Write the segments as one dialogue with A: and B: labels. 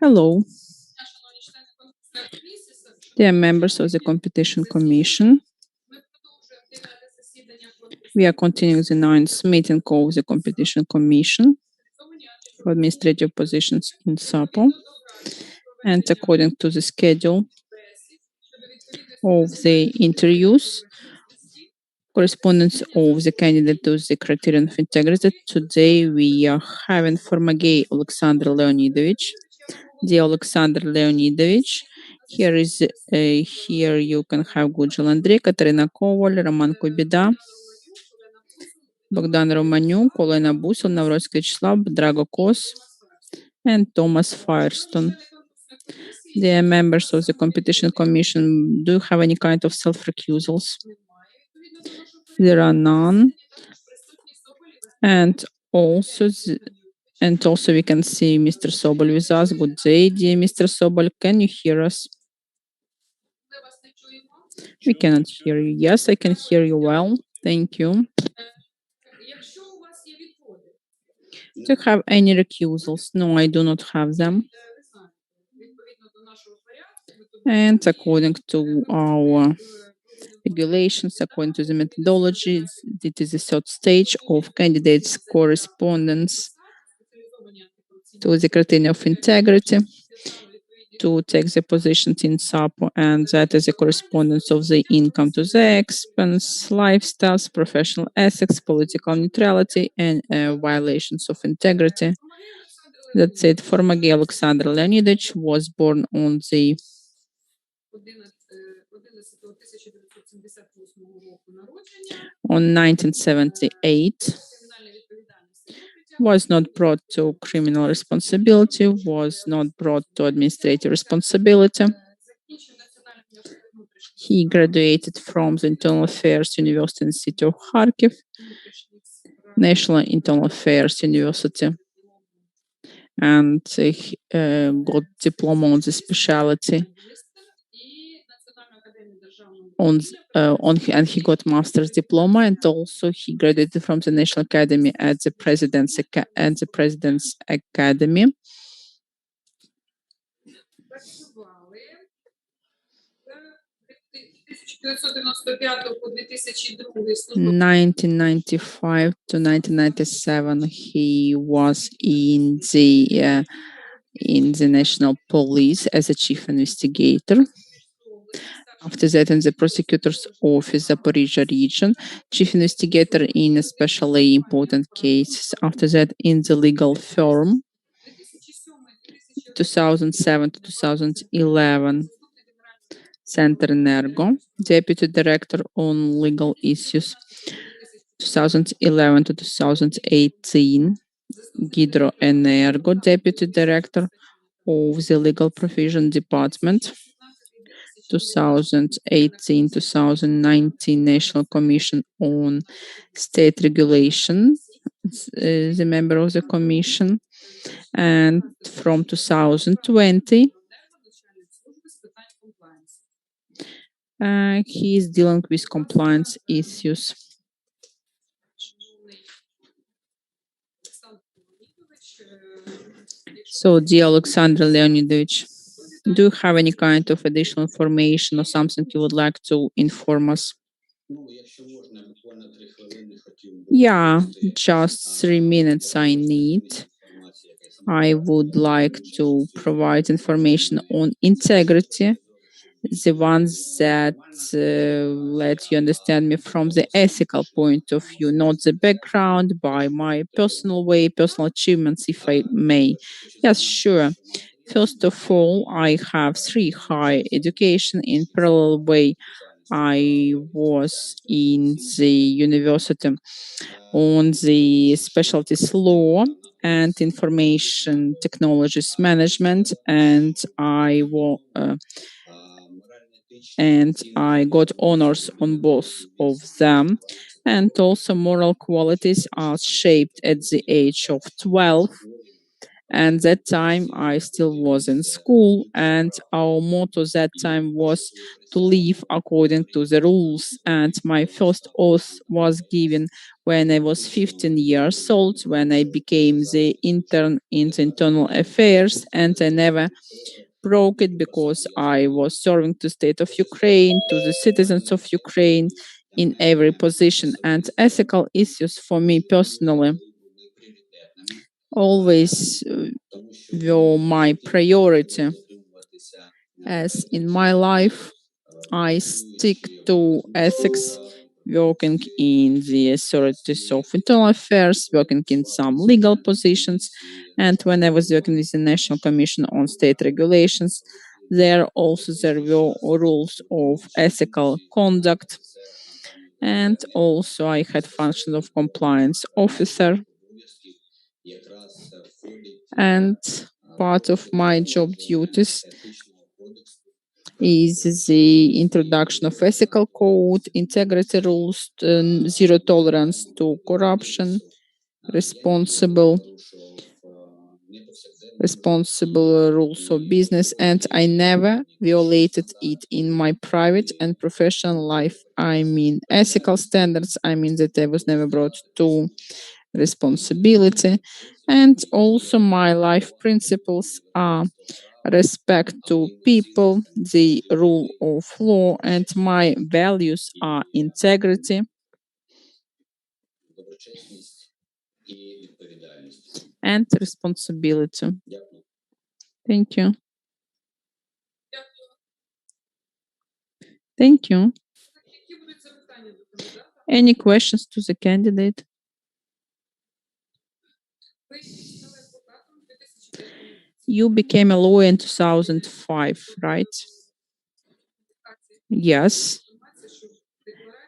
A: Hello, dear members of the Competition Commission. We are continuing the 9th meeting of the Competition Commission for administrative positions in SAPO. And according to the schedule of the interviews, correspondence of the candidate to the criterion of integrity, today we are having Formagey Alexander Leonidovich. Dear Alexander Leonidovich, here you can have Gudjel Andrei, Katarina Koval, Roman Kubida, Bogdan Romaniuk, Olena Busel, Navrotsky Vyacheslav, Drago Kos, and Thomas Firestone. Dear members of the Competition Commission, do you have any kind of self-recusals? There are none. And also we can see Mr. Sobol with us. Good day, dear Mr. Sobol. Can you hear us? We cannot hear you. Yes, I can hear you well. Thank you. Do you have any recusals? No, I do not have them. And according to our regulations, according to the methodology, it is the third stage of candidates' correspondence to the criterion of integrity to take the positions in SAPO, and that is the correspondence of the income to the expense, lifestyles, professional ethics, political neutrality, and violations of integrity. That's it. Formagey Alexander Leonidovich was born on 1978. Was not brought to criminal responsibility, was not brought to administrative responsibility. He graduated from the Internal Affairs University in the city of Kharkiv, National Internal Affairs University, and he got diploma on the specialty. And he got master's diploma, and also he graduated from the National Academy at the President's Academy. 1995 to 1997, he was in the National Police as a chief investigator. After that, in the prosecutor's office, Zaporizhzhia region, chief investigator in especially important cases. After that, in the legal firm, 2007 to 2011, Center Energo, deputy director on legal issues, 2011 to 2018, Gidro Energo, deputy director of the legal provision department, 2018-2019 National Commission on State Regulation, the member of the commission, and from 2020 he is dealing with compliance issues. So, dear Alexander Leonidovich, do you have any kind of additional information or something you would like to inform us? Yeah, just 3 minutes I need. I would like to provide information on integrity, the ones that let you understand me from the ethical point of view, not the background, by my personal way, personal achievements, if I may. Yes, sure. First of all, I have 3 high education. In parallel way, I was in the university on the specialties law and information technologies management, and I got honors on both of them. And also moral qualities are shaped at the age of 12. And that time I still was in school, and our motto that time was to live according to the rules. And my first oath was given when I was 15 years old, when I became the intern in the internal affairs, and I never broke it because I was serving the state of Ukraine, to the citizens of Ukraine in every position. And ethical issues for me personally always were my priority. As in my life, I stick to ethics, working in the authorities of internal affairs, working in some legal positions, and when I was working with the National Commission on State Regulations, there also there were rules of ethical conduct, and also I had function of compliance officer, and part of my job duties is the introduction of ethical code, integrity rules, zero tolerance to corruption, responsible rules of business, and I never violated it in my private and professional life. I mean ethical standards, I mean that I was never brought to responsibility, and also my life principles are respect to people, the rule of law, and my values are integrity and responsibility. Thank you. Thank you. Any questions to the candidate? You became a lawyer in 2005, right? Yes.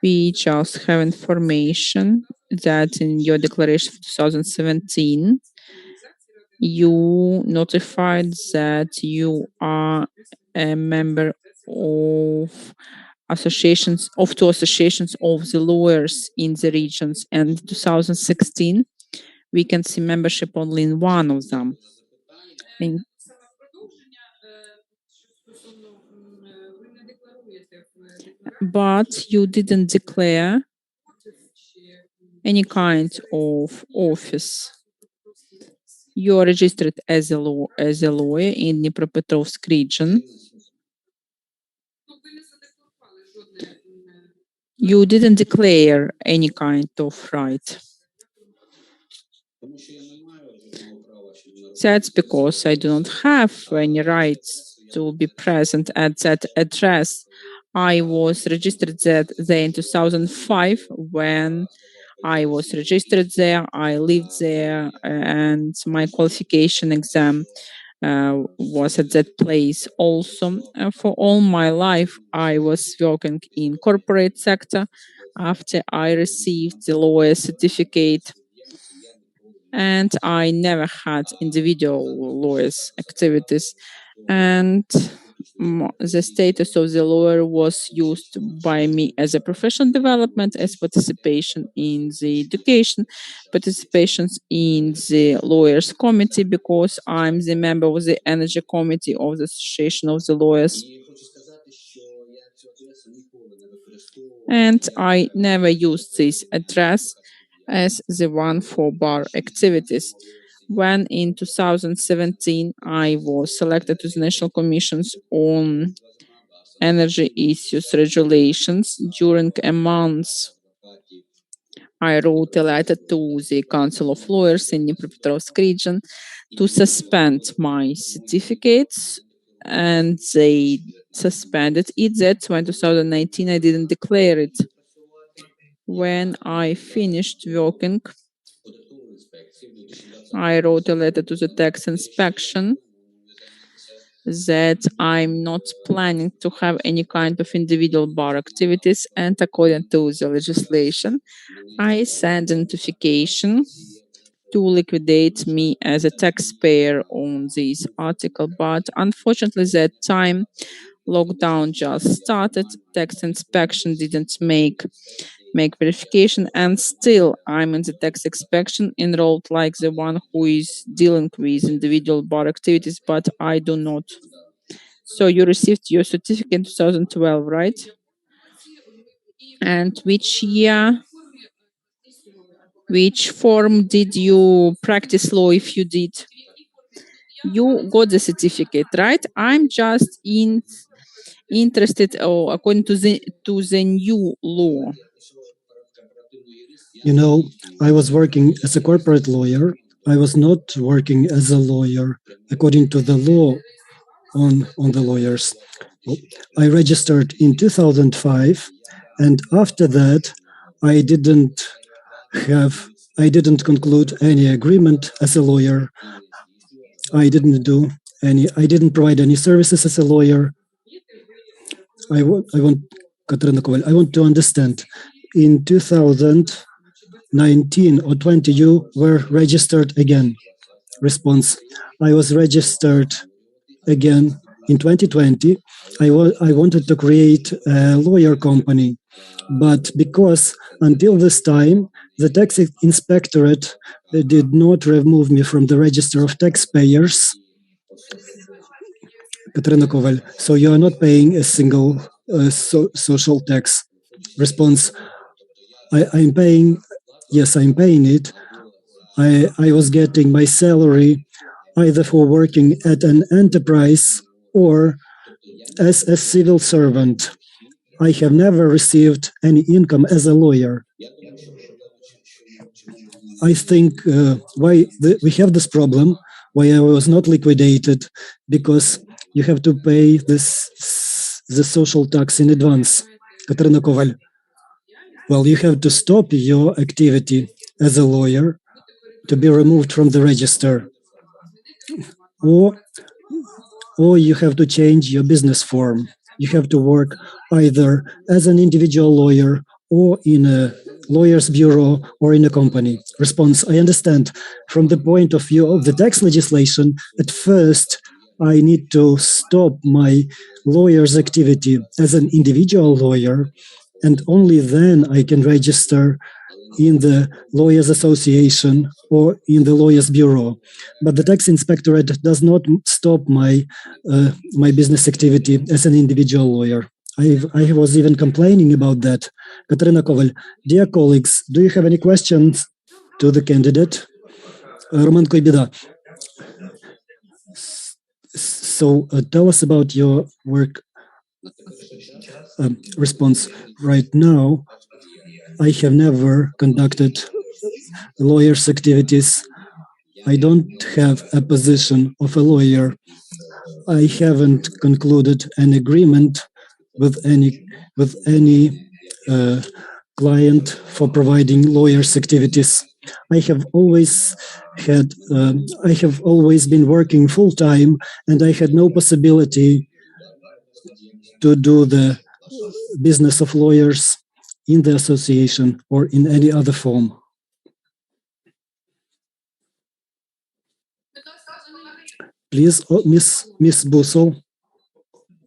A: We just have information that in your declaration for 2017, you notified that you are a member of two associations of the lawyers in the regions, and in 2016 we can see membership only in one of them. But you didn't declare any kind of office. You are registered as a lawyer in Dnipropetrovsk region. You didn't declare any kind of right. That's because I do not have any rights to be present at that address. I was registered there in 2005. When I was registered there, I lived there, and my qualification exam was at that place also. For all my life, I was working in corporate sector after I received the lawyer certificate, and I never had individual lawyers activities, and the status of the lawyer was used by me as a professional development, as participation in the education, participations in the lawyers committee, because I'm the member of the energy committee of the Association of the Lawyers. And I never used this address as the one for bar activities. When in 2017 I was selected to the National Commissions on Energy Issues Regulations during a month, I wrote a letter to the Council of Lawyers in Dnipropetrovsk region to suspend my certificates, and they suspended it. That's why in 2019 I didn't declare it. When I finished working, I wrote a letter to the tax inspection that I'm not planning to have any kind of individual bar activities, and according to the legislation, I sent a notification to liquidate me as a taxpayer on this article, but unfortunately that time lockdown just started, tax inspection didn't make verification, and still I'm in the tax inspection enrolled like the one who is dealing with individual bar activities, but I do not. So you received your certificate in 2012, right? And which year, which form did you practice law if you did? You got the certificate, right? I'm just interested according to the new law.
B: You know, I was working as a corporate lawyer. I was not working as a lawyer according to the law on the lawyers. I registered in 2005, and after that, I didn't conclude any agreement as a lawyer. I didn't provide any services as a lawyer. I want Katerina Koval, I want to understand. In 2019 or 20, you were registered again. Response: I was registered again in 2020. I wanted to create a lawyer company, but because until this time the tax inspectorate did not remove me from the register of taxpayers. Katerina Koval, so you are not paying a single social tax. Response: I'm paying. Yes, I'm paying it. I was getting my salary either for working at an enterprise or as a civil servant. I have never received any income as a lawyer. I think we have this problem, why I was not liquidated, because you have to pay the social tax in advance. Katerina Koval, well, you have to stop your activity as a lawyer to be removed from the register, or you have to change your business form. You have to work either as an individual lawyer or in a lawyer's bureau or in a company. Response: I understand. From the point of view of the tax legislation, at first I need to stop my lawyer's activity as an individual lawyer, and only then I can register in the Lawyers Association or in the Lawyers Bureau. But the tax inspectorate does not stop my business activity as an individual lawyer. I was even complaining about that. Katerina Koval, dear colleagues, do you have any questions to the candidate? Roman Koibida. So tell us about your work. Response: right now, I have never conducted lawyer's activities. I don't have a position of a lawyer. I haven't concluded an agreement with any client for providing lawyer's activities. I have always been working full time, and I had no possibility to do the business of lawyers in the association or in any other form. Please, Miss Busol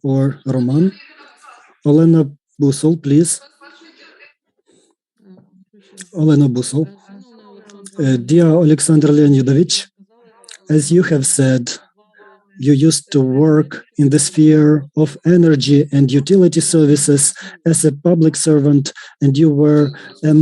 B: or Roman. Olena Busol, please. Olena Busol. Dear Alexander Leonidovich, as you have said, you used to work in the sphere of energy and utility services as a public servant, and you were a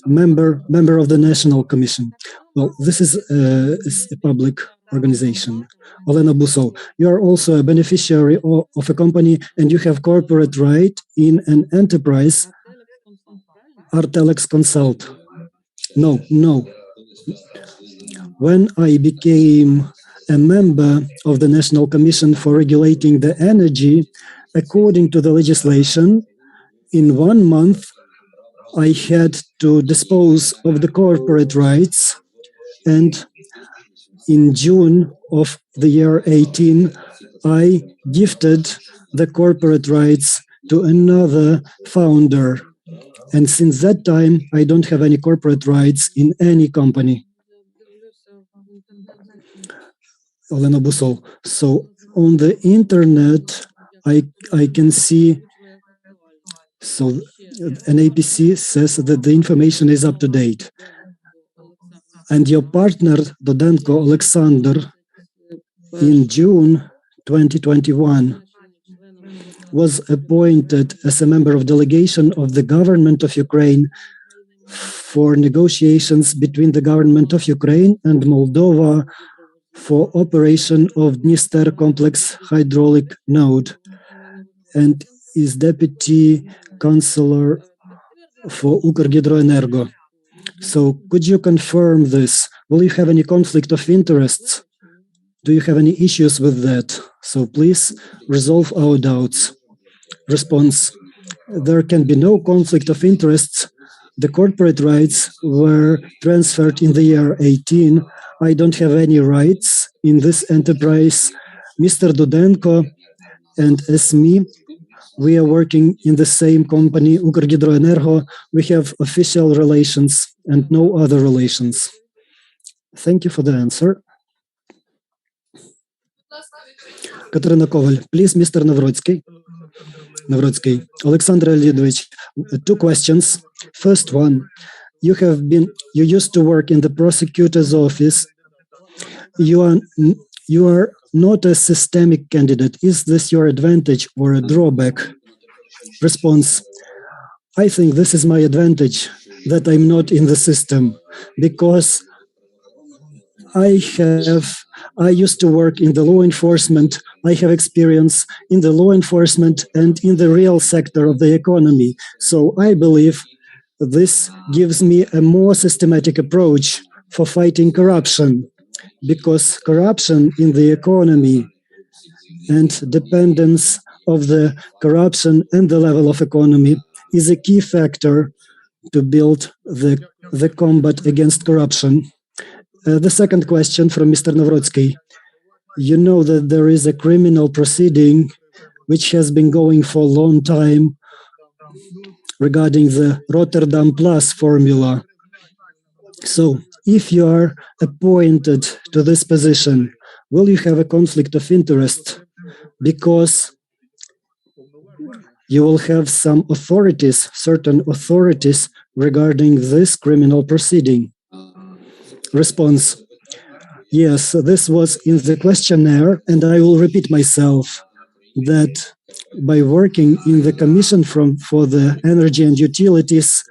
B: member of the National Commission. Well, this is a public organization. Olena Busol, you are also a beneficiary of a company, and you have corporate right in an enterprise, Artelex Consult. No. When I became a member of the National Commission for Regulating the Energy, according to the legislation, in 1 month, I had to dispose of the corporate rights, and in June of the year 18, I gifted the corporate rights to another founder. And since that time, I don't have any corporate rights in any company. Olena Busol. So on the internet, I can see, so an APC says that the information is up to date. And your partner, Dodenko Alexander, in June 2021, was appointed as a member of delegation of the government of Ukraine for negotiations between the government of Ukraine and Moldova for operation of Dniester complex hydraulic node, and is deputy counselor for Ukrgidroenergo. So could you confirm this? Will you have any conflict of interests? Do you have any issues with that? So please resolve our doubts. Response: there can be no conflict of interests. The corporate rights were transferred in the year 18. I don't have any rights in this enterprise. Mr. Dudenko and as me, we are working in the same company, Ukrgidroenergo. We have official relations and no other relations. Thank you for the answer. Katerina Koval, please, Mr. Navrotsky. Alexander Leonidovich, 2 questions. First one, you used to work in the prosecutor's office. You are not a systemic candidate. Is this your advantage or a drawback? Response: I think this is my advantage, that I'm not in the system, because I used to work in the law enforcement. I have experience in the law enforcement and in the real sector of the economy. So I believe this gives me a more systematic approach for fighting corruption, because corruption in the economy and dependence of the corruption and the level of economy is a key factor to build the combat against corruption. The second question from Mr. Navrotsky. You know that there is a criminal proceeding which has been going for a long time regarding the Rotterdam Plus formula. So if you are appointed to this position, will you have a conflict of interest? Because you will have some authorities, certain authorities regarding this criminal proceeding. Response: yes, this was in the questionnaire, and I will repeat myself that by working in the Commission for the Energy and Utilities,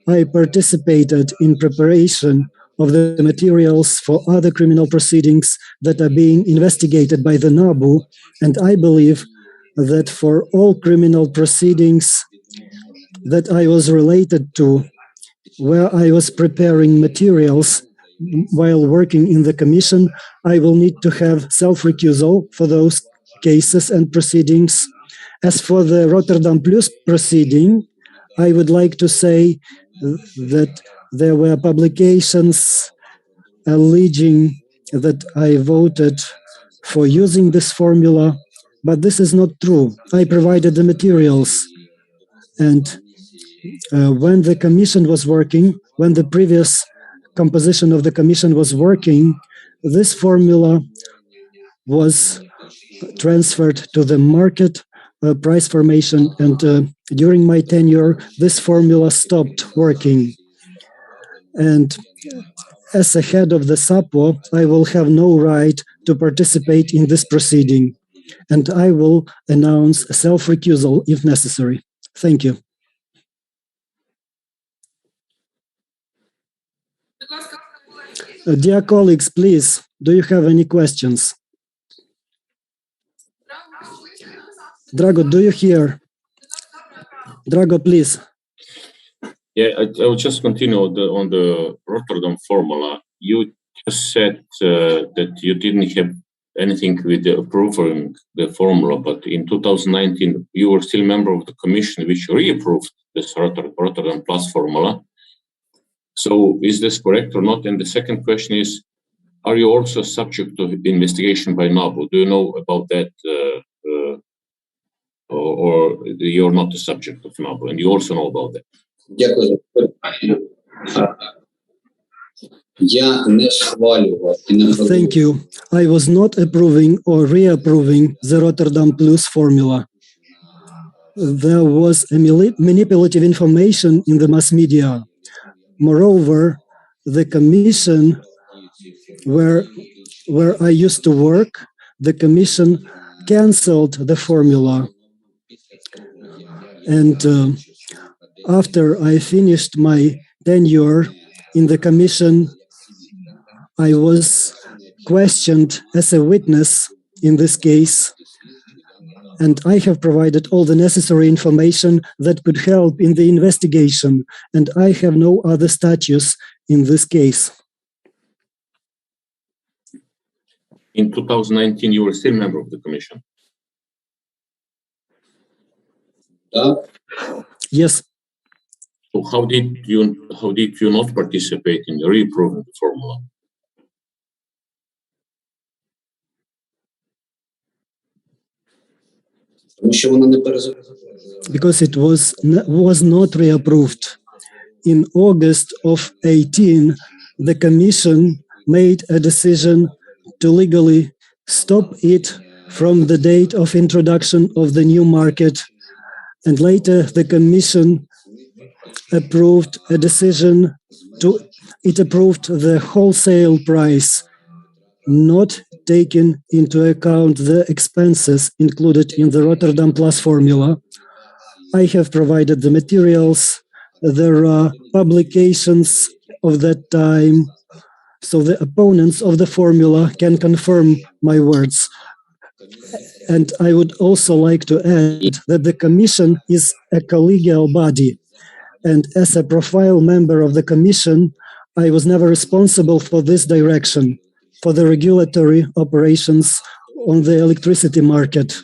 B: I participated in preparation of the materials for other criminal proceedings that are being investigated by the NABU, and I believe that for all criminal proceedings that I was related to, where I was preparing materials while working in the Commission, I will need to have self-recusal for those cases and proceedings. As for the Rotterdam Plus proceeding, I would like to say that there were publications alleging that I voted for using this formula, but this is not true. I provided the materials, and when the Commission was working, when the previous composition of the Commission was working, this formula was transferred to the market price formation, and during my tenure, this formula stopped working. And as a head of the SAPO, I will have no right to participate in this proceeding, and I will announce a self-recusal if necessary. Thank you. Dear colleagues, please, do you have any questions? Drago, do you hear? Drago, please.
C: Yeah, I will just continue on the Rotterdam formula. You just said that you didn't have anything with the approving the formula, but in 2019 you were still member of the commission which reapproved this Rotterdam Plus formula. So is this correct or not? And the second question is, are you also subject to investigation by NABU? Do you know about that, or you're not the subject of NABU, and you also know about that?
D: Дякую за питання. Я не схвалював і не
B: Thank you. I was not approving or reapproving the Rotterdam Plus formula. There was a manipulative information in the mass media. Moreover, the commission where I used to work, the commission canceled the formula. And after I finished my tenure in the commission, I was questioned as a witness in this case, and I have provided all the necessary information that could help in the investigation, and I have no other status in this case.
C: In 2019, you were still member of the commission.
B: Yes.
C: So how did you not participate in reapproving the formula?
B: Because it was not reapproved. In August of 18, the Commission made a decision to legally stop it from the date of introduction of the new market. And later, the Commission approved a decision it approved the wholesale price, not taking into account the expenses included in the Rotterdam Plus formula. I have provided the materials. There are publications of that time, so the opponents of the formula can confirm my words. And I would also like to add that the Commission is a collegial body. And as a profile member of the Commission, I was never responsible for this direction, for the regulatory operations on the electricity market.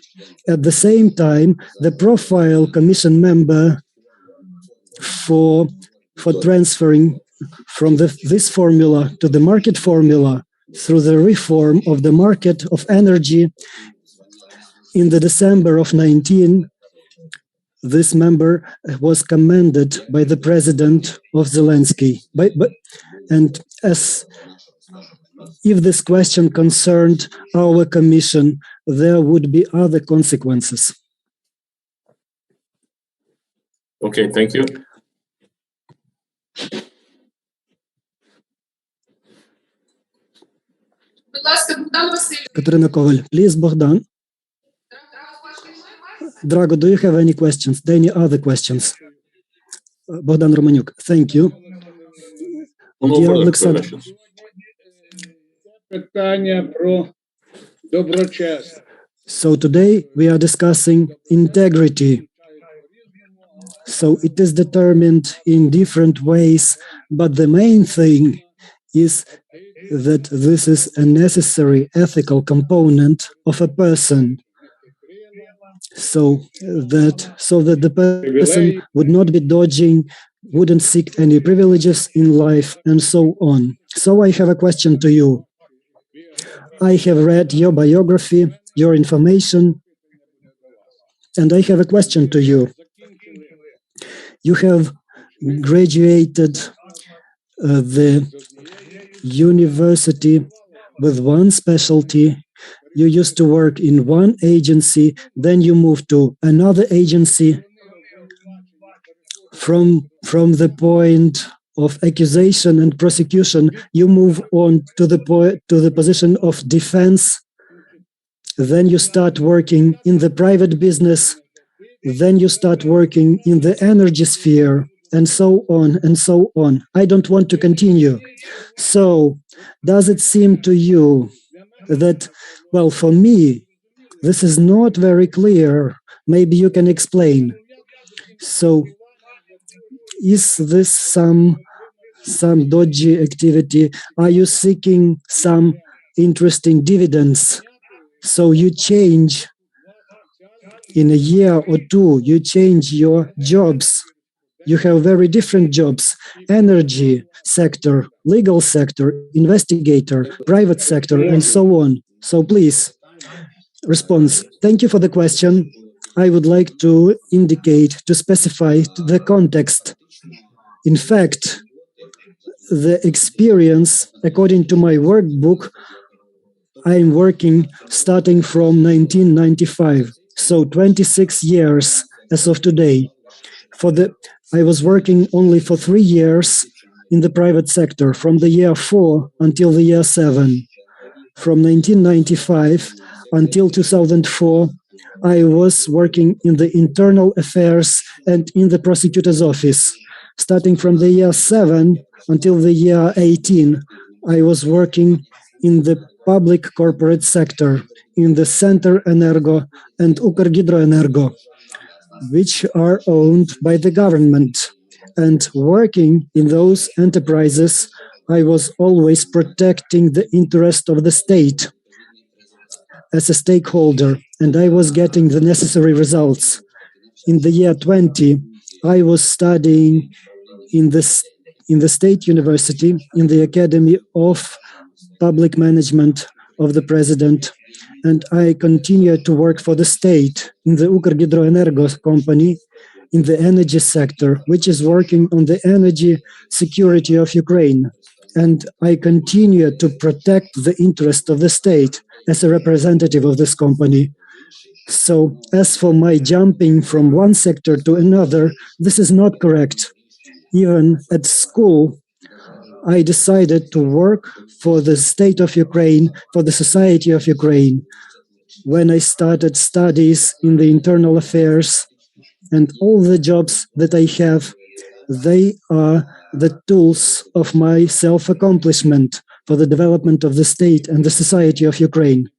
B: At the same time, the profile Commission member for transferring from this formula to the market formula through the reform of the market of energy in the December of 19, this member was commended by the president of Zelensky. And as if this question concerned our commission, there would be other consequences.
C: Okay, thank you.
B: Katerina Коваль, please, Bogdan. Drago, do you have any questions? Any other questions? Bogdan Romaniuk, thank you.
C: No
B: Dear
C: further
B: Alexander,
C: questions.
B: so today we are discussing integrity. So it is determined in different ways, but the main thing is that this is a necessary ethical component of a person. So that the person would not be dodging, wouldn't seek any privileges in life, and so on. So I have a question to you. I have read your biography, your information, and I have a question to you. You have graduated the university with one specialty. You used to work in one agency, then you moved to another agency. From the point of accusation and prosecution, you move on to the position of defense. Then you start working in the private business. Then you start working in the energy sphere, and so on and so on. I don't want to continue. So, does it seem to you that, well, for me, this is not very clear. Maybe you can explain. So, is this some dodgy activity? Are you seeking some interesting dividends? So you change in a year or two, you change your jobs. You have very different jobs: energy sector, legal sector, investigator, private sector, and so on. So please, response. Thank you for the question. I would like to indicate, to specify the context. In fact, the experience, according to my workbook, I'm working starting from 1995, so 26 years as of today. I was working only for 3 years in the private sector, from the year 4 until the year 7. From 1995 until 2004, I was working in the internal affairs and in the prosecutor's office. Starting from the year 7 until the year 18, I was working in the public corporate sector, in the Center Energo and Ukrgidroenergo, which are owned by the government. And working in those enterprises, I was always protecting the interest of the state as a stakeholder, and I was getting the necessary results. In the year 20, I was studying in the State University, in the Academy of Public Management of the President, and I continued to work for the state in the Ukrgidroenergo company, in the energy sector, which is working on the energy security of Ukraine. And I continue to protect the interest of the state as a representative of this company. So as for my jumping from one sector to another, this is not correct. Even at school, I decided to work for the state of Ukraine, for the society of Ukraine. When I started studies in the internal affairs, and all the jobs that I have, they are the tools of my self-accomplishment for the development of the state and the society of Ukraine.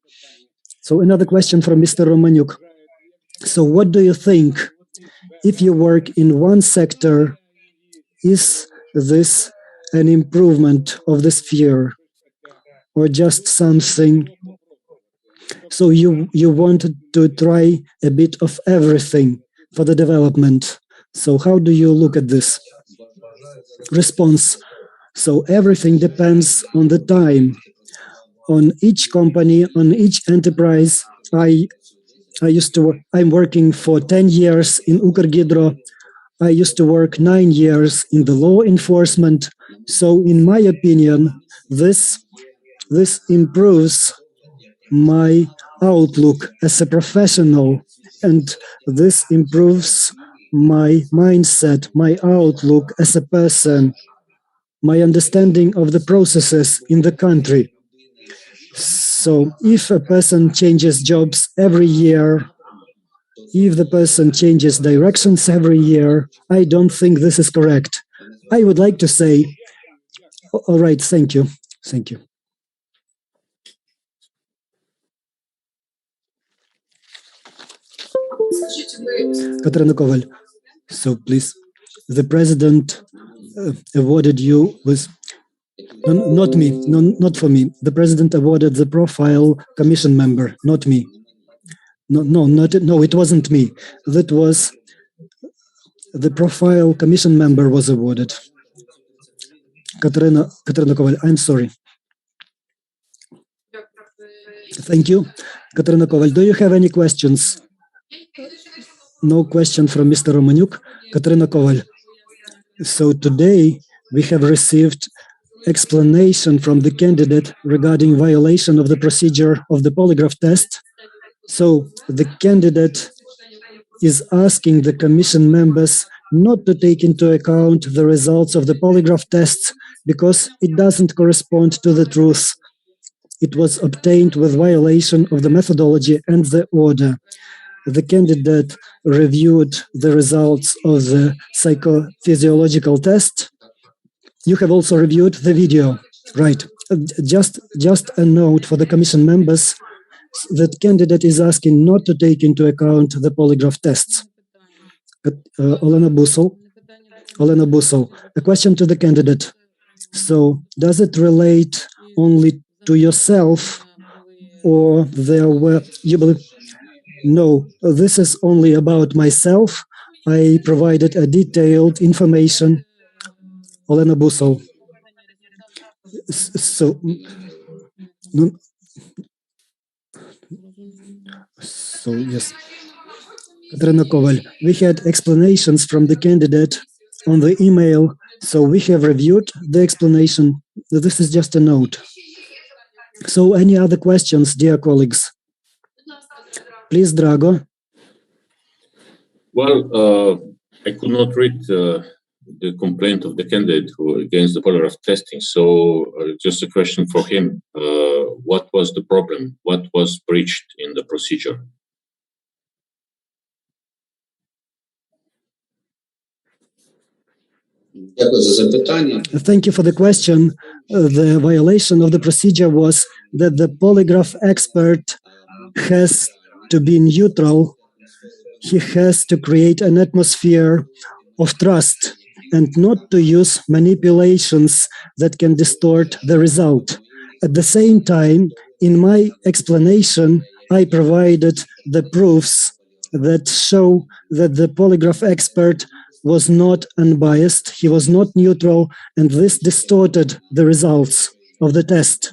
B: So another question from Mr. Romaniuk. So what do you think? If you work in one sector, is this an improvement of the sphere or just something? So you wanted to try a bit of everything for the development. So how do you look at this? Response. So everything depends on the time. On each company, on each enterprise, I'm working for 10 years in Ukrgidro. I used to work 9 years in the law enforcement. So in my opinion, this improves my outlook as a professional, and this improves my mindset, my outlook as a person, my understanding of the processes in the country. So if a person changes jobs every year, if the person changes directions every year, I don't think this is correct. I would like to say, all right, thank you. Thank you. Katarina Koval. So please, the president awarded you with, not me, not for me. The president awarded the profile commission member, not me. No, it wasn't me. That was the profile commission member was awarded. Katarina Koval, I'm sorry. Thank you. Katarina Koval, do you have any questions? No question from Mr. Romaniuk. Katarina Koval. So today we have received explanation from the candidate regarding violation of the procedure of the polygraph test. So the candidate is asking the commission members not to take into account the results of the polygraph tests because it doesn't correspond to the truth. It was obtained with violation of the methodology and the order. The candidate reviewed the results of the psychophysiological test. You have also reviewed the video, right? Just a note for the commission members that candidate is asking not to take into account the polygraph tests. Olena Busol. Olena Busol, a question to the candidate. So, does it relate only to yourself, or there were, you believe, no, this is only about myself. I provided a detailed information. Olena Busol. So, yes. Katarina Koval, we had explanations from the candidate on the email, so we have reviewed the explanation. This is just a note. So, any other questions, dear colleagues? Please, Drago.
C: Well, I could not read the complaint of the candidate against the polygraph testing. So just a question for him. What was the problem? What was breached in the procedure?
D: Дякую за запитання.
B: Thank you for the question. The violation of the procedure was that the polygraph expert has to be neutral. He has to create an atmosphere of trust and not to use manipulations that can distort the result. At the same time, in my explanation, I provided the proofs that show that the polygraph expert was not unbiased, he was not neutral, and this distorted the results of the test.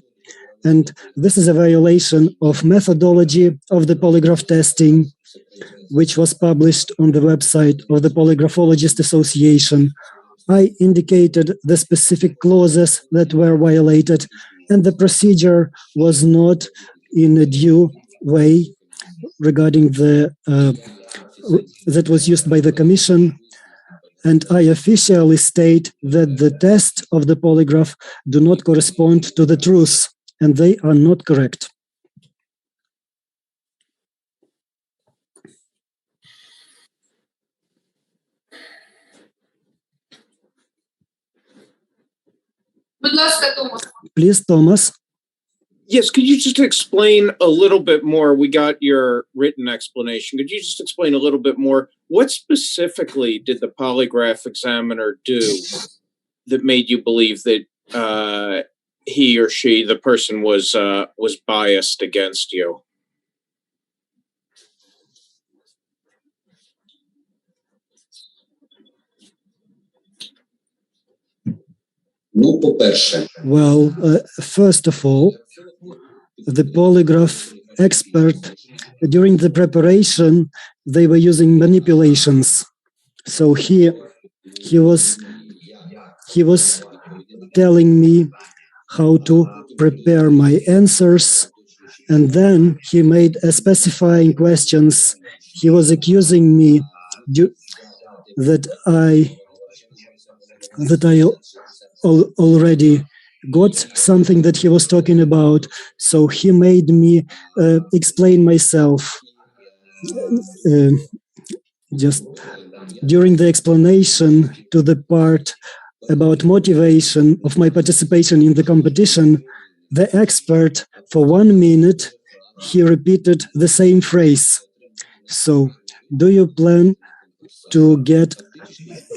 B: And this is a violation of methodology of the polygraph testing, which was published on the website of the Polygraphologist Association. I indicated the specific clauses that were violated, and the procedure was not in a due way regarding the that was used by the Commission. And I officially state that the tests of the polygraph do not correspond to the truth, and they are not correct. Please, Thomas.
E: Yes, could you just explain a little bit more? We got your written explanation. Could you just explain a little bit more? What specifically did the polygraph examiner do that made you believe that he or she, the person, was biased against you?
D: Ну, по-перше,
B: Well, first of all, the polygraph expert, during the preparation, they were using manipulations. So he was telling me how to prepare my answers, and then he made specifying questions. He was accusing me that I already got something that he was talking about, so he made me explain myself. Just during the explanation to the part about motivation of my participation in the competition, the expert, for 1 minute, he repeated the same phrase. So, do you plan to get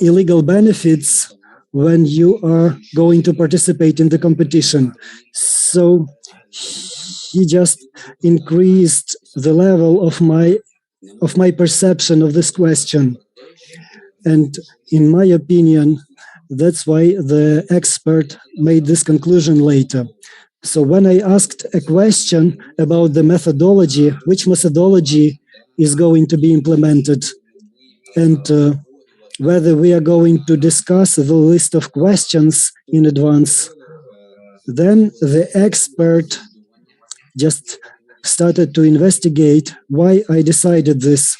B: illegal benefits when you are going to participate in the competition? So he just increased the level of my perception of this question. And in my opinion, that's why the expert made this conclusion later. So when I asked a question about the methodology, which methodology is going to be implemented, and whether we are going to discuss the list of questions in advance, then the expert just started to investigate why I decided this.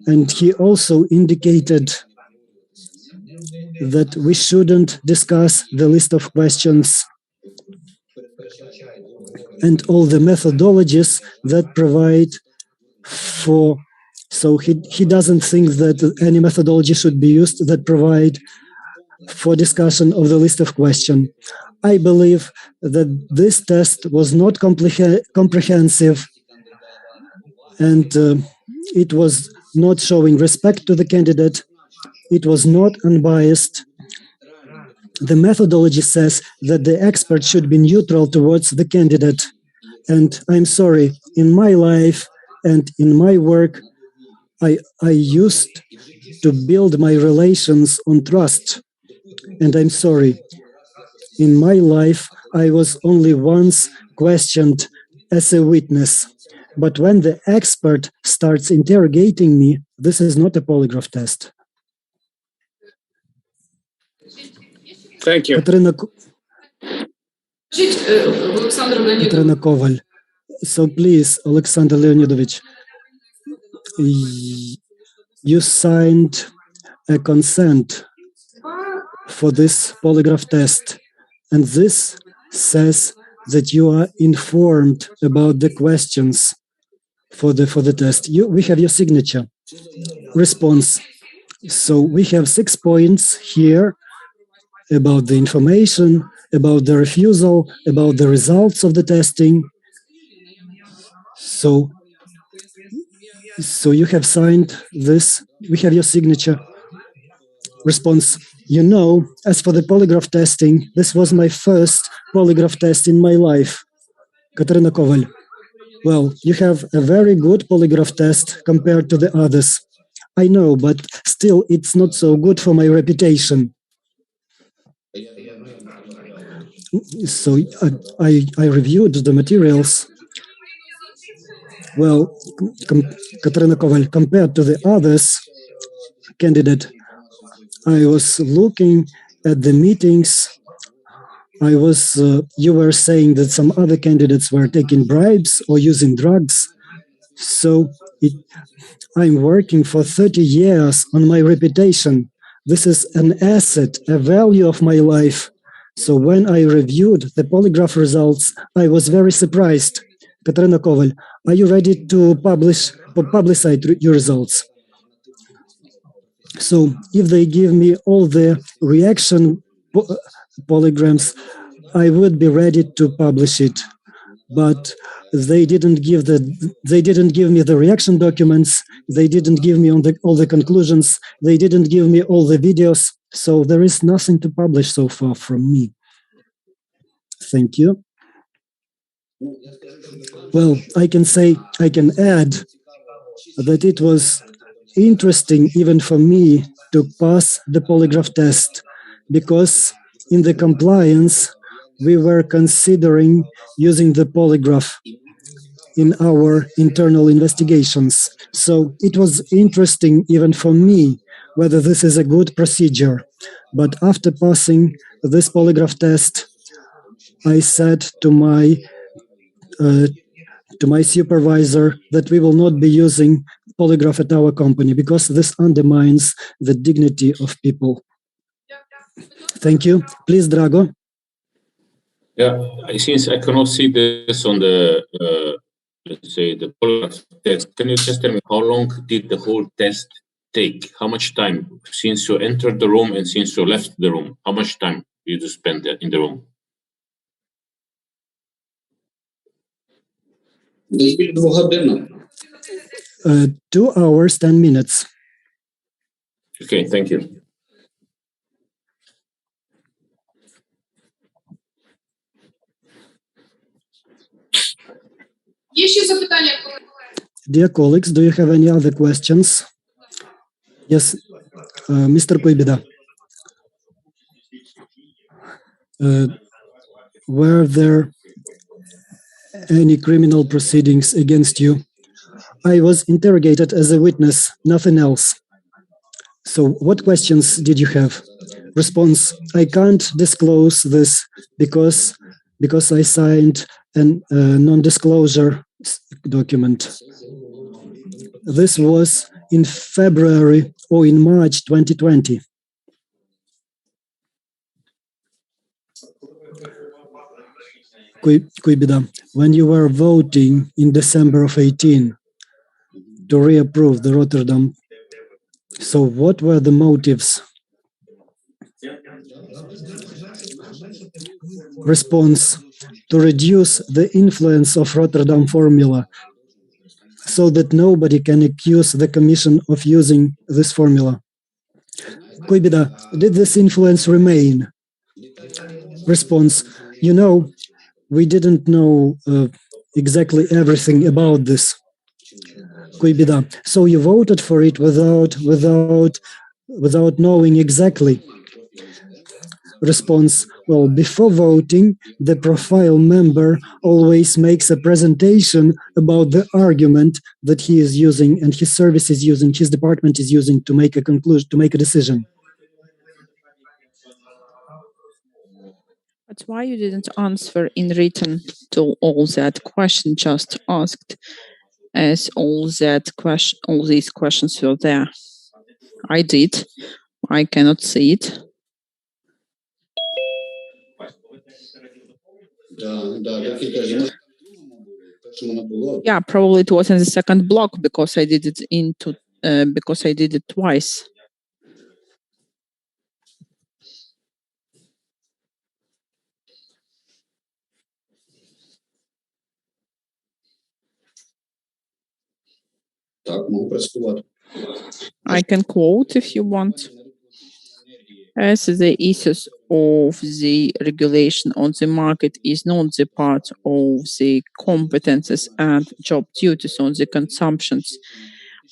B: And he also indicated that we shouldn't discuss the list of questions and all the methodologies that provide for. So he doesn't think that any methodology should be used that provide for discussion of the list of questions. I believe that this test was not comprehensive, and it was not showing respect to the candidate. it was not unbiased. The methodology says that the expert should be neutral towards the candidate. And I'm sorry, in my life and in my work, I used to build my relations on trust. And I'm sorry, in my life, I was only once questioned as a witness. But when the expert starts interrogating me, this is not a polygraph test.
E: Thank you.
B: Katerina Коваль. So please, Alexander Leonidovich, you signed a consent for this polygraph test, and this says that you are informed about the questions for the test. We have your signature. Response. So we have 6 points here about the information, about the refusal, about the results of the testing. So you have signed this. We have your signature. Response. You know, as for the polygraph testing, this was my first polygraph test in my life. Katerina Коваль. Well, you have a very good polygraph test compared to the others. I know, but still it's not so good for my reputation. So I reviewed the materials. Well, Katerina Коваль, compared to the others candidate, I was looking at the meetings. You were saying that some other candidates were taking bribes or using drugs. So I'm working for 30 years on my reputation. This is an asset, a value of my life. So when I reviewed the polygraph results, I was very surprised. Katerina Коваль, are you ready to publicize your results? So if they give me all the reaction polygrams, I would be ready to publish it. But they didn't give me the reaction documents. They didn't give me all the conclusions. They didn't give me all the videos. So there is nothing to publish so far from me. Thank you. Well, I can add that it was interesting even for me to pass the polygraph test, because in the compliance, we were considering using the polygraph in our internal investigations. So it was interesting even for me whether this is a good procedure. But after passing this polygraph test, I said to my supervisor that we will not be using polygraph at our company because this undermines the dignity of people. Thank you. Please, Drago.
C: Yeah, since I cannot see this on the, let's say, the polygraph test, can you just tell me how long did the whole test take? How much time since you entered the room and since you left the room? How much time did you spend in the room?
D: Десь біля 2 годин.
B: 2 hours, 10 minutes.
C: Okay, thank you.
A: Є ще запитання?
B: Dear colleagues, do you have any other questions? Yes, Mr. Kuibida. Were there any criminal proceedings against you? I was interrogated as a witness, nothing else. So what questions did you have? Response, I can't disclose this because I signed a non-disclosure document. This was in February or in March 2020. Kuibida, when you were voting in December of 18 to reapprove the Rotterdam, so what were the motives? Response, to reduce the influence of Rotterdam formula so that nobody can accuse the Commission of using this formula. Kuibida, did this influence remain? Response, we didn't know exactly everything about this. Kuibida, so you voted for it without knowing exactly. Response, well, before voting, the profile member always makes a presentation about the argument that he is using and his service is using, his department is using to make a conclusion, to make a decision.
A: But why you didn't answer in written to all that question just asked, as all these questions were there? I did. I cannot see it. Yeah, probably it was in the second block because I did it twice. I can quote if you want. As the issues of the regulation on the market is not the part of the competences and job duties on the consumptions,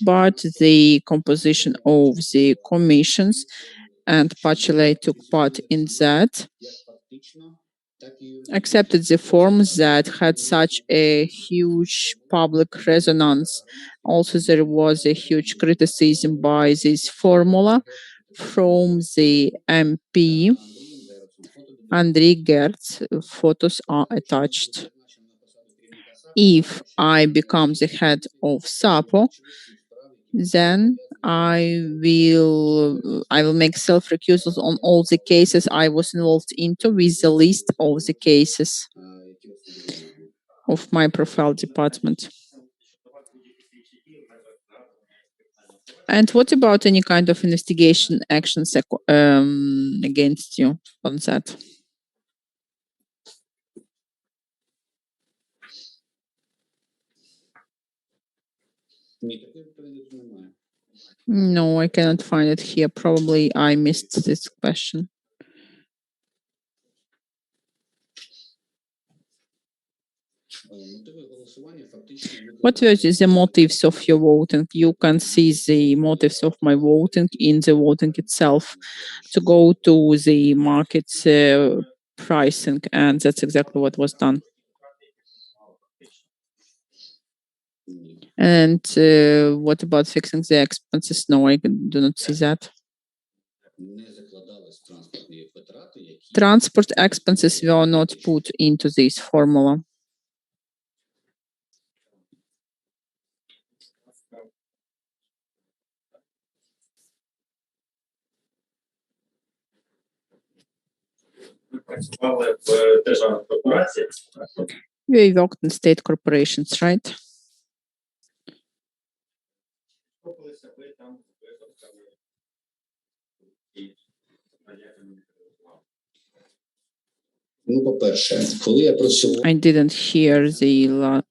A: but the composition of the commissions, and Pachele took part in that, accepted the form that had such a huge public resonance. Also, there was a huge criticism by this formula from the MP. Andrei Gertz. Photos are attached. If I become the head of SAPO, then I will make self-recusals on all the cases I was involved into with the list of the cases of my profile department. And what about any kind of investigation actions against you on that? No, I cannot find it here. Probably I missed this question. What were the motives of your voting? You can see the motives of my voting in the voting itself, to go to the market pricing, and that's exactly what was done. And what about fixing the expenses? No, I do not see that. Transport expenses were not put into this formula. You worked in state corporations, right? I didn't hear the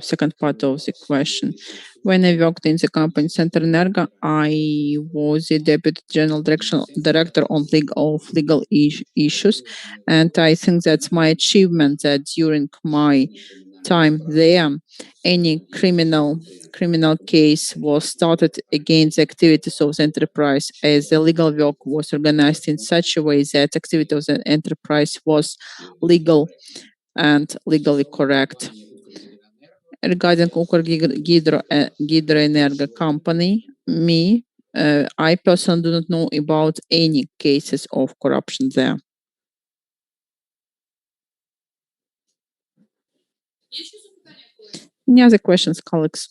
A: second part of the question. When I worked in the company Center Energo, I was the deputy general director on legal issues, and I think that's my achievement, that during my time there, any criminal case was started against the activities of the enterprise, as the legal work was organized in such a way that activity of the enterprise was legal and legally correct. Regarding Hydroenergo company, I personally do not know about any cases of corruption there. Any other questions, colleagues?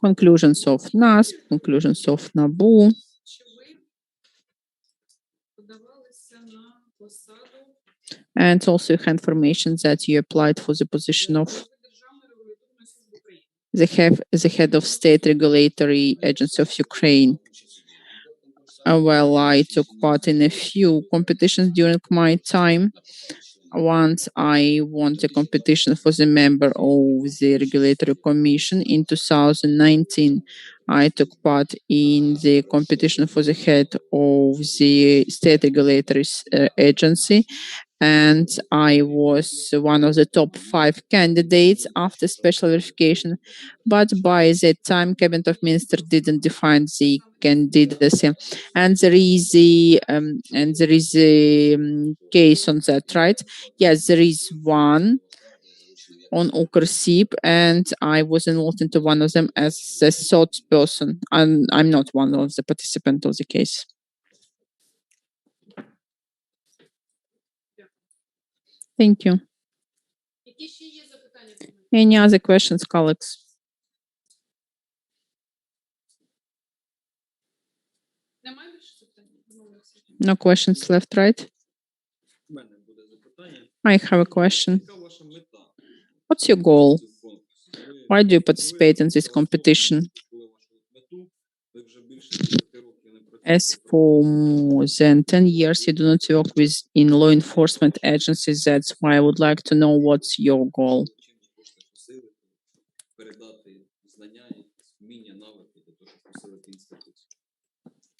A: Conclusions of NASP, conclusions of NABU. And also information that you applied for the position of the head of State Regulatory Agency of Ukraine. Well, I took part in a few competitions during my time. once I won the competition for the member of the Regulatory Commission in 2019. I took part in the competition for the head of the State Regulatory Agency, and I was one of the top 5 candidates after special verification. But by that time, Cabinet of Ministers didn't define the candidacy, and there is a case on that, right? Yes, there is one on Ukrsib, and I was involved into one of them as a third person. I'm not one of the participants of the case. Thank you. Any other questions, colleagues? No questions left, right? I have a question. What's your goal? Why do you participate in this competition? As for more than 10 years, you do not work in law enforcement agencies. That's why I would like to know what's your goal.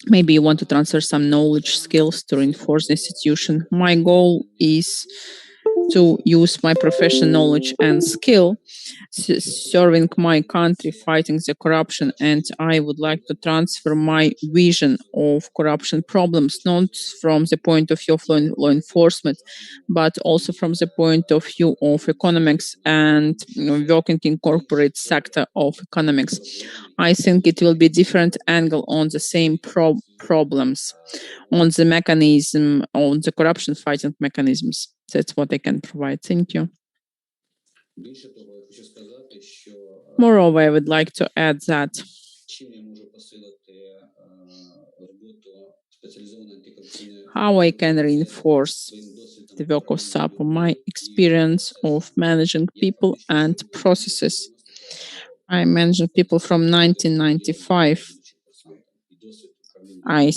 A: Maybe you want to transfer some knowledge, skills to reinforce the institution. My goal is to use my professional knowledge and skill serving my country, fighting the corruption, and I would like to transfer my vision of corruption problems, not from the point of view of law enforcement, but also from the point of view of economics and working in corporate sector of economics. I think it will be different angle on the same problems, on the mechanism, on the corruption fighting mechanisms. That's what I can provide. Thank you. Moreover, I would like to add that how I can reinforce the work of SAP, my experience of managing people and processes. I managed people from 1995. I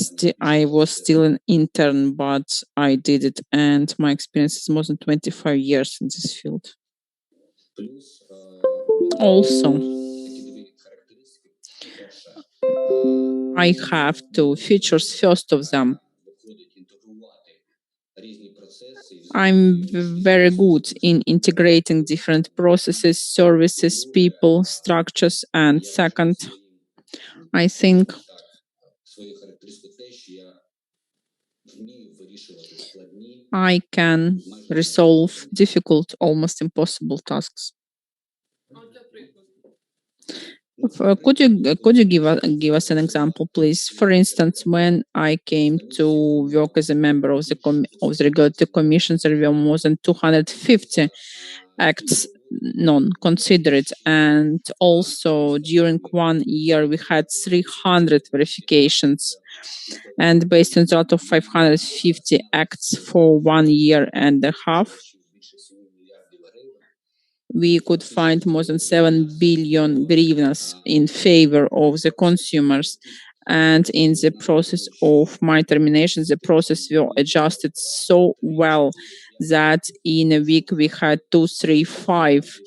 A: was still an intern, but I did it, and my experience is more than 25 years in this field. Also, I have 2 features. First of them, I'm very good in integrating different processes, services, people, structures, and second, I think I can resolve difficult, almost impossible tasks. Could you give us an example, please? For instance, when I came to work as a member of the Regulatory Commission, there were more than 250 acts non-considered, and also during 1 year we had 300 verifications, and based on the result of 550 acts for 1 year and a half, we could find more than 7 billion hryvnias in favor of the consumers. And in the process of my termination, the process will adjusted so well that in a week we had 235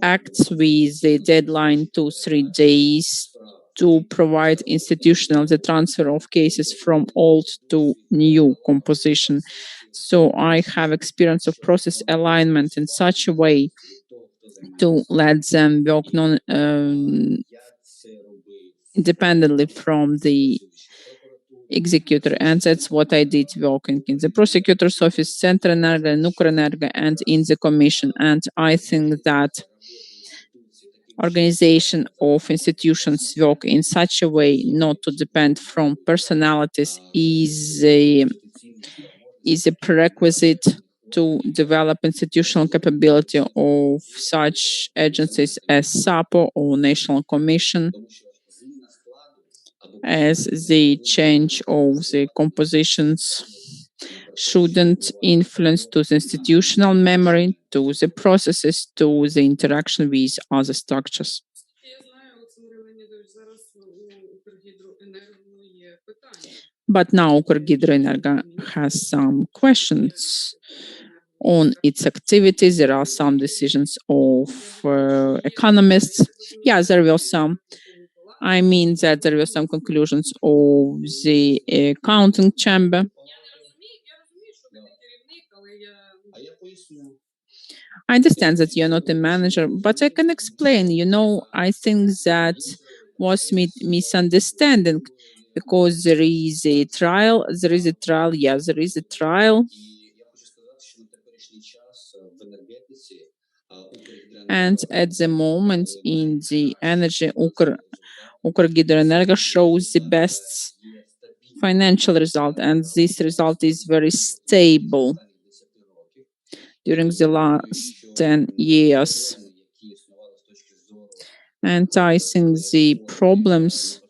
A: acts with the deadline 2-3 days to provide institutional the transfer of cases from old to new composition. So I have experience of process alignment in such a way to let them work independently from the executor, and that's what I did working in the prosecutor's office, Centrenergo, Ukrenergo, and in the commission. And I think that organization of institutions work in such a way not to depend from personalities is a prerequisite to develop institutional capability of such agencies as SAPO or National Commission, as the change of the compositions shouldn't influence to the institutional memory, to the processes, to the interaction with other structures. But now Ukregidroenergo has some questions on its activities. There are some decisions of economists. Yeah, there were some. I mean that there were some conclusions of the accounting chamber. I understand that you're not a manager, but I can explain. I think that was misunderstanding because there is a trial. Yes, there is a trial. And at the moment in the energy, Ukr shows the best financial result, and this result is very stable during the last 10 years. And I think the problems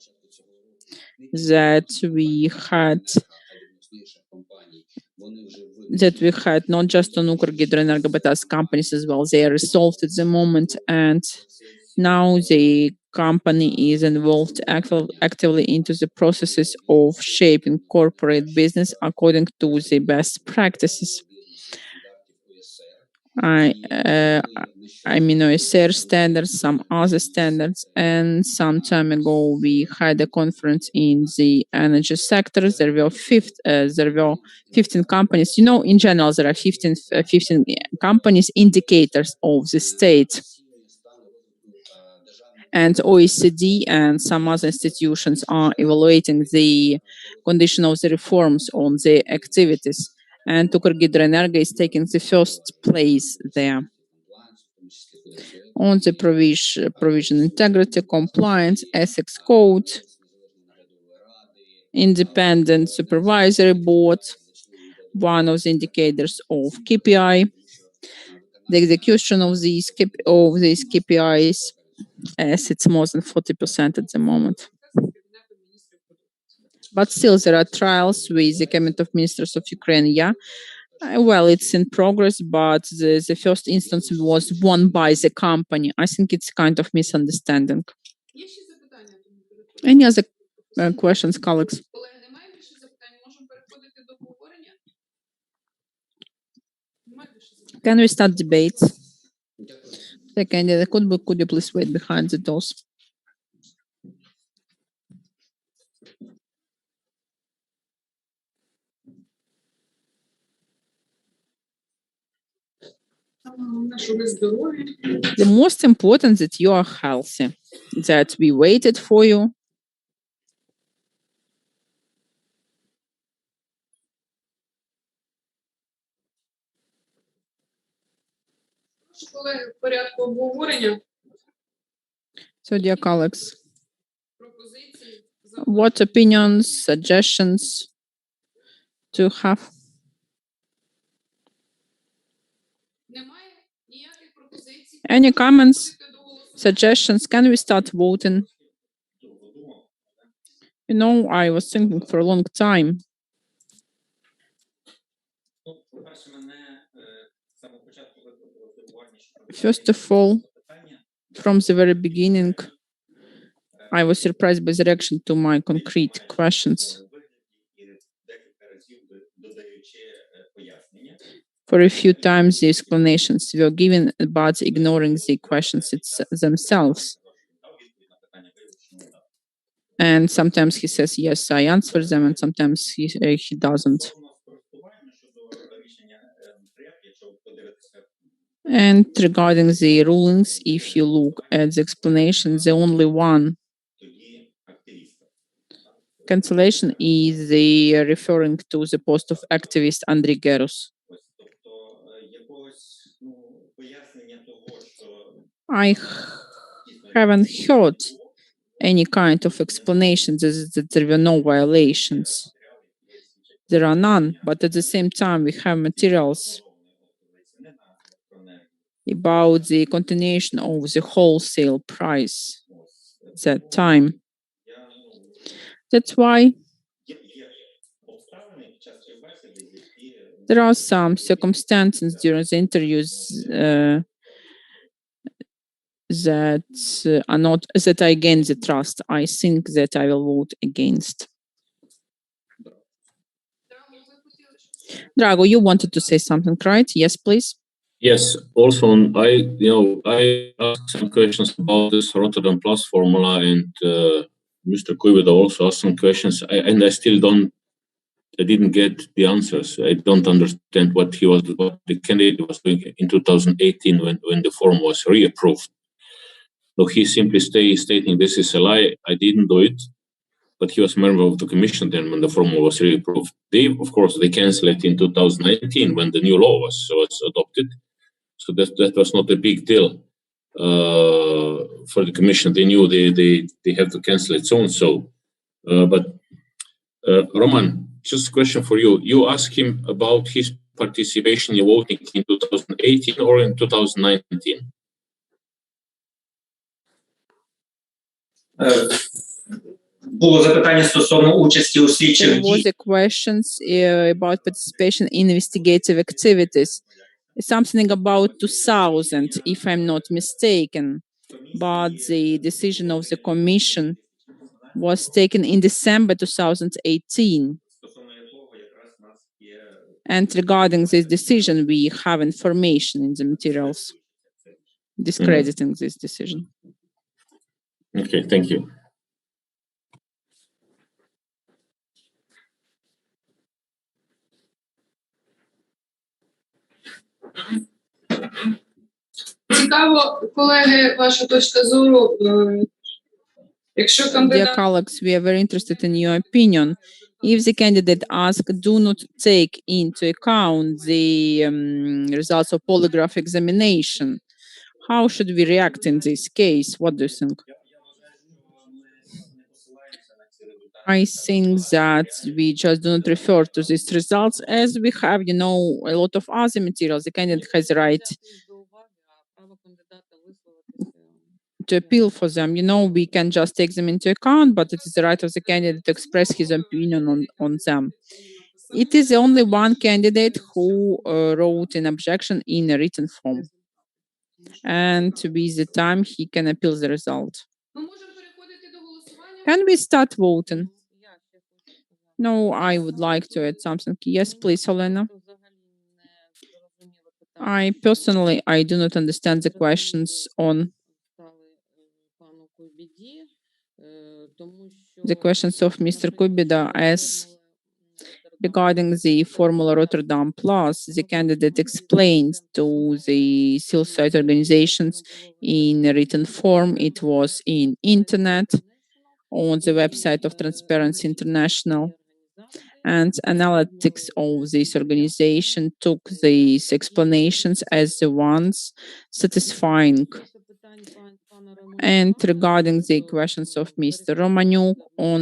A: that we had not just on Ukr but as companies as well, they are resolved at the moment, and now the company is involved actively into the processes of shaping corporate business according to the best practices. I mean, OSR standards, some other standards, and some time ago we had a conference in the energy sector. There were 15 companies. In general, there are 15 companies, indicators of the state. And OECD and some other institutions are evaluating the condition of the reforms on the activities. And Ukr is taking the first place there. On the provision integrity, compliance, ethics code, independent supervisory board, one of the indicators of KPI, the execution of these KPIs, as it's more than 40% at the moment. But still, there are trials with the Cabinet of Ministers of Ukraine. Yeah, well, it's in progress, but the first instance was won by the company. I think it's kind of misunderstanding. Any other questions, colleagues? Can we start debates? Second, could you please wait behind the doors? The most important that you are healthy, that we waited for you. So, dear colleagues, what opinions, suggestions do you have? Any comments, suggestions? Can we start voting? I was thinking for a long time. First of all, from the very beginning, I was surprised by the reaction to my concrete questions. For a few times, the explanations were given, but ignoring the questions themselves. And sometimes he says, yes, I answer them, and sometimes he doesn't. And regarding the rulings, if you look at the explanation, the only one cancellation is referring to the post of activist Andriy Gerus. I haven't heard any kind of explanation that there were no violations. There are none, but at the same time, we have materials about the continuation of the wholesale price at that time. That's why there are some circumstances during the interviews that are not, that are against the trust. I think that I will vote against. Drago, you wanted to say something, right? Yes, please.
C: Yes. Also, I asked some questions about this Rotterdam Plus formula, and Mr. Kuiveda also asked some questions, and I still didn't get the answers. I don't understand what the candidate was doing in 2018 when the form was reapproved. So he simply stating this is a lie. I didn't do it, but he was a member of the commission then when the formula was reapproved. Of course, they canceled it in 2019 when the new law was adopted. So that was not a big deal for the commission. They knew they have to cancel it soon. So, but Roman, just a question for you. You asked him about his participation in voting in 2018 or in 2019?
F: Було запитання стосовно участі у слідчих
A: There was
F: діях.
A: a questions about participation in investigative activities. Something about 2000, if I'm not mistaken. But the decision of the commission was taken in December 2018.
F: Стосовно якого якраз у нас є
A: And regarding this decision, we have information in the materials discrediting this decision.
C: Okay, thank you.
G: Цікаво, колеги, ваша точка зору. Якщо
A: Dear
G: кандидат
A: colleagues, we are very interested in your opinion. If the candidate asks, do not take into account the results of polygraph examination, how should we react in this case? What do you think? I think that we just do not refer to these results as we have, a lot of other materials. The candidate has the right to appeal for them. We can just take them into account, but it is the right of the candidate to express his opinion on them. It is only one candidate who wrote an objection in a written form. And with the time, he can appeal the result.
G: ми можемо переходити до голосування.
A: Can we start voting? No, I would like to add something. Yes, please, Olena. I do not understand the questions on the questions of Mr. Kubida as regarding the Formula Rotterdam Plus. The candidate explained to the civil society organizations in a written form. It was in internet, on the website of Transparency International. And analytics of this organization took these explanations as the ones satisfying. And regarding the questions of Mr. Romaniuk on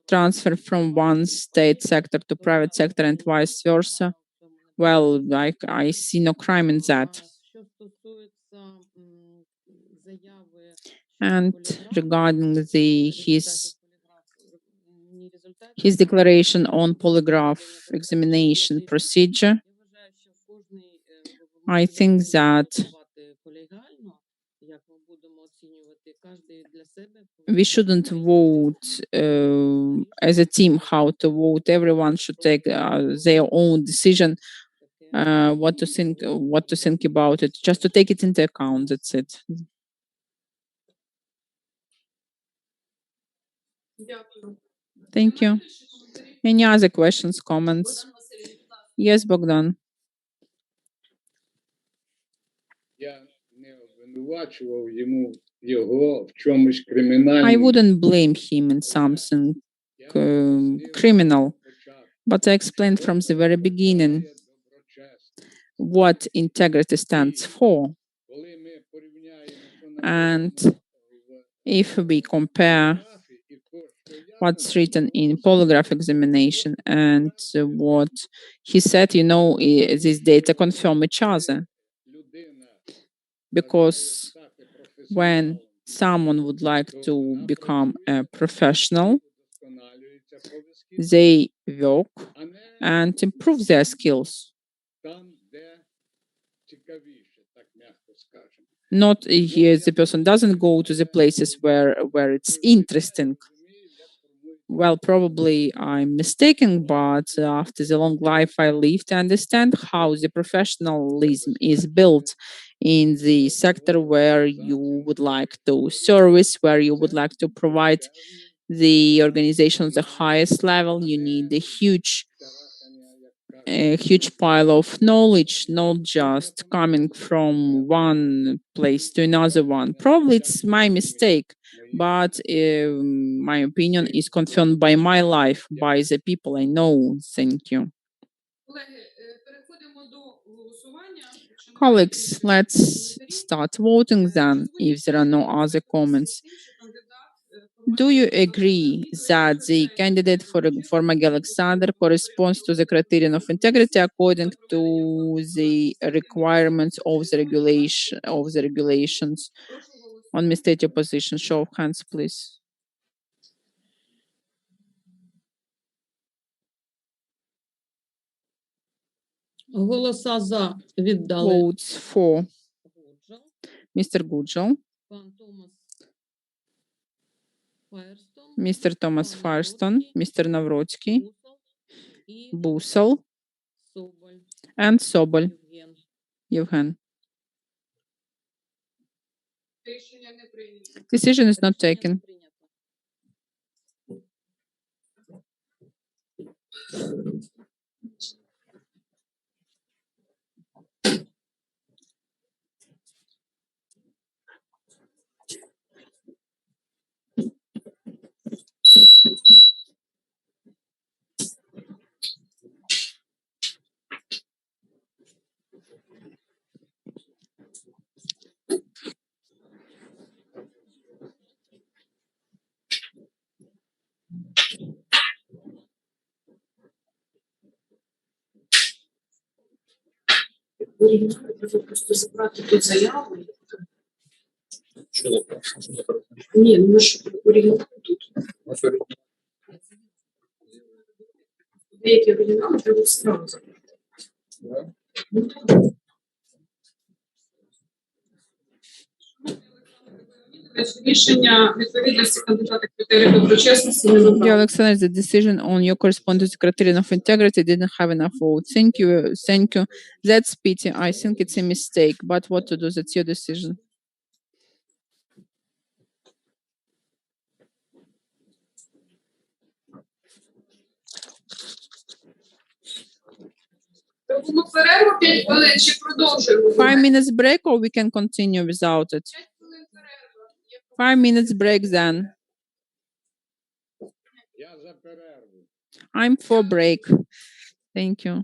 A: transfer from one state sector to private sector and vice versa, well, I see no crime in that. And regarding his declaration on polygraph examination procedure, I think that we shouldn't vote as a team how to vote. Everyone should take their own decision, what to think about it, just to take it into account. That's it.
G: Дякую.
A: Thank you. Any other questions, comments? Yes, Bogdan.
H: Я не обвинувачував його в чомусь кримінальному.
A: I wouldn't blame him in something criminal, but I explained from the very beginning what integrity stands for.
H: Коли ми порівняємо, що
A: And if we compare what's written in polygraph examination and what he said, these data confirm each other.
H: людина
A: Because when someone would like to become a professional,
H: вдосконалюється пов'язки,
A: they work
H: а не
A: and improve their skills.
H: там, де цікавіше, так м'яко скажемо.
A: Not here, the person doesn't go to the places where it's interesting. well, probably I'm mistaken, but after the long life I lived, I understand how the professionalism is built in the sector where you would like to service, where you would like to provide the organization the highest level. You need a huge pile of knowledge, not just coming from one place to another one. Probably it's my mistake, but my opinion is confirmed by my life, by the people I know. Thank you.
G: Колеги, переходимо до голосування. Якщо немає
A: Colleagues,
G: інших
A: let's
G: коментарів,
A: start voting then, if there are no other comments.
G: інший кандидат,
A: Do you agree that the candidate for Magyar Alexander corresponds to the criterion of integrity according to the requirements of the regulations?
G: прошу голосувати.
A: On me, state your position. Show of hands, please.
I: Голоса за віддали
A: Votes for
I: Гуджал,
A: Mr. Gujal,
I: пан Томас Фаєрстон,
A: Mr. Thomas
I: пан
A: Firestone,
I: Навроцький,
A: Mr. Navrotsky,
I: Гусал і
A: Busal,
I: Соболь
A: and Sobol
I: Євген.
A: Yevgen.
G: Рішення не прийнято.
A: Decision is not
I: Рішення не
A: taken.
I: прийнято.
J: Треба просто забрати ту заяву.
D: Що таке?
J: Ні, ну ми ж оригінал тут. Деякі оригінали треба справу забрати. Ну, так.
G: Рішення відповідності кандидата критерії доброчесності не
A: Dear
G: набрали.
A: Alexander, the decision on your correspondence to the criterion of integrity didn't have enough votes. Thank you. Thank you. That's pity. I think it's a mistake. But what to do? That's your decision.
G: Робимо перерву 5 хвилин чи продовжуємо?
A: 5 minutes break, or we can continue without it.
G: 5 хвилин перерва.
A: 5 minutes break then.
H: Я за перерву.
A: I'm for break. Thank you.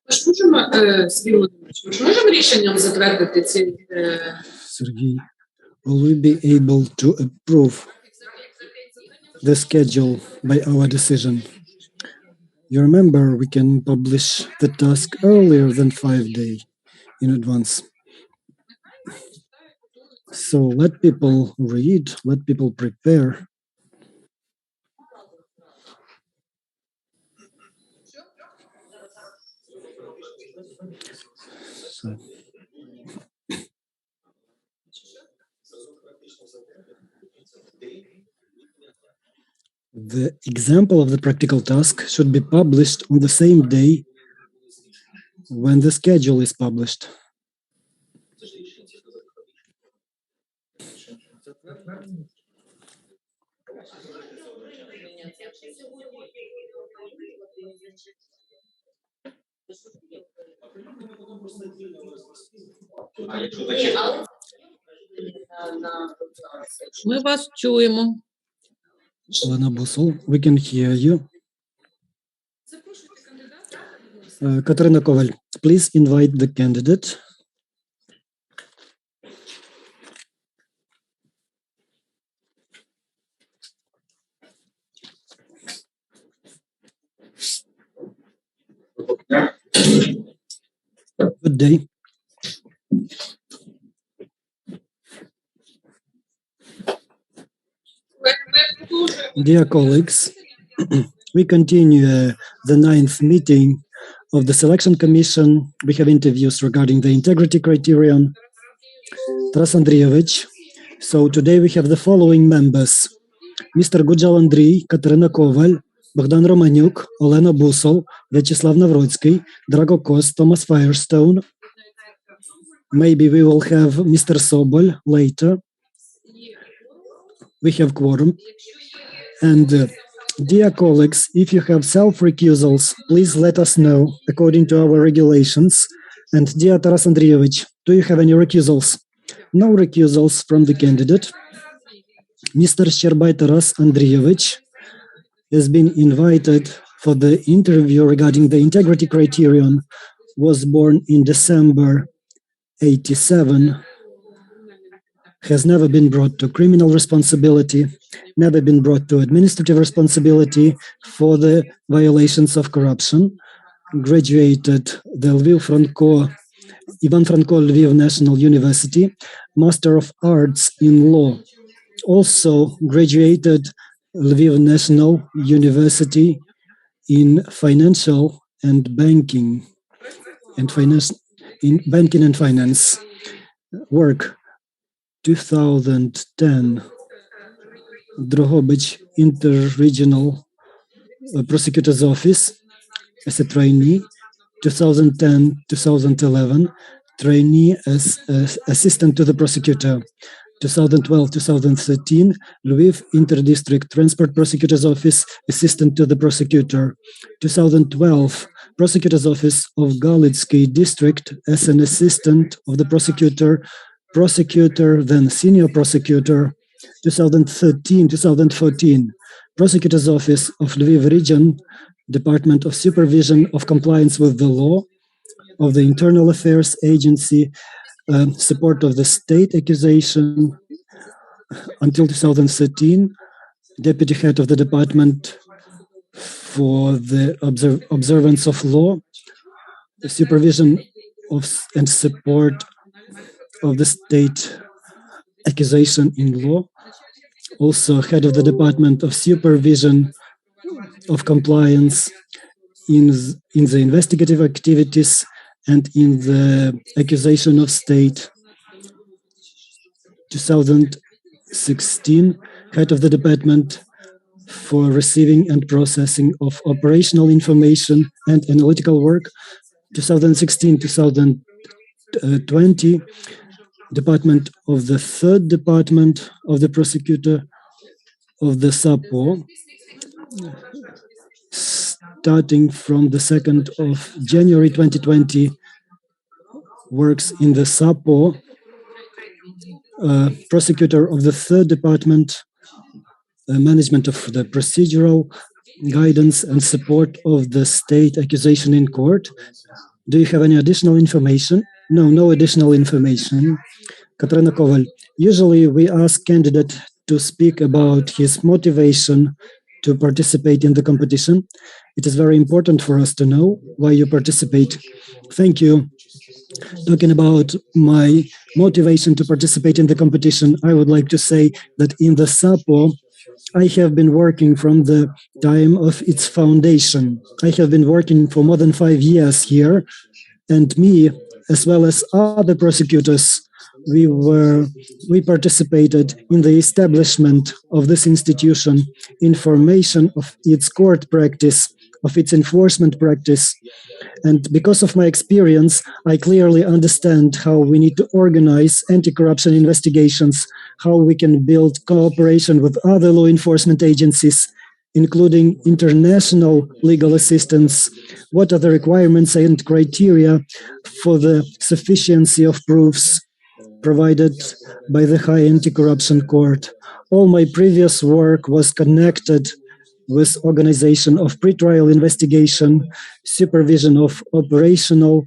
J: Ми ж можемо, Сергій Володимирович, ми ж можемо рішенням затвердити ці...
B: Sergey, will we be able to approve the schedule by our decision? You remember we can publish the task earlier than 5 days in advance. So let people read, let people prepare. So. The example of the practical task should be published on the same day when the schedule is published.
I: Ми вас чуємо.
B: Lena Busol, we can hear you. Katarina Koval, please invite the candidate. Good day. Dear colleagues, we continue the 9th meeting of the Selection Commission. We have interviews regarding the integrity criterion. Taras Andreevich. So today we have the following members. Mr. Gujal Andriy, Katarina Koval, Bogdan Romaniuk, Olena Busol, Vyacheslav Navrotsky, Drago Kos, Thomas Firestone. Maybe we will have Mr. Sobol later. We have quorum. And dear colleagues, if you have self-recusals, please let us know according to our regulations. And dear Taras Andreevich, do you have any recusals? No recusals from the candidate. Mr. Sherbay Taras Andreevich has been invited for the interview regarding the integrity criterion, was born in December 87, has never been brought to criminal responsibility, never been brought to administrative responsibility for the violations of corruption, graduated the Ivan Franko Lviv National University, Master of Arts in Law, also graduated Lviv National University in financial and banking and finance, in banking and finance. Work 2010, Drohobych Interregional Prosecutor's Office as a trainee. 2010-2011, trainee as assistant to the prosecutor. 2012-2013, Lviv Interdistrict Transport Prosecutor's Office, assistant to the prosecutor. 2012, Prosecutor's Office of Galitsky District as an assistant of the prosecutor, then senior prosecutor. 2013-2014, Prosecutor's Office of Lviv Region, Department of Supervision of Compliance with the Law of the Internal Affairs Agency, support of the state accusation. Until 2013, Deputy Head of the Department for the Observance of Law, the supervision of and support of the state accusation in law. Also Head of the Department of Supervision of Compliance in the investigative activities and in the accusation of state. 2016, Head of the Department for Receiving and Processing of Operational Information and Analytical Work. 2016-2020, Department of the Third Department of the Prosecutor of the SAPO, starting from the 2nd of January 2020, works in the SAPO, Prosecutor of the Third Department, management of the procedural guidance and support of the state accusation in court. Do you have any additional information? No, no additional information. Katarina Koval. Usually we ask candidate to speak about his motivation to participate in the competition. It is very important for us to know why you participate. Thank you. Talking about my motivation to participate in the competition, I would like to say that in the SAPO, I have been working from the time of its foundation. I have been working for more than 5 years here, and me, as well as other prosecutors, we participated in the establishment of this institution, in formation of its court practice, of its enforcement practice. And because of my experience, I clearly understand how we need to organize anti-corruption investigations, how we can build cooperation with other law enforcement agencies, including international legal assistance, what are the requirements and criteria for the sufficiency of proofs provided by the High Anti-Corruption Court. All my previous work was connected with organization of pretrial investigation, supervision of operational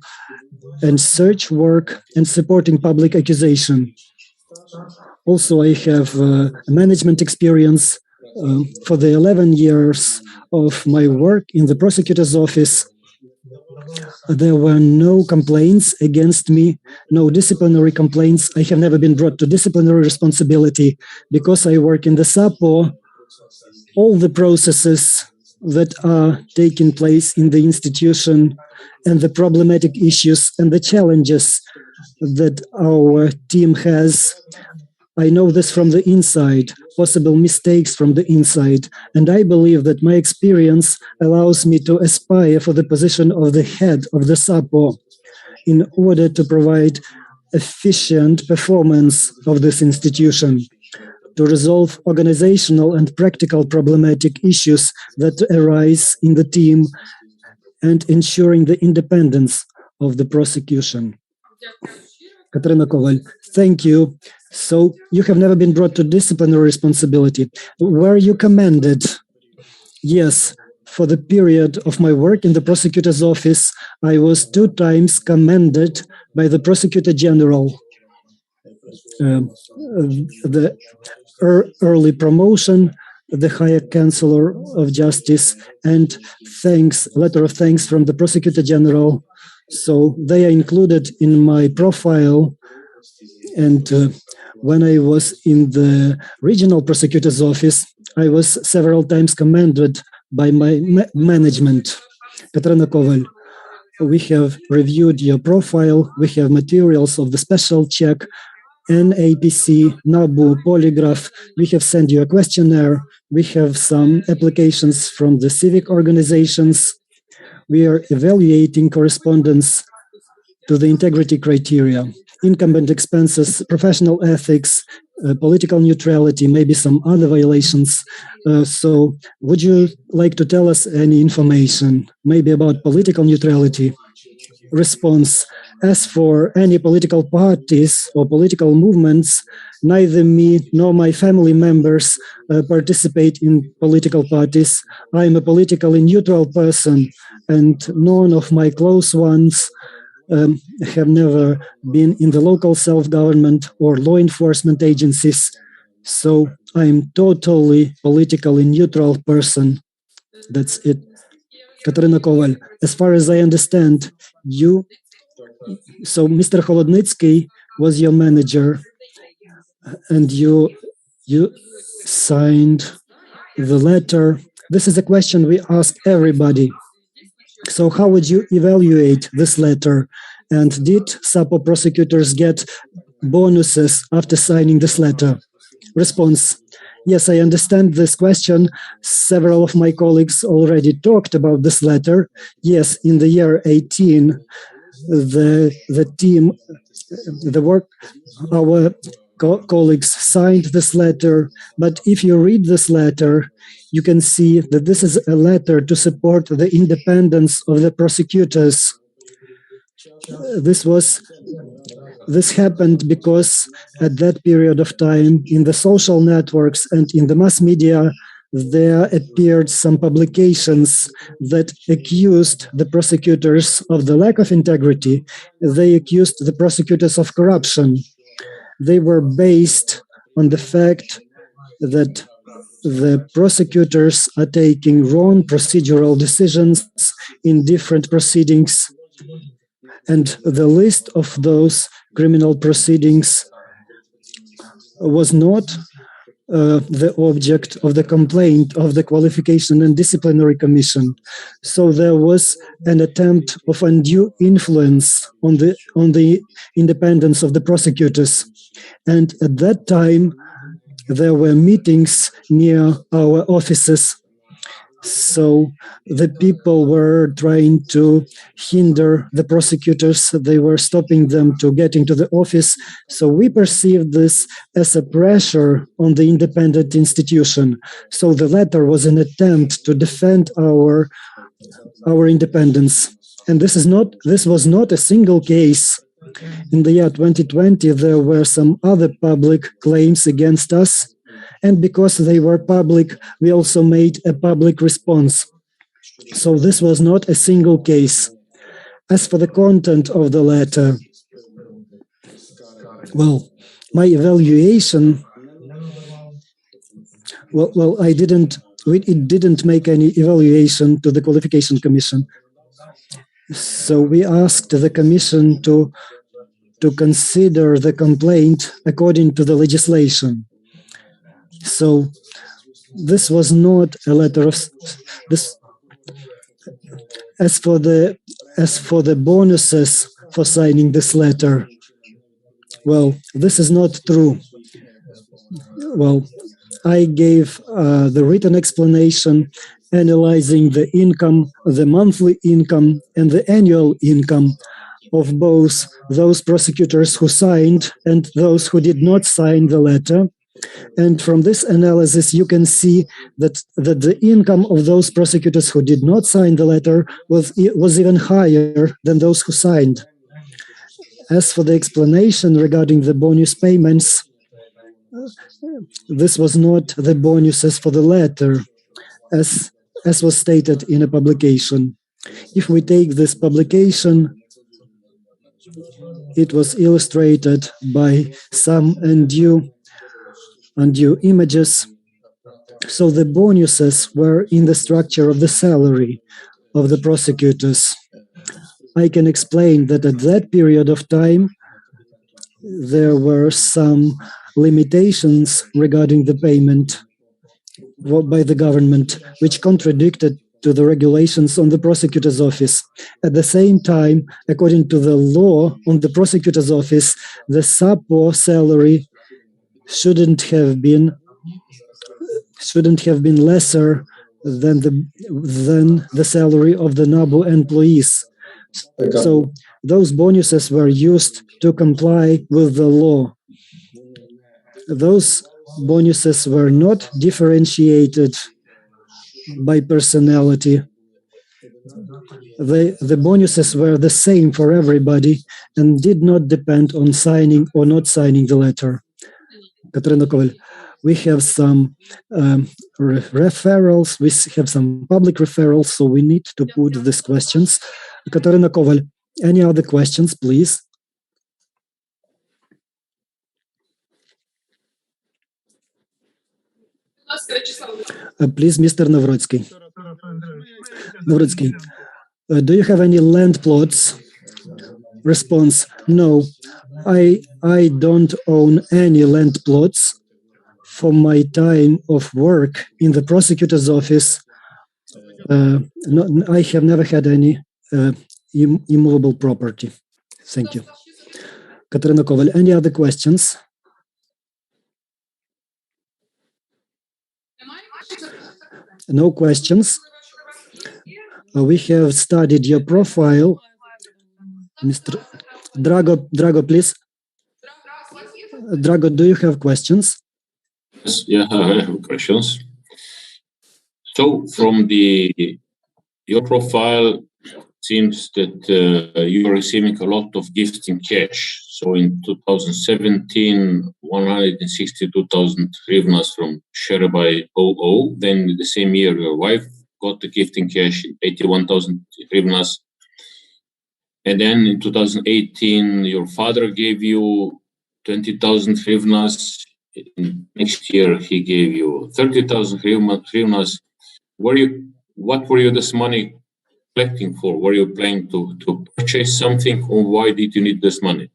B: and search work, and supporting public accusation. Also, I have management experience for the 11 years of my work in the prosecutor's office. There were no complaints against me, no disciplinary complaints. I have never been brought to disciplinary responsibility because I work in the SAPO. All the processes that are taking place in the institution and the problematic issues and the challenges that our team has, I know this from the inside, possible mistakes from the inside, and I believe that my experience allows me to aspire for the position of the head of the SAPO in order to provide efficient performance of this institution, to resolve organizational and practical problematic issues that arise in the team, and ensuring the independence of the prosecution. Katarina Koval, thank you. So you have never been brought to disciplinary responsibility. Were you commended? Yes. For the period of my work in the prosecutor's office, I was 2 times commended by the prosecutor general. The early promotion, the higher counselor of justice, and letter of thanks from the prosecutor general. So they are included in my profile. And when I was in the regional prosecutor's office, I was several times commended by my management. Katarina Koval, we have reviewed your profile. We have materials of the special check, NAPC, NABU, polygraph. We have sent you a questionnaire. We have some applications from the civic organizations. We are evaluating correspondence to the integrity criteria, incumbent expenses, professional ethics, political neutrality, maybe some other violations. So would you like to tell us any information, maybe about political neutrality? Response. As for any political parties or political movements, neither me nor my family members participate in political parties. I am a politically neutral person, and none of my close ones have never been in the local self-government or law enforcement agencies. So I'm totally politically neutral person. That's it. Katarina Koval, as far as I understand, so Mr. Holodnitsky was your manager, and you signed the letter. This is a question we ask everybody. So how would you evaluate this letter? And did SAPO prosecutors get bonuses after signing this letter? Response. Yes, I understand this question. Several of my colleagues already talked about this letter. Yes, in the year 18, our colleagues signed this letter. But if you read this letter, you can see that this is a letter to support the independence of the prosecutors. This happened because at that period of time, in the social networks and in the mass media, there appeared some publications that accused the prosecutors of the lack of integrity. They accused the prosecutors of corruption. They were based on the fact that the prosecutors are taking wrong procedural decisions in different proceedings, and the list of those criminal proceedings was not the object of the complaint of the Qualification and Disciplinary Commission. So there was an attempt of undue influence on the independence of the prosecutors. And at that time, there were meetings near our offices. So the people were trying to hinder the prosecutors. They were stopping them to get into the office. So we perceived this as a pressure on the independent institution. So the letter was an attempt to defend our independence. And this was not a single case. In the year 2020, there were some other public claims against us. And because they were public, we also made a public response. So this was not a single case. As for the content of the letter, well, my evaluation, it didn't make any evaluation to the Qualification Commission. So we asked the Commission to consider the complaint according to the legislation. So this was not a letter of this. As for the bonuses for signing this letter, well, this is not true. Well, I gave the written explanation analyzing the income, the monthly income, and the annual income of both those prosecutors who signed and those who did not sign the letter. And from this analysis, you can see that the income of those prosecutors who did not sign the letter was even higher than those who signed. As for the explanation regarding the bonus payments, this was not the bonuses for the letter, as was stated in a publication. If we take this publication, it was illustrated by some undue images. So the bonuses were in the structure of the salary of the prosecutors. I can explain that at that period of time, there were some limitations regarding the payment by the government, which contradicted to the regulations on the prosecutor's office. At the same time, according to the law on the prosecutor's office, the SAPO salary shouldn't have been lesser than the salary of the NABU employees. So those bonuses were used to comply with the law. Those bonuses were not differentiated by personality. The bonuses were the same for everybody and did not depend on signing or not signing the letter. Katarina Koval, we have some referrals, we have some public referrals, so we need to put these questions. Katarina Koval, any other questions, please? Please, Mr. Navrotsky. Navrotsky, do you have any land plots? Response, no, I don't own any land plots. For my time of work in the prosecutor's office, I have never had any immovable property. Thank you. Katarina Koval, any other questions? No questions. We have studied your profile. Mr. Drago, please. Drago, do you have questions?
C: Yes, yeah, I have questions. So from your profile, seems that you are receiving a lot of gifts in cash. So in 2017, 162,000 hryvnias from Sherebai OO. Then the same year, your wife got the gift in cash, 81,000 hryvnias. And then in 2018, your father gave you 20,000 hryvnias. Next year, he gave you 30,000 hryvnias. What were you this money collecting for? Were you planning to purchase something, or why did you need this money?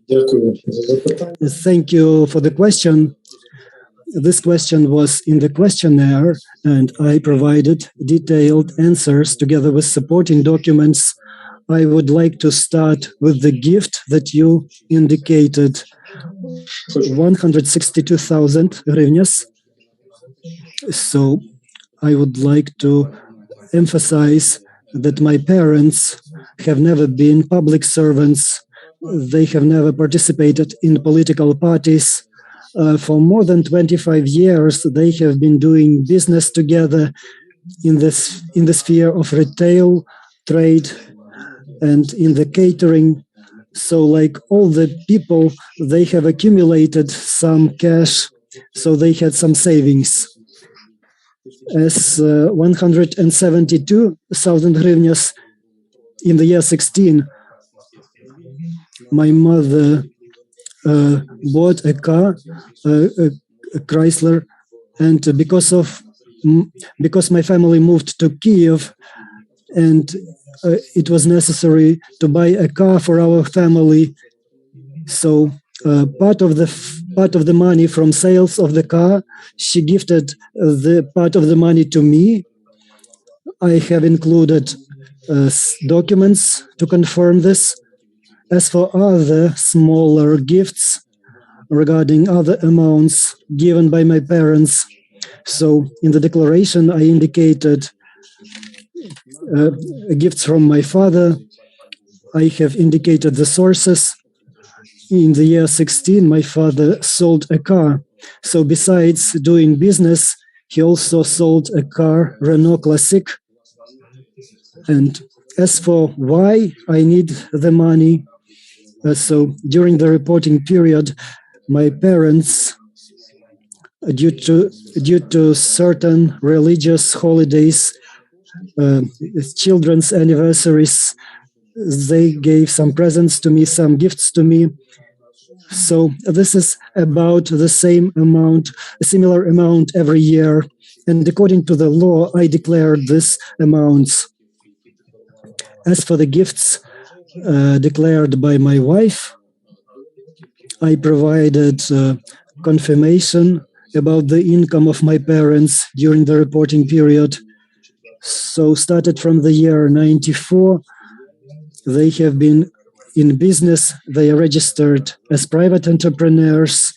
B: Thank you for the question. This question was in the questionnaire, and I provided detailed answers together with supporting documents. I would like to start with the gift that you indicated, 162,000 hryvnias. So I would like to emphasize that my parents have never been public servants. They have never participated in political parties. For more than 25 years, they have been doing business together in the sphere of retail, trade, and in the catering. So like all the people, they have accumulated some cash, so they had some savings. As 172,000 hryvnias in the year 16, my mother bought a car, a Chrysler, and because my family moved to Kiev, and it was necessary to buy a car for our family. So part of the money from sales of the car, she gifted the part of the money to me. I have included documents to confirm this. As for other smaller gifts regarding other amounts given by my parents, so in the declaration I indicated gifts from my father. I have indicated the sources. In the year 16, my father sold a car. So besides doing business, he also sold a car, Renault Classic. And as for why I need the money, so during the reporting period, my parents, due to certain religious holidays, children's anniversaries, they gave some presents to me, some gifts to me. So this is about the same amount, a similar amount every year. And according to the law, I declared these amounts. As for the gifts declared by my wife, I provided confirmation about the income of my parents during the reporting period. So started from the year 94, they have been in business. They are registered as private entrepreneurs.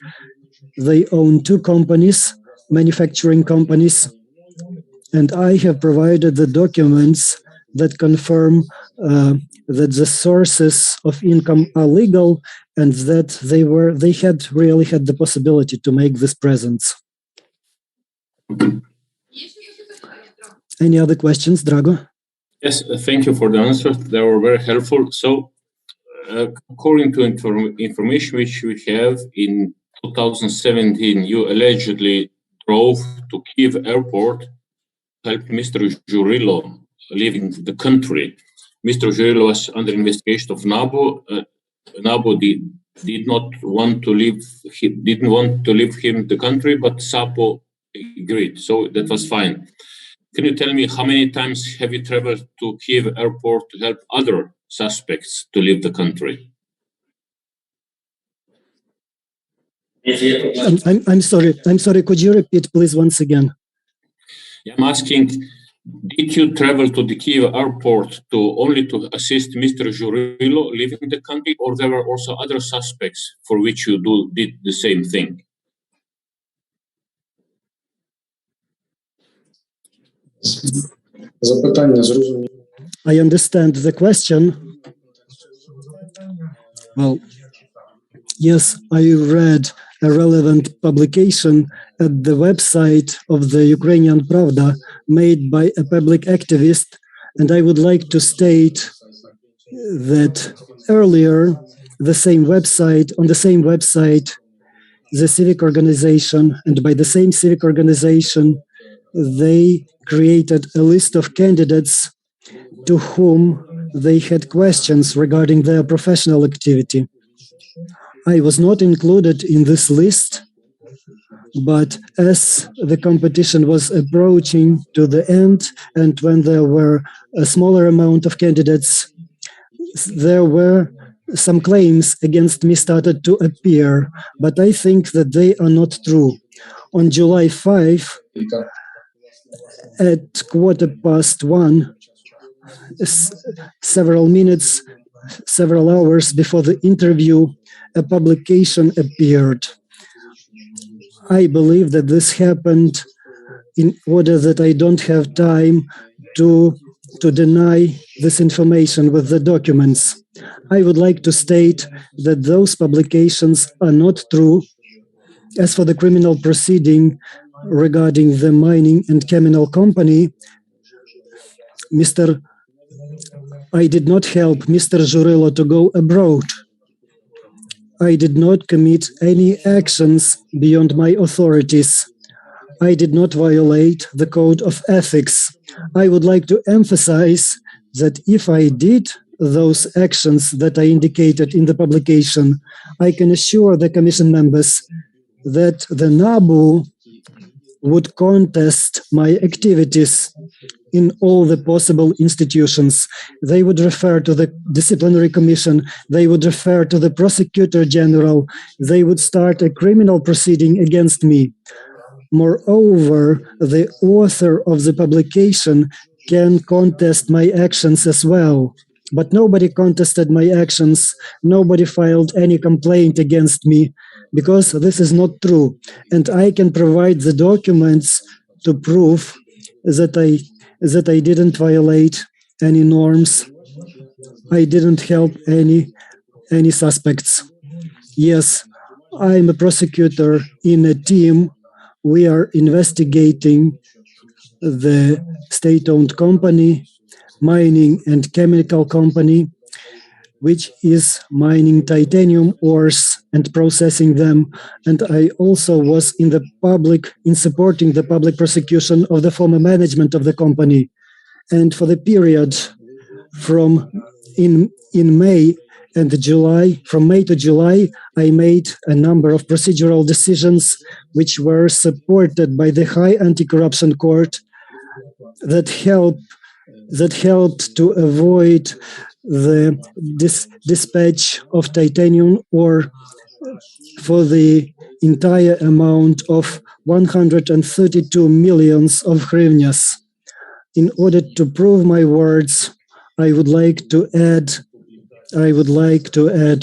B: They own 2 companies, manufacturing companies. And I have provided the documents that confirm that the sources of income are legal and that they had really had the possibility to make these presents. Any other questions, Drago?
C: Yes, thank you for the answers. They were very helpful. So, according to information which we have, in 2017, you allegedly drove to Kiev airport, helped Mr. Zhurillo leaving the country. Mr. Zhurillo was under investigation of NABU. NABU did not want to leave. He didn't want to leave him the country, but SAPO agreed, so that was fine. Can you tell me how many times have you traveled to Kiev airport to help other suspects to leave the country?
B: I'm sorry. Could you repeat, please, once again?
C: I'm asking, did you travel to the Kiev airport only to assist Mr. Zhurillo leaving the country, or there were also other suspects for which you did the same thing?
B: I understand the question. Well, yes, I read a relevant publication at the website of the Ukrainian Pravda made by a public activist And I would like to state that earlier, on the same website, the civic organization, and by the same civic organization, they created a list of candidates to whom they had questions regarding their professional activity. I was not included in this list, but as the competition was approaching to the end, and when there were a smaller amount of candidates, there were some claims against me started to appear, but I think that they are not true. On July 5, at 1:15, several hours before the interview, a publication appeared. I believe that this happened in order that I don't have time to deny this information with the documents. I would like to state that those publications are not true. As for the criminal proceeding regarding the mining and chemical company, I did not help Mr. Zhurilo to go abroad. I did not commit any actions beyond my authorities. I did not violate the code of ethics. I would like to emphasize that if I did those actions that I indicated in the publication, I can assure the Commission members that the NABU would contest my activities in all the possible institutions. They would refer to the disciplinary commission, they would refer to the prosecutor general, they would start a criminal proceeding against me. Moreover, the author of the publication can contest my actions as well. But nobody contested my actions, nobody filed any complaint against me, because this is not true. And I can provide the documents to prove that I didn't violate any norms. I didn't help any suspects. Yes, I'm a prosecutor in a team. We are investigating the state-owned company, mining and chemical company, which is mining titanium ores and processing them. And I also was in supporting the public prosecution of the former management of the company. And for the period from May to July, I made a number of procedural decisions which were supported by the High Anti-Corruption Court that helped to avoid the dispatch of titanium ore for the entire amount of 132 millions of hryvnias. In order to prove my words, I would like to add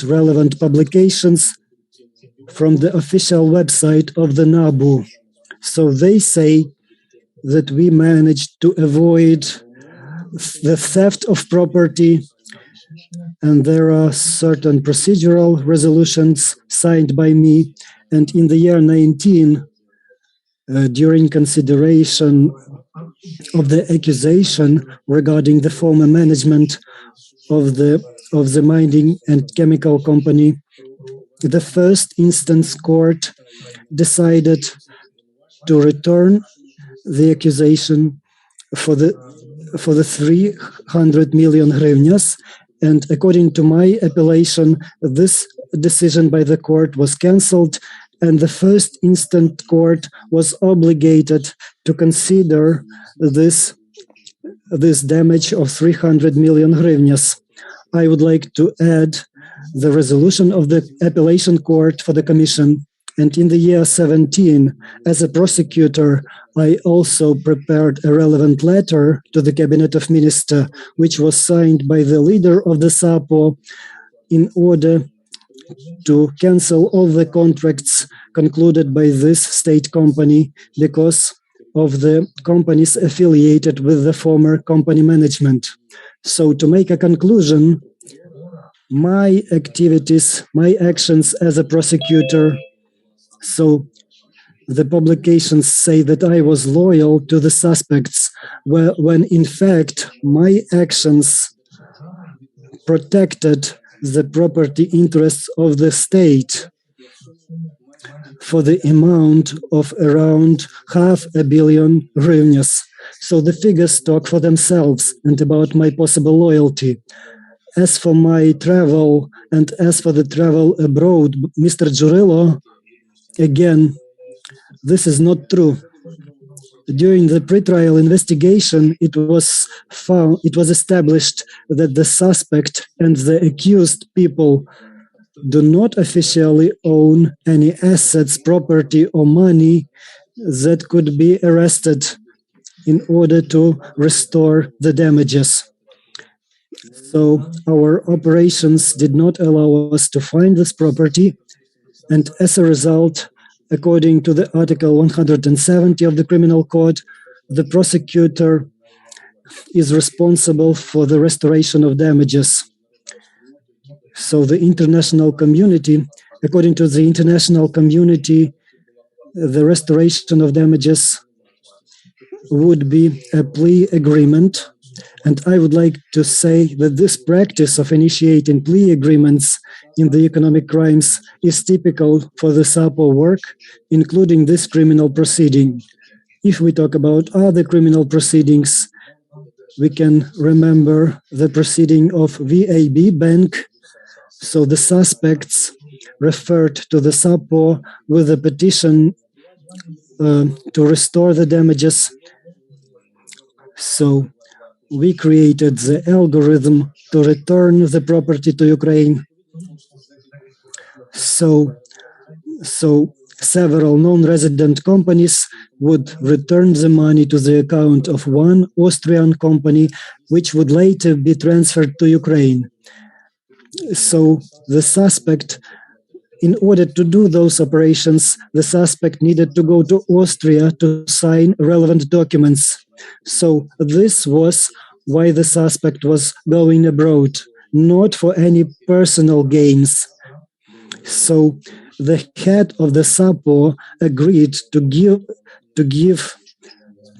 B: relevant publications from the official website of the NABU. So they say that we managed to avoid the theft of property, and there are certain procedural resolutions signed by me. And in the year 19, during consideration of the accusation regarding the former management of the mining and chemical company, the first instance court decided to return the accusation for the 300 million hryvnias. And according to my appellation, this decision by the court was cancelled, and the first instant court was obligated to consider this damage of 300 million hryvnias. I would like to add the resolution of the appellation court for the commission. And in the year 17, as a prosecutor, I also prepared a relevant letter to the Cabinet of Ministers, which was signed by the leader of the SAPO in order to cancel all the contracts concluded by this state company because of the companies affiliated with the former company management. So to make a conclusion, my activities, my actions as a prosecutor, so the publications say that I was loyal to the suspects. when in fact my actions protected the property interests of the state for the amount of around 500 million hryvnias. So the figures talk for themselves and about my possible loyalty. As for my travel and as for the travel abroad, Mr. Jurillo, again, this is not true. During the pretrial investigation, it was established that the suspect and the accused people do not officially own any assets, property, or money that could be arrested in order to restore the damages. So our operations did not allow us to find this property, and as a result, according to the Article 170 of the Criminal Code, the prosecutor is responsible for the restoration of damages. So the international community, according to the international community, the restoration of damages would be a plea agreement. And I would like to say that this practice of initiating plea agreements in the economic crimes is typical for the SAPO work, including this criminal proceeding. If we talk about other criminal proceedings, we can remember the proceeding of VAB Bank. So the suspects referred to the SAPO with a petition to restore the damages. So we created the algorithm to return the property to Ukraine. So several non-resident companies would return the money to the account of one Austrian company, which would later be transferred to Ukraine. So the suspect, in order to do those operations, the suspect needed to go to Austria to sign relevant documents. So this was why the suspect was going abroad, not for any personal gains. So the head of the SAPO agreed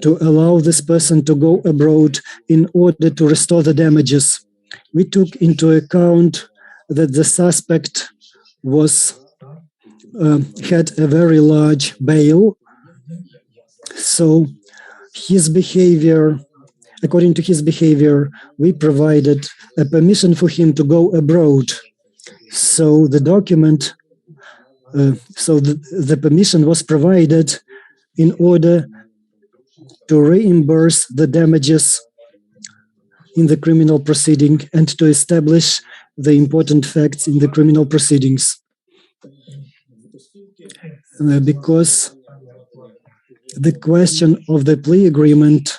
B: to allow this person to go abroad in order to restore the damages. We took into account that the suspect had a very large bail. So his behavior, according to his behavior, we provided a permission for him to go abroad. So the document, the permission was provided in order to reimburse the damages in the criminal proceeding and to establish the important facts in the criminal proceedings. Because the question of the plea agreement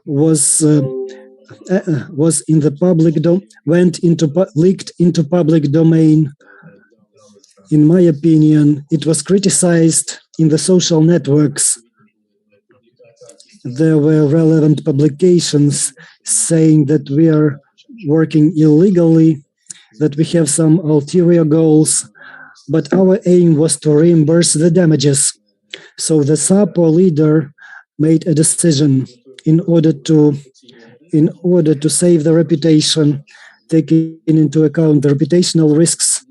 B: was in the public leaked into public domain. In my opinion, it was criticized in the social networks. There were relevant publications saying that we are working illegally, that we have some ulterior goals, but our aim was to reimburse the damages. So the SAPO leader made a decision in order to save the reputation, taking into account the reputational risks,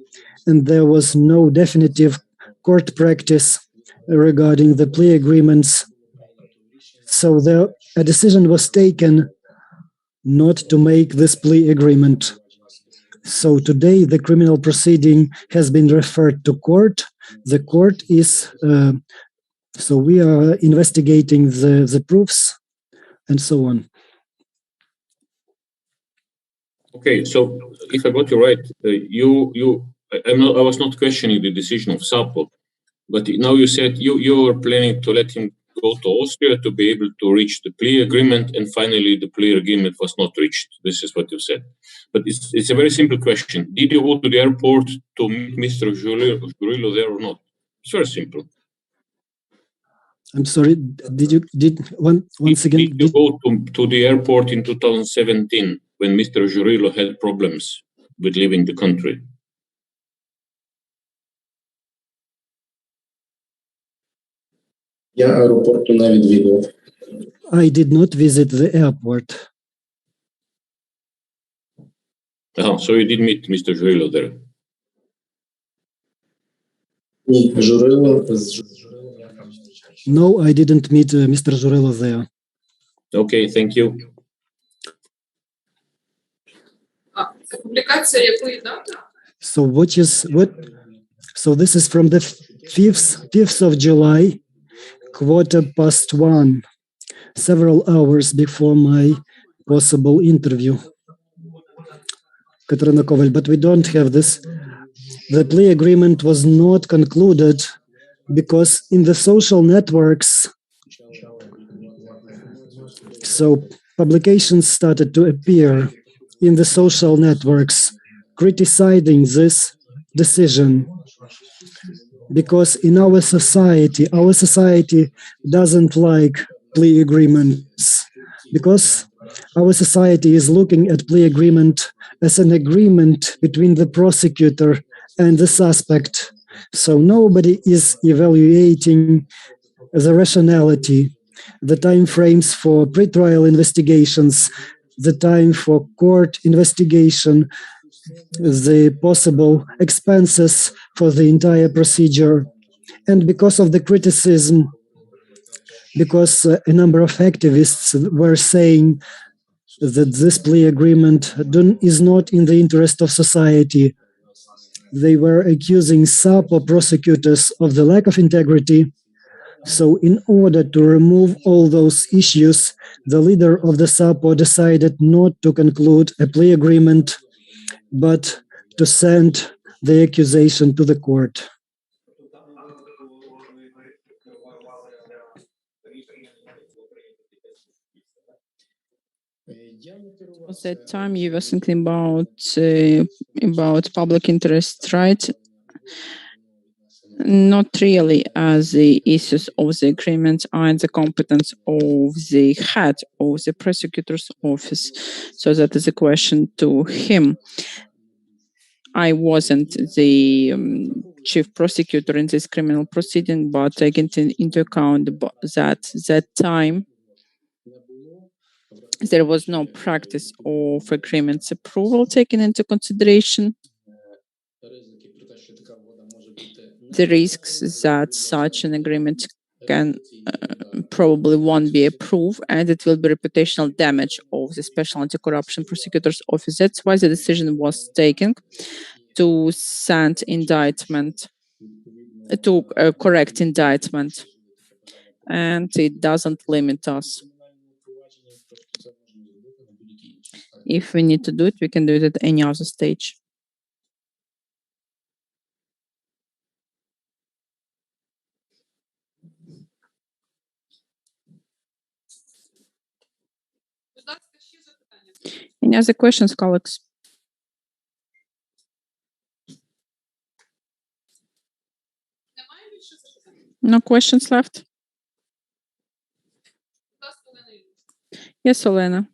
B: and there was no definitive court practice regarding the plea agreements. So a decision was taken not to make this plea agreement. So today the criminal proceeding has been referred to court. The court is, so we are investigating the proofs and so on.
C: Okay, so if I got you right, I was not questioning the decision of SAPO, but now you said you are planning to let him go to Austria to be able to reach the plea agreement, and finally the plea agreement was not reached. This is what you said. But it's a very simple question. Did you go to the airport to meet Mr. Jurillo there or not? It's very simple.
B: I'm sorry, once again?
C: Did you go to the airport in 2017 when Mr. Jurillo had problems with leaving the country?
D: Я аеропорту не відвідував.
B: I did not visit the airport.
C: So you did meet Mr. Grillo there.
D: Ні, Журило з Журилом я там зустрічався.
B: No, I didn't meet Mr. Zurillo there.
C: Okay, thank you.
J: А, це публікація якої дати?
B: So so this is from the 5th of July, 1:15, several hours before my possible interview. Katerina Koval, but we don't have this. The plea agreement was not concluded because in the social networks, so publications started to appear in the social networks criticizing this decision. Because in our society doesn't like plea agreements. Because our society is looking at plea agreement as an agreement between the prosecutor and the suspect. So nobody is evaluating the rationality, the time frames for pretrial investigations, the time for court investigation, the possible expenses for the entire procedure. And because of the criticism, because a number of activists were saying that this plea agreement is not in the interest of society, they were accusing SAP or prosecutors of the lack of integrity. So in order to remove all those issues, the leader of the SAPO decided not to conclude a plea agreement, but to send the accusation to the court.
A: At that time, you were thinking about public interest, right? Not really, as the issues of the agreement are in the competence of the head of the prosecutor's office. So that is a question to him. I wasn't the chief prosecutor in this criminal proceeding, but taking into account that time, there was no practice of agreements approval taken into consideration. The risks that such an agreement can probably won't be approved, and it will be reputational damage of the Special Anti-Corruption Prosecutor's Office. That's why the decision was taken to send indictment, to correct indictment, and it doesn't limit us. If we need to do it, we can do it at any other stage. Any other questions, colleagues? No questions left? Yes, Olena.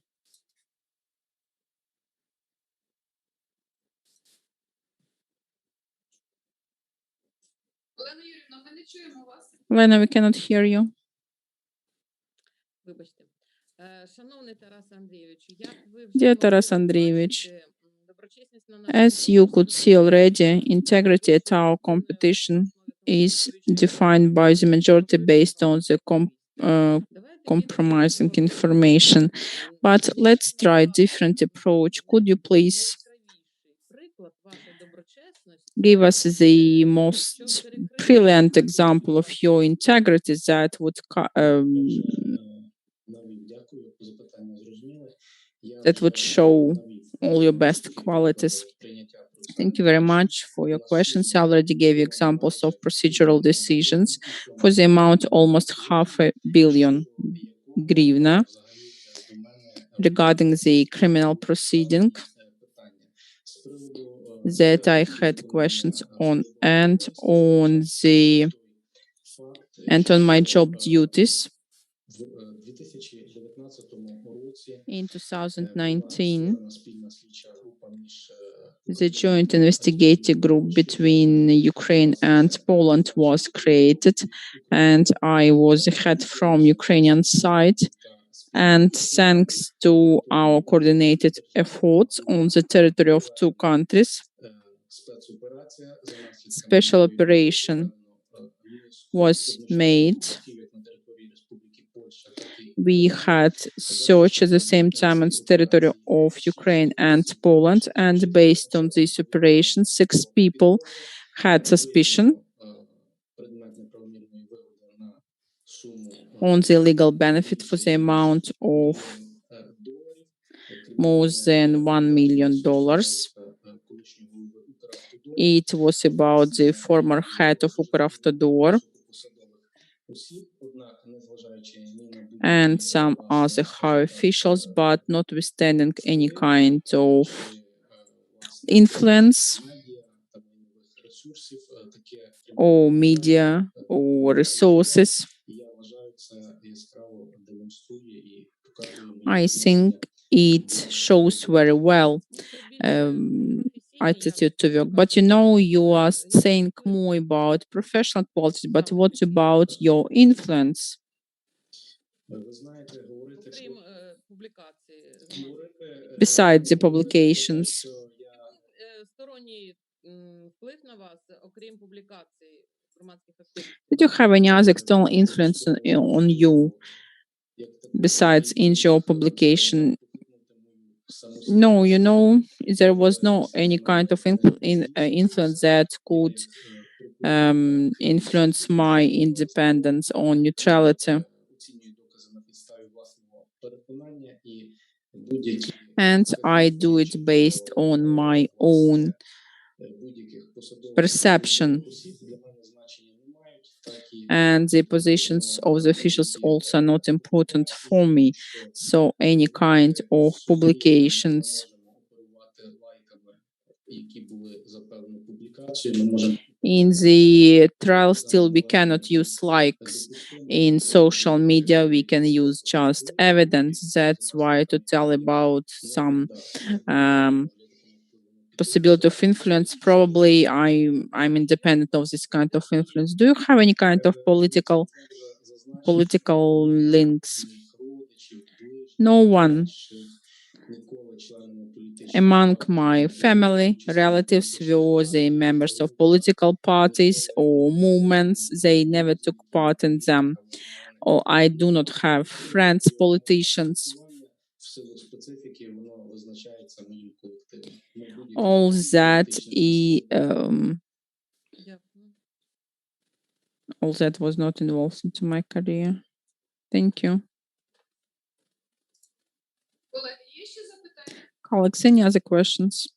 A: Olena, we cannot hear you.
I: Вибачте. Шановний Тарас Андрійович, як ви
A: Dear Taras Andreevich, as you could see already, integrity at our competition is defined by the majority based on the compromising information. But let's try a different approach. Could you please give us the most brilliant example of your integrity that would show all your best qualities? Thank you very much for your questions. I already gave you examples of procedural decisions for the amount almost $500 million hryvnia regarding the criminal proceeding that I had questions on, and on my job duties. In 2019, The joint investigating group between Ukraine and Poland was created, and I was the head from Ukrainian side. And thanks to our coordinated efforts on the territory of two countries, special operation was made. We had search at the same time on the territory of Ukraine and Poland, and based on this operation, 6 people had suspicion on the legal benefit for the amount of more than $1 million. It was about the former head of Ukravtodor and some other high officials, but notwithstanding any kind of influence or media or resources, I think it shows very well attitude to work. But you are saying more about professional qualities, but what about your influence?
I: Окрім публікації,
A: Besides the publications,
I: сторонній вплив на вас, окрім публікацій громадських активів?
A: did you have any other external influence on you besides NGO publication? No, there was no any kind of influence that could influence my independence or neutrality. And I do it based on my own perception. And the positions of the officials also are not important for me. So any kind of publications in the trial, still we cannot use likes in social media. We can use just evidence. That's why to tell about some possibility of influence, probably I'm independent of this kind of influence. Do you have any kind of political links? No one among my family relatives were the members of political parties or movements. They never took part in them. Or I do not have friends politicians. All that all that was not involved into my career. Thank you.
G: Колеги, є ще запитання?
A: Colleagues, any other questions?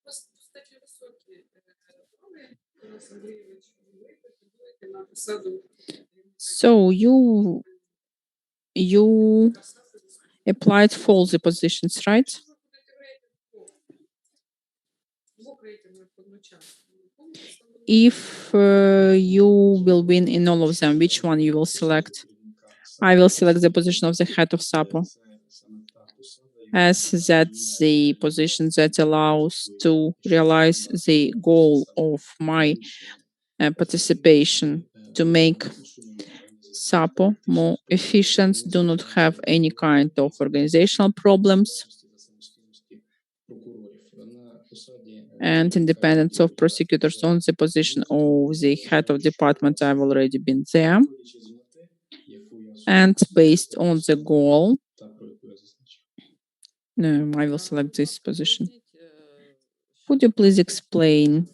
G: Достатньо високі роли, Тарас Андрійович, ви претендуєте на посаду.
A: So you applied for the positions, right?
G: Двох рейтингах одночасно.
A: If you will win in all of them, which one you will select? I will select the position of the head of SAPO, as that's the position that allows to realize the goal of my participation, to make SAPO more efficient, do not have any kind of organizational problems, and independence of prosecutors. On the position of the head of department, I've already been there. And based on the goal, I will select this position. Could you please explain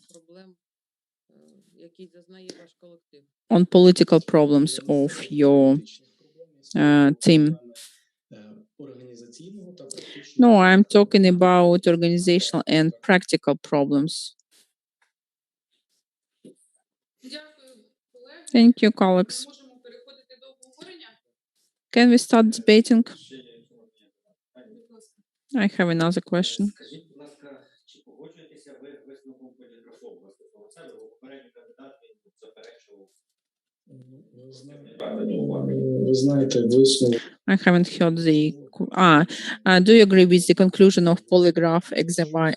A: on political problems of your team? No, I'm talking about organizational and practical problems.
G: Дякую, колеги.
A: Thank you, colleagues.
G: Можемо переходити до обговорення.
A: Can we start debating? I have another question.
F: Скажіть, будь ласка, чи погоджуєтеся ви висновком поліграфового стосовно себе, бо попередній кандидат він заперечував?
D: Ви знаєте, висновок
A: I haven't heard the Do you agree with the conclusion of polygraph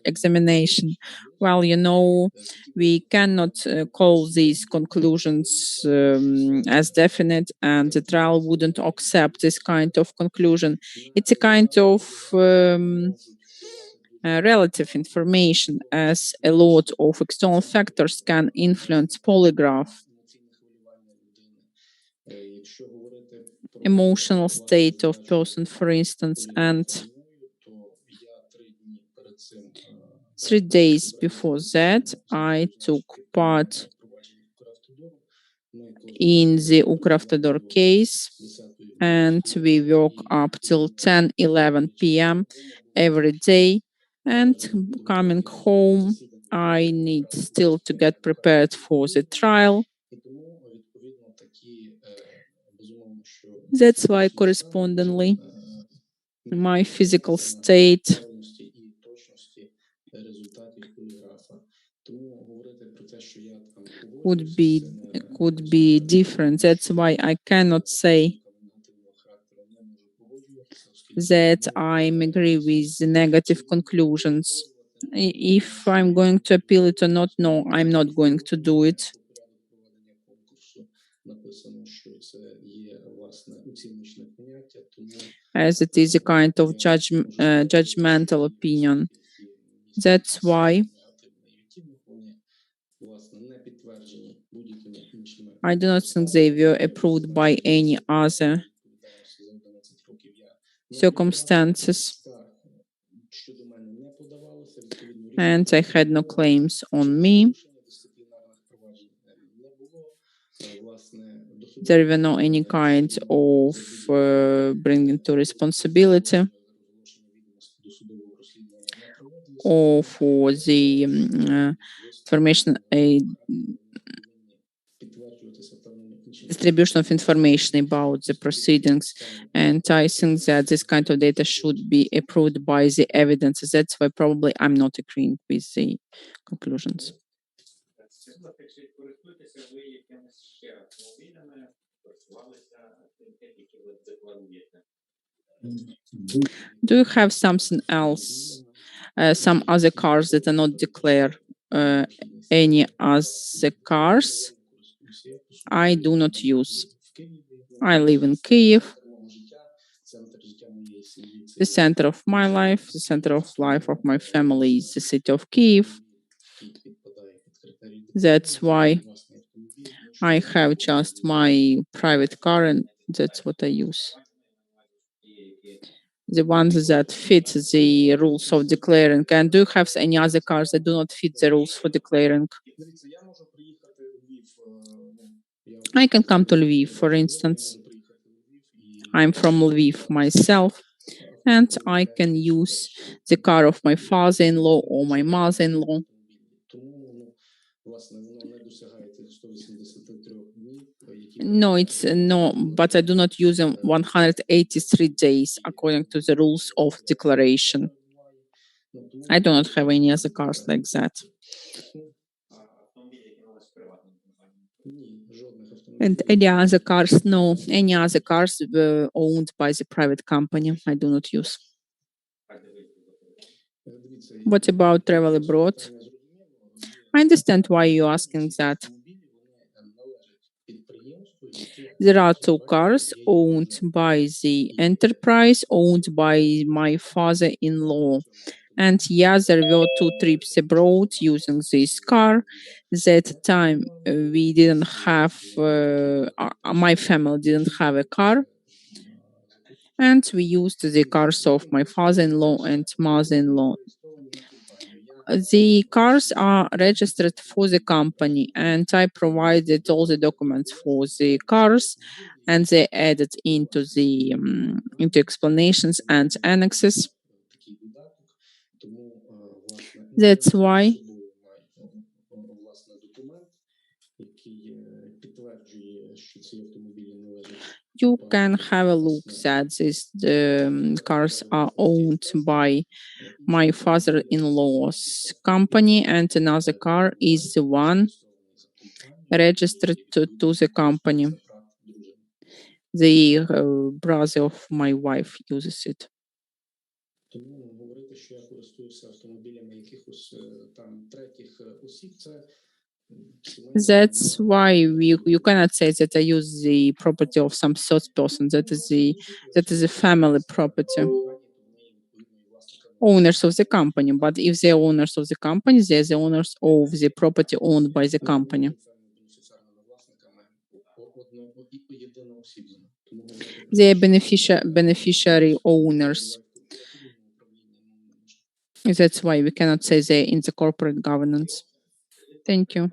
A: examination? Well, you know, we cannot call these conclusions as definite, and the trial wouldn't accept this kind of conclusion. It's a kind of relative information, as a lot of external factors can influence polygraph. Emotional state of person, for instance, and 3 days before that, I took part in the Укравтодор case, and we work up till 10-11 p.m. every day. And coming home, I need still to get prepared for the trial. That's why, correspondingly, my physical state could be different. That's why I cannot say that I agree with the negative conclusions. If I'm going to appeal it or not, no, I'm not going to do it. As it is a kind of judgmental opinion. That's why I do not think they were approved by any other circumstances. And I had no claims on me. There were no any kind of bringing to responsibility or for the information, distribution of information about the proceedings. And I think that this kind of data should be approved by the evidence. That's why probably I'm not agreeing with the conclusions. Do you have something else, some other cars that are not declared? Any other cars I do not use. I live in Kyiv. The center of my life, the center of life of my family is the city of Kyiv. That's why I have just my private car, and that's what I use. The ones that fit the rules of declaring. And do you have any other cars that do not fit the rules for declaring? I can come to Lviv, for instance. I'm from Lviv myself, and I can use the car of my father-in-law or my mother-in-law. No, it's no, but I do not use them 183 days according to the rules of declaration. I do not have any other cars like that. And any other cars? No, any other cars were owned by the private company. I do not use. What about travel abroad? I understand why you're asking that. There are 2 cars owned by the enterprise, owned by my father-in-law. And yes, there were 2 trips abroad using this car. That time we didn't have, my family didn't have a car. And we used the cars of my father-in-law and mother-in-law. The cars are registered for the company, and I provided all the documents for the cars, and they added into the into explanations and annexes. That's why you can have a look that these cars are owned by my father-in-law's company, and another car is the one registered to the company. the brother of my wife uses it.
D: Тому говорити, що я користуюся автомобілями якихось там третіх осіб, це
A: That's why you cannot say that I use the property of some third person. That is a family property. Owners of the company, but if they're owners of the company, they're the owners of the property owned by the company. They are beneficiary owners. That's why we cannot say they're in the corporate governance. Thank you.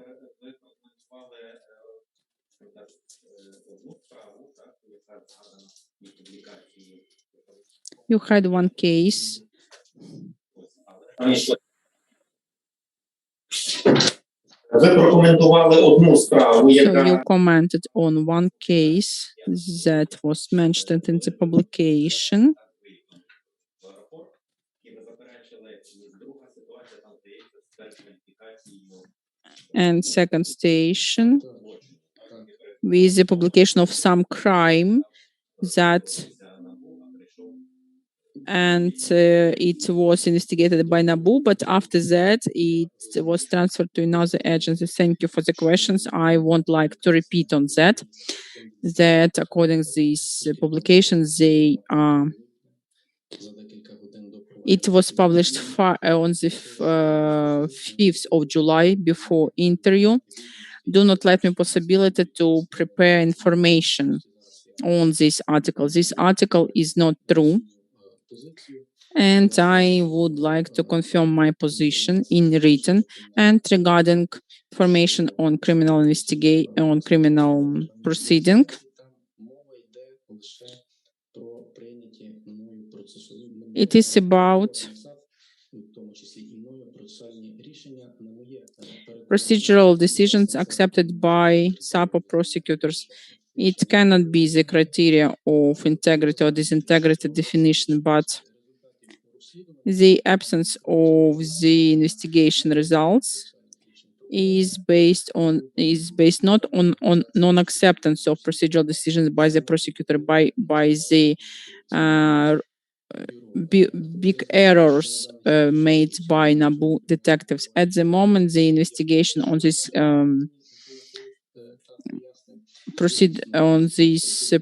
A: You had one case.
K: Ви прокоментували одну справу,
A: So you
K: яка
A: commented on one case that was mentioned in the publication. And second station, with the publication of some crime that it was investigated by NABU, but after that it was transferred to another agency. Thank you for the questions. I won't like to repeat on that. That according to these publications, it was published on the 5th of July before interview. Do not let me possibility to prepare information on this article. This article is not true. And I would like to confirm my position in written and regarding information on criminal proceeding. It is about procedural decisions accepted by SAP prosecutors. It cannot be the criteria of integrity or disintegrity definition, but the absence of the investigation results is based not on non-acceptance of procedural decisions by the prosecutor, by the big errors made by NABU detectives. At the moment, the investigation on this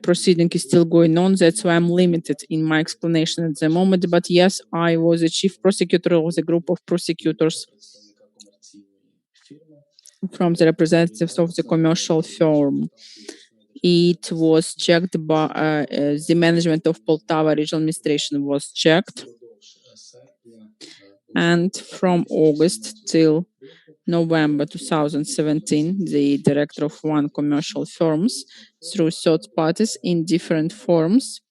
A: proceeding is still going on. That's why I'm limited in my explanation at the moment. But yes, I was a chief prosecutor of the group of prosecutors from the representatives of the commercial firm. It was checked by the management of Poltava regional administration was checked. And from August till November 2017, the director of one commercial firms through third parties in different forms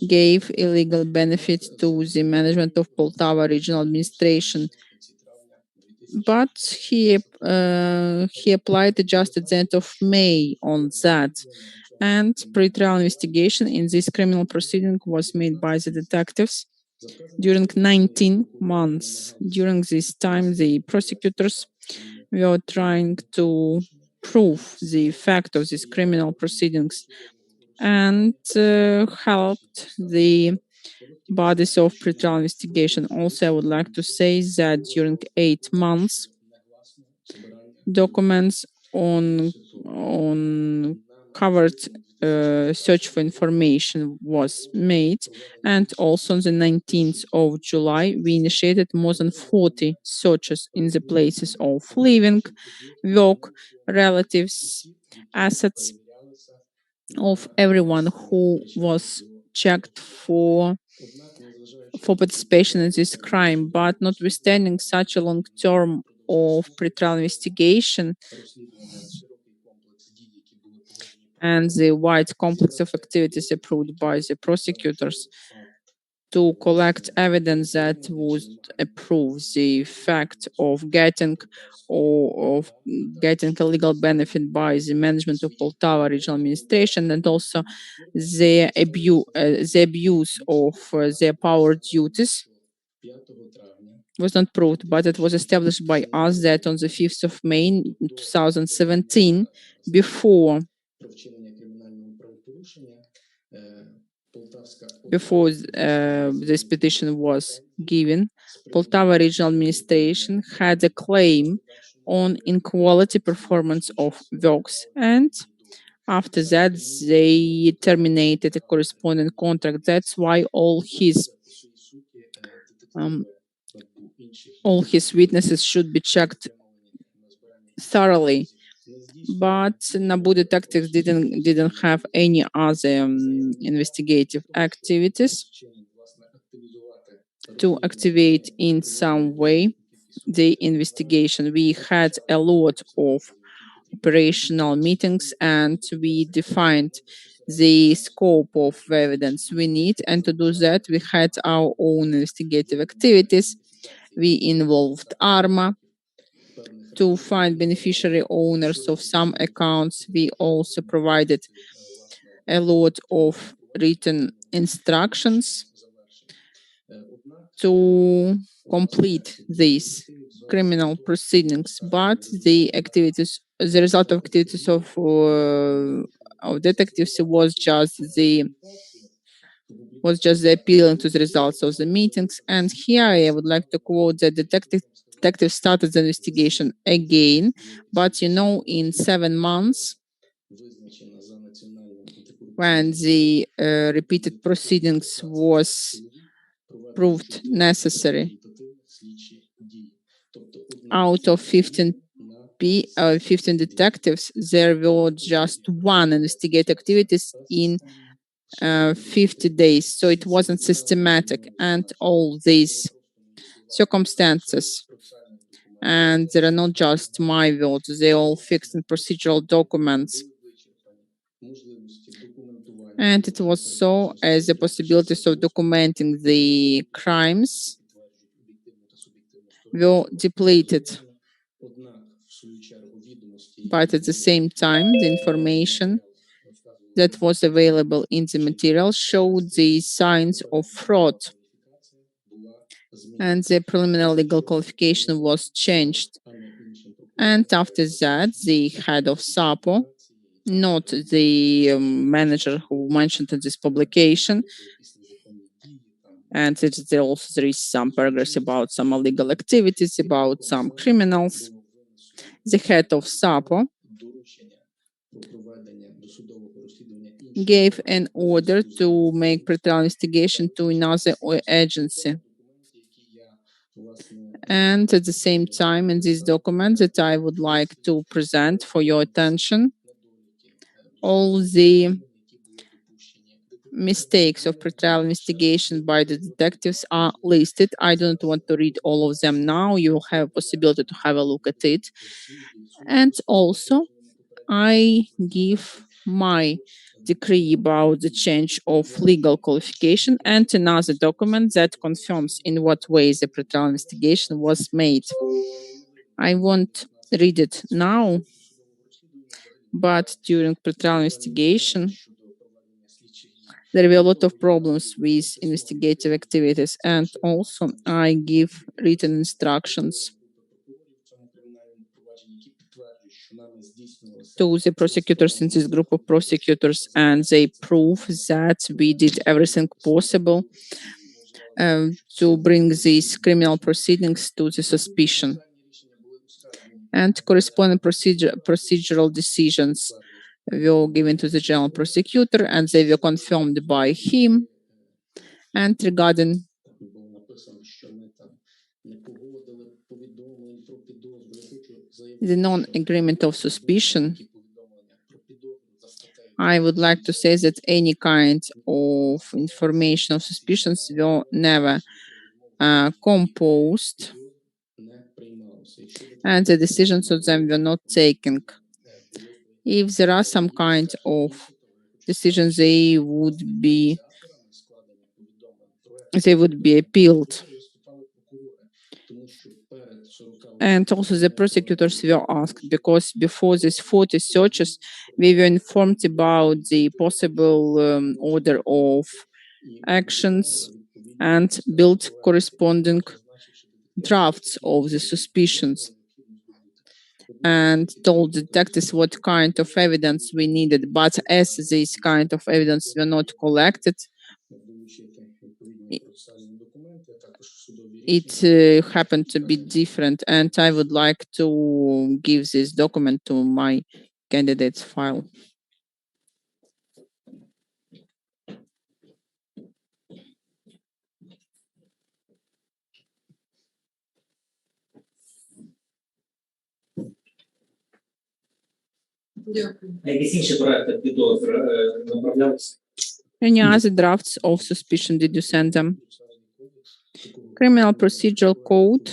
A: gave illegal benefit to the management of Poltava regional administration. But he applied just at the end of May on that. And pre-trial investigation in this criminal proceeding was made by the detectives during 19 months. During this time, the prosecutors were trying to prove the fact of these criminal proceedings and helped the bodies of pre-trial investigation. Also, I would like to say that during 8 months, documents on covered search for information was made, and also on the 19th of July, we initiated more than 40 searches in the places of living, work, relatives, assets of everyone who was checked for participation in this crime. But notwithstanding such a long term of pre-trial investigation and the wide complex of activities approved by the prosecutors to collect evidence that would approve the fact of getting a legal benefit by the management of Poltava regional administration, and also the abuse of their power duties was not proved, but it was established by us that on the 5th of May 2017, before before this petition was given, Poltava Regional Administration had a claim on inequality performance of works, and after that they terminated a corresponding contract. That's why all his witnesses should be checked thoroughly. But NABU detectives didn't have any other investigative activities to activate in some way the investigation. We had a lot of operational meetings and we defined the scope of evidence we need, and to do that we had our own investigative activities. We involved ARMA to find beneficiary owners of some accounts. We also provided a lot of written instructions to complete these criminal proceedings, but the result of activities of detectives was just the appealing to the results of the meetings. And here I would like to quote that detective started the investigation again, but in 7 months, when the repeated proceedings was proved necessary, out of 15 detectives, there were just one investigate activities in 50 days. So it wasn't systematic, and all these circumstances, and they are not just my words, they're all fixed in procedural documents. And it was so as the possibilities of documenting the crimes were depleted. But at the same time, the information that was available in the material showed the signs of fraud. And the preliminary legal qualification was changed. And after that, the head of SAPO, not the manager who mentioned in this publication, and there is some paragraphs about some illegal activities, about some criminals. The head of SAPO gave an order to make pretrial investigation to another agency. And at the same time, in this document that I would like to present for your attention, all the mistakes of pretrial investigation by the detectives are listed. I don't want to read all of them now. You will have a possibility to have a look at it. And also, I give my decree about the change of legal qualification and another document that confirms in what way the pretrial investigation was made. I won't read it now, but during pretrial investigation, there were a lot of problems with investigative activities, and also I give written instructions to the prosecutors in this group of prosecutors, and they prove that we did everything possible to bring these criminal proceedings to the suspicion. And corresponding procedural decisions were given to the general prosecutor, and they were confirmed by him. And regarding the non-agreement of suspicion, I would like to say that any kind of information of suspicions were never composed, and the decisions of them were not taken. If there are some kind of decisions, they would be appealed. And also the prosecutors were asked, because before these 40 searches, we were informed about the possible order of actions and built corresponding drafts of the suspicions, and told detectives what kind of evidence we needed. But as this kind of evidence were not collected, it happened to be different, and I would like to give this document to my candidate's file.
J: Дякую.
F: А якісь інші проекти підозр направлялися?
A: Any other drafts of suspicion did you send them? Criminal Procedural Code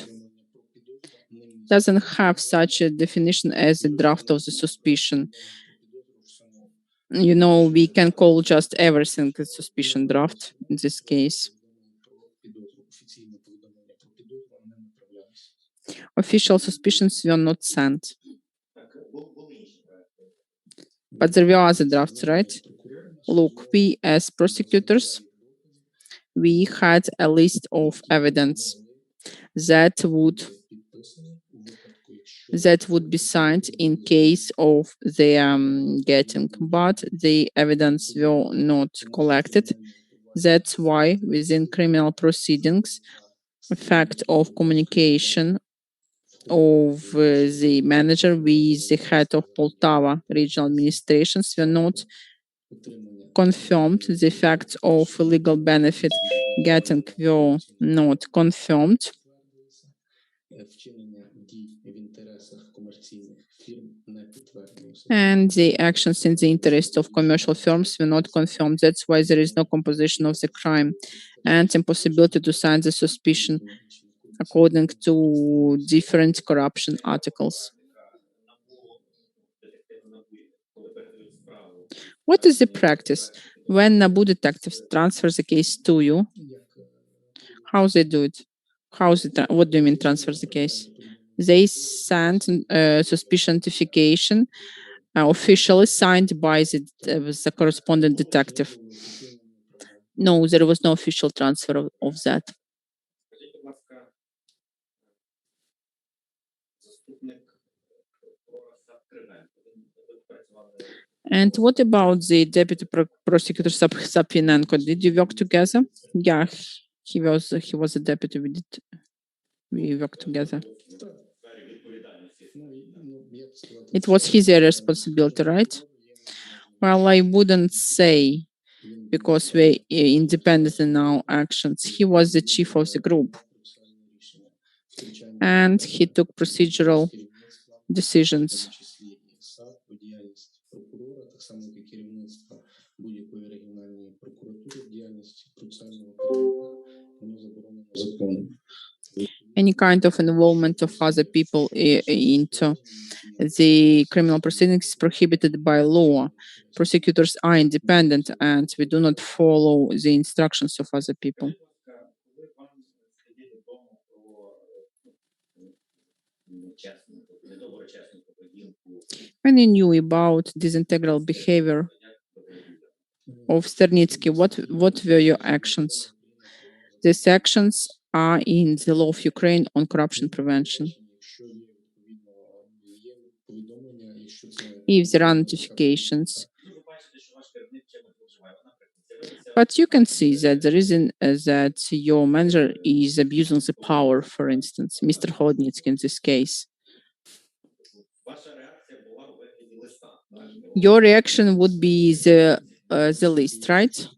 A: doesn't have such a definition as a draft of the suspicion. You know, we can call just everything a suspicion draft in this case. Official suspicions were not sent. But there were other drafts, right? Look, we as prosecutors, we had a list of evidence that would be signed in case of their getting, but the evidence were not collected. That's why within criminal proceedings, the fact of communication of the manager with the head of Poltava regional administrations were not confirmed. The facts of legal benefit getting were not confirmed. And the actions in the interest of commercial firms were not confirmed. That's why there is no composition of the crime and impossibility to sign the suspicion according to different corruption articles. What is the practice when NABU detectives transfer the case to you? How they do it? What do you mean transfer the case? They send suspicion notification officially signed by the correspondent detective. No, there was no official transfer of that. And what about the deputy prosecutor Sapinenko? Did you work together? Yeah, he was a deputy. We worked together. It was his responsibility, right? Well, I wouldn't say, because we're independent in our actions. He was the chief of the group, and he took procedural decisions. Any kind of involvement of other people into the criminal proceedings is prohibited by law. Prosecutors are independent and we do not follow the instructions of other people. When you knew about disintegral behavior of Sternitsky, what were your actions? These actions are in the law of Ukraine on corruption prevention. If there are notifications. But you can see that the reason that your manager is abusing the power, for instance, Mr. Hodnitsky in this case. Your reaction would be the list, right?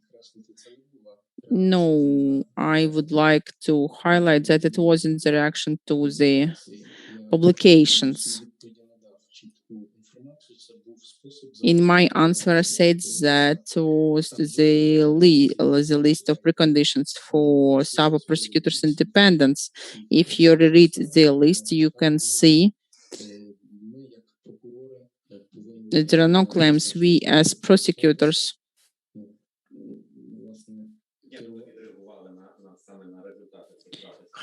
A: No, I would like to highlight that it wasn't the reaction to the publications. In my answer, I said that was the list of preconditions for SAP prosecutors' independence. If you read the list, you can see that there are no claims. We, as prosecutors,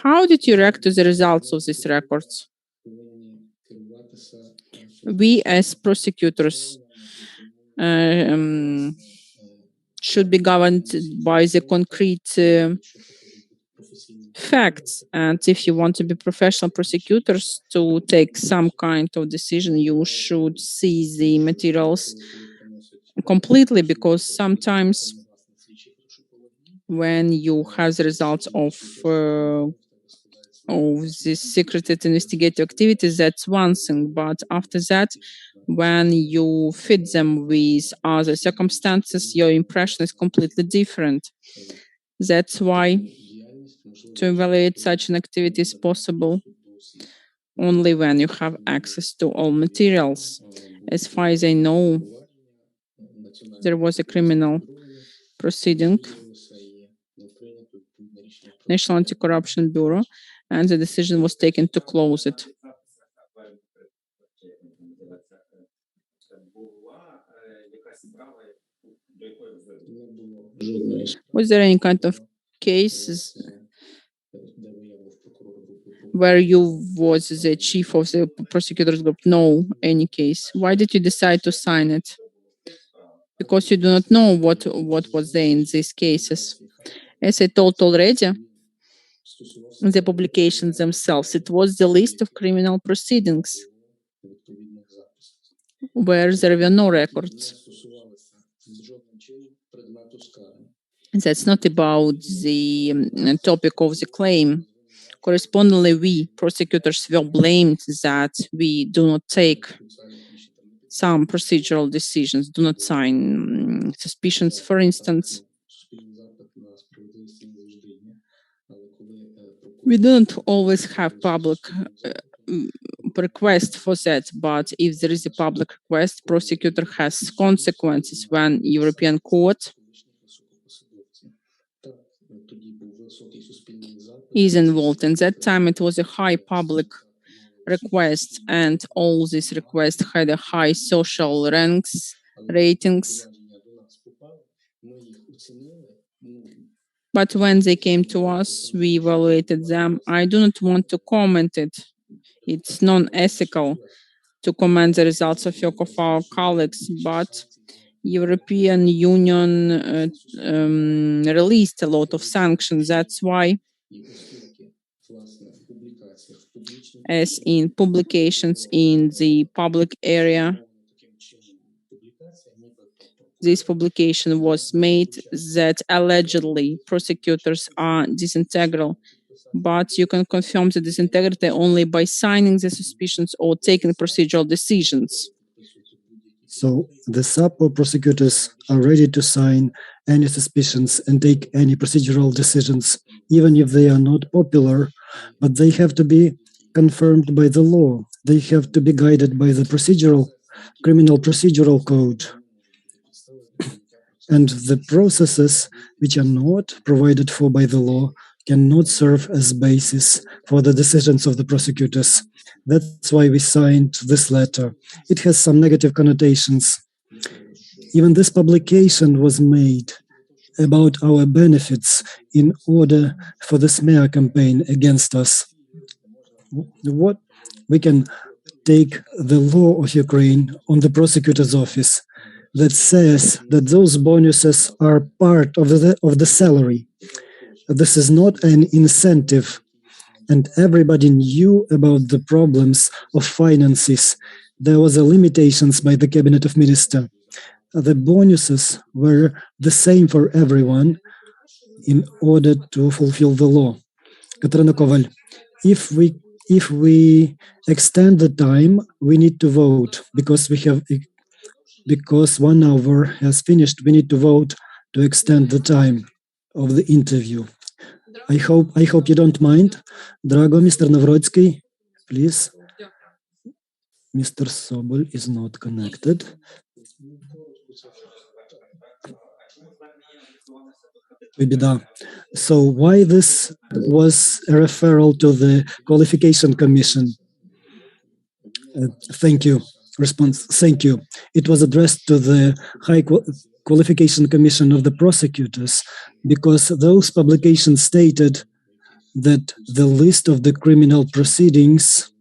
A: how did you react to the results of these records? We, as prosecutors, should be governed by the concrete facts. And if you want to be professional prosecutors to take some kind of decision, you should see the materials completely, because sometimes when you have the results of this secreted investigative activities, that's one thing. But after that, when you fit them with other circumstances, your impression is completely different. That's why to evaluate such an activity is possible only when you have access to all materials. As far as I know, there was a criminal proceeding, National Anti-Corruption Bureau, and the decision was taken to close it. Was there any kind of cases where you was the chief of the prosecutors group? No, any case. Why did you decide to sign it? Because you do not know what was there in these cases. As I told already, the publications themselves, it was the list of criminal proceedings where there were no records. That's not about the topic of the claim. Correspondingly, we, prosecutors, were blamed that we do not take some procedural decisions, do not sign suspicions, for instance. We don't always have public request for that, but if there is a public request, prosecutor has consequences when European Court is involved. And that time it was a high public request, and all these requests had a high social ratings. But when they came to us, we evaluated them. I do not want to comment it. It's non-ethical to comment the results of our colleagues, but European Union released a lot of sanctions. That's why, as in publications in the public area, this publication was made that allegedly prosecutors are disintegral, but you can confirm the disintegrity only by signing the suspicions or taking procedural decisions.
B: So the SAP or prosecutors are ready to sign any suspicions and take any procedural decisions, even if they are not popular, but they have to be confirmed by the law. They have to be guided by the criminal procedural code. And the processes which are not provided for by the law cannot serve as basis for the decisions of the prosecutors. That's why we signed this letter. It has some negative connotations. Even this publication was made about our benefits in order for the smear campaign against us. What we can take the law of Ukraine on the prosecutor's office that says that those bonuses are part of the salary. This is not an incentive, and everybody knew about the problems of finances. There was a limitations by the Cabinet of Ministers. The bonuses were the same for everyone in order to fulfill the law. Katarina Koval, if we extend the time, we need to vote because 1 hour has finished. We need to vote to extend the time of the interview. I hope you don't mind. Drago, Mr. Navrotsky, please. Mr. Sobol is not connected. So why this was a referral to the Qualification Commission? Thank you. Response, thank you. It was addressed to the High Qualification Commission of the prosecutors because those publications stated that the list of the criminal proceedings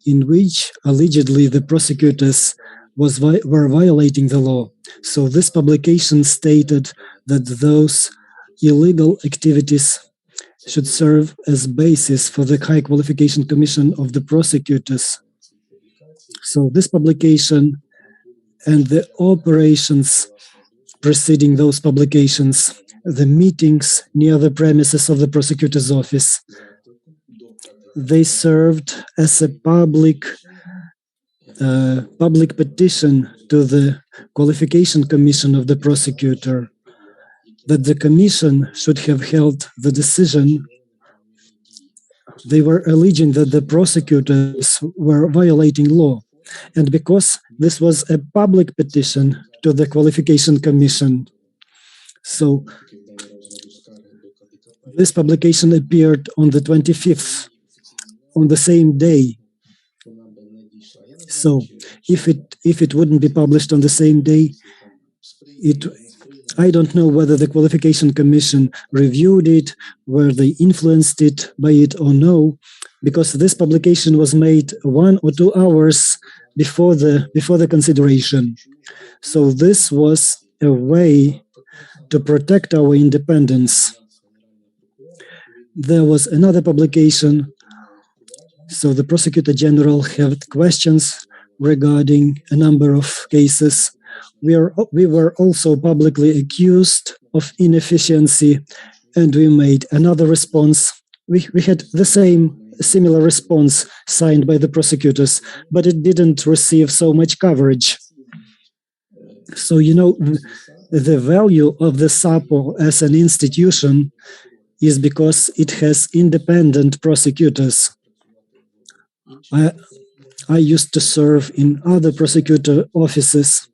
B: in which allegedly the prosecutors were violating the law. So this publication stated that those illegal activities should serve as basis for the High Qualification Commission of the prosecutors. So this publication and the operations preceding those publications, the meetings near the premises of the prosecutor's office. They served as a public petition to the qualification commission of the prosecutor, that the commission should have held the decision. They were alleging that the prosecutors were violating law. And because this was a public petition to the qualification commission, so this publication appeared on the 25th, on the same day. So if it wouldn't be published on the same day, I don't know whether the qualification commission reviewed it, whether they influenced it by it or no, because this publication was made 1 or 2 hours before the consideration. So this was a way to protect our independence. There was another publication. So the prosecutor general had questions regarding a number of cases. We were also publicly accused of inefficiency, and we made another response. We had the similar response signed by the prosecutors, but it didn't receive so much coverage. So, the value of the SAPO as an institution is because it has independent prosecutors. I used to serve in other prosecutor offices.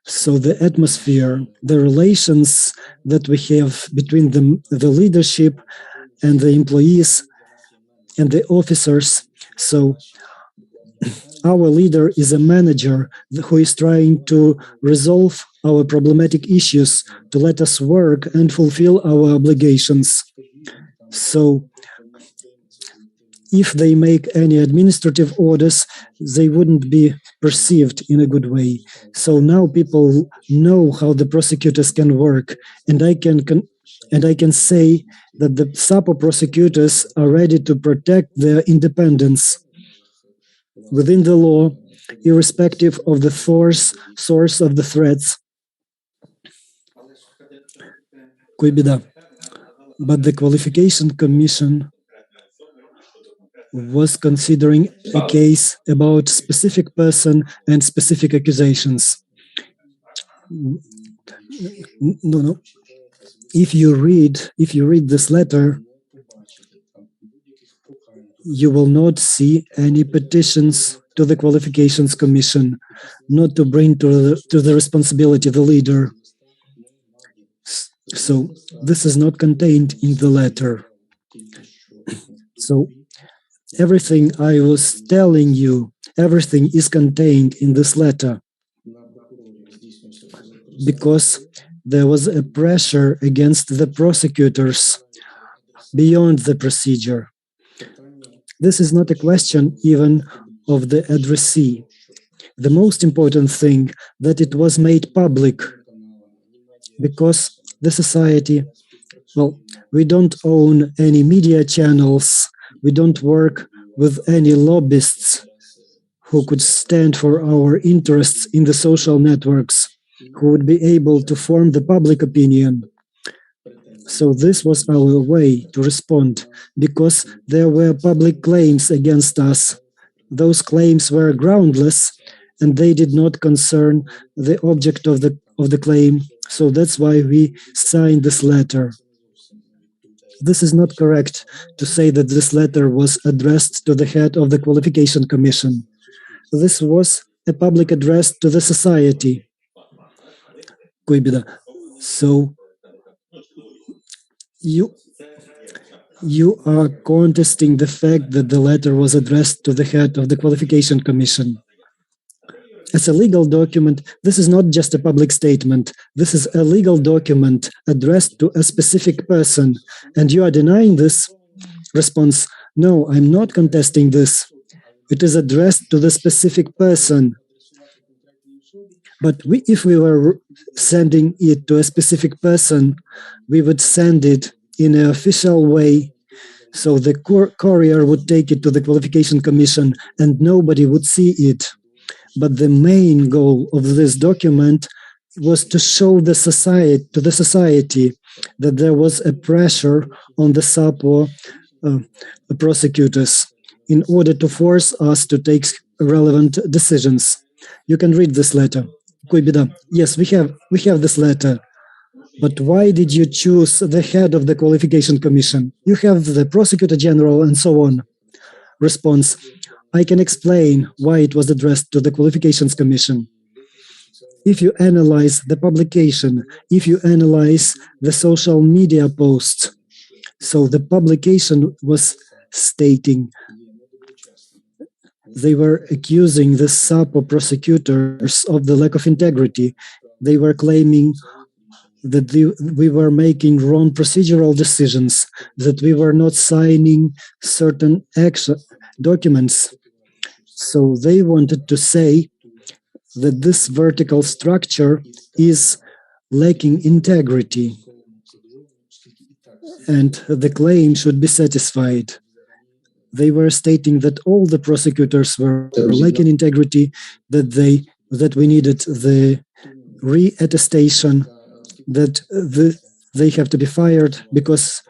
B: So the atmosphere, the relations that we have between the leadership and the employees and the officers. So our leader is a manager who is trying to resolve our problematic issues, to let us work and fulfill our obligations. So if they make any administrative orders, they wouldn't be perceived in a good way. So now people know how the prosecutors can work, and I can say that the SAPO prosecutors are ready to protect their independence within the law, irrespective of the source of the threats. But the qualification commission was considering a case about specific person and specific accusations. No. If you read this letter, you will not see any petitions to the qualifications commission, not to bring to the responsibility the leader. So this is not contained in the letter. So everything I was telling you, everything is contained in this letter, because there was a pressure against the prosecutors beyond the procedure. This is not a question even of the addressee. The most important thing that it was made public, because the society, we don't own any media channels, we don't work with any lobbyists who could stand for our interests in the social networks, who would be able to form the public opinion. So this was our way to respond, because there were public claims against us. Those claims were groundless, and they did not concern the object of the claim. So that's why we signed this letter. This is not correct to say that this letter was addressed to the head of the qualification commission. This was a public address to the society. So you are contesting the fact that the letter was addressed to the head of the qualification commission. As a legal document, this is not just a public statement. This is a legal document addressed to a specific person. And you are denying this? Response: no, I'm not contesting this. It is addressed to the specific person. But if we were sending it to a specific person, we would send it in an official way. So the courier would take it to the qualification commission and nobody would see it. But the main goal of this document was to show the society that there was a pressure on the SAPO prosecutors in order to force us to take relevant decisions. You can read this letter. Kuibida. Yes, we have this letter. But why did you choose the head of the Qualification Commission? You have the Prosecutor General and so on. Response. I can explain why it was addressed to the Qualifications Commission. If you analyze the publication, if you analyze the social media posts, so the publication was stating they were accusing the SAPO prosecutors of the lack of integrity. They were claiming that we were making wrong procedural decisions, that we were not signing certain documents. So they wanted to say that this vertical structure is lacking integrity and the claim should be satisfied. They were stating that all the prosecutors were lacking integrity, that we needed the re-attestation, that they have to be fired because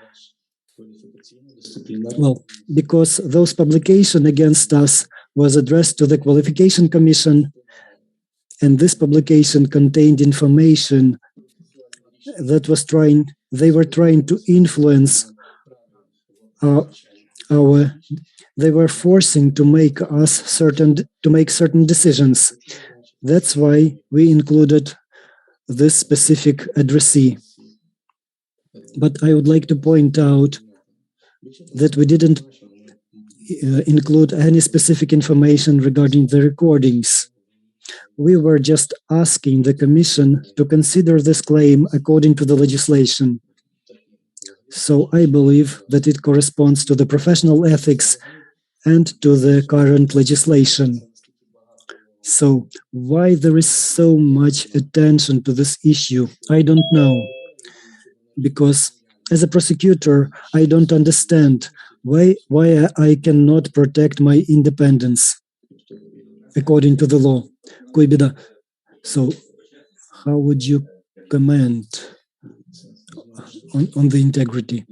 B: those publication against us was addressed to the Qualification Commission, and this publication contained information that they were trying to influence they were forcing to make certain decisions. That's why we included this specific addressee. But I would like to point out that we didn't include any specific information regarding the recordings. We were just asking the Commission to consider this claim according to the legislation. So I believe that it corresponds to the professional ethics and to the current legislation. So why there is so much attention to this issue, I don't know. Because as a prosecutor, I don't understand why I cannot protect my independence according to the law. Kuibida. So how would you comment on the integrity?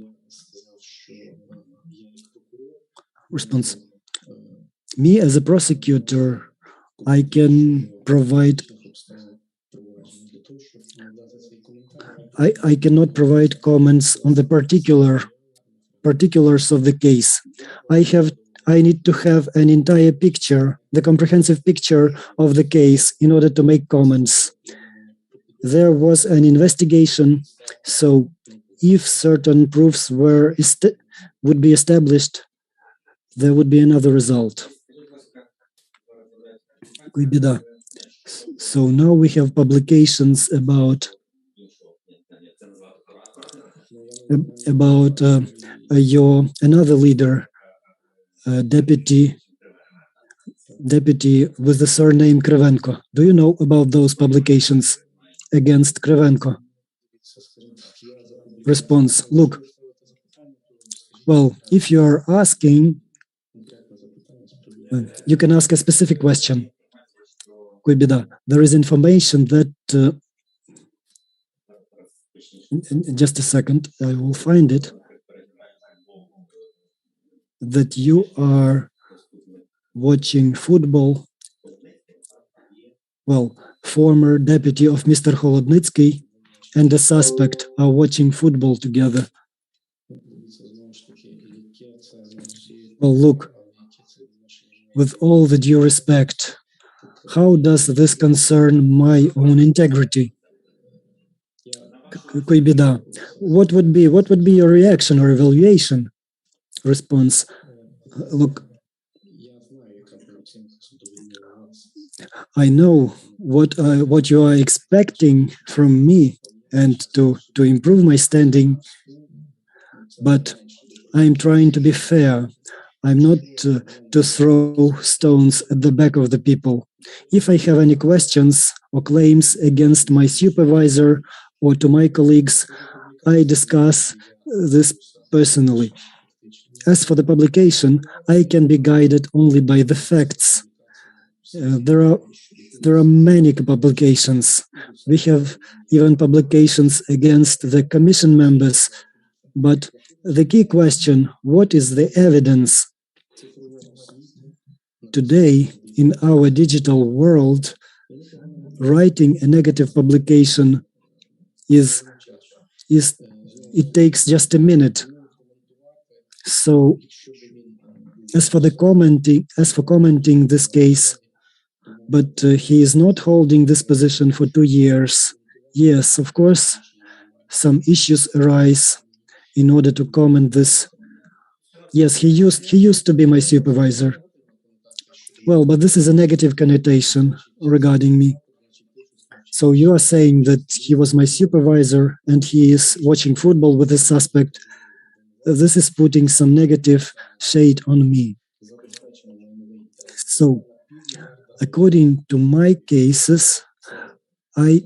B: Response. Me as a prosecutor, I can provide I cannot provide comments on the particulars of the case. I need to have an entire picture, the comprehensive picture of the case in order to make comments. There was an investigation, so if certain proofs would be established, there would be another result. So now we have publications about another leader, deputy with the surname Krevenko. Do you know about those publications against Krevenko? Response. Look, well, if you are asking, you can ask a specific question. There is information that just a second, I will find it, that you are watching football. Well, former deputy of Mr. Holodnitsky and the suspect are watching football together. Well, look, with all the due respect, how does this concern my own integrity? What would be your reaction or evaluation? Response. Look, I know what you are expecting from me and to improve my standing, but I'm trying to be fair. I'm not to throw stones at the back of the people. If I have any questions or claims against my supervisor or to my colleagues, I discuss this personally. As for the publication, I can be guided only by the facts. There There are many publications. We have even publications against the commission members. But the key question, what is the evidence? Today, in our digital world, writing a negative publication it takes just a minute. So as for commenting this case, but he is not holding this position for 2 years. Yes, of course, some issues arise in order to comment this. Yes, he used to be my supervisor. Well, but this is a negative connotation regarding me. So you are saying that he was my supervisor and he is watching football with a suspect. This is putting some negative shade on me. So, according to my cases, I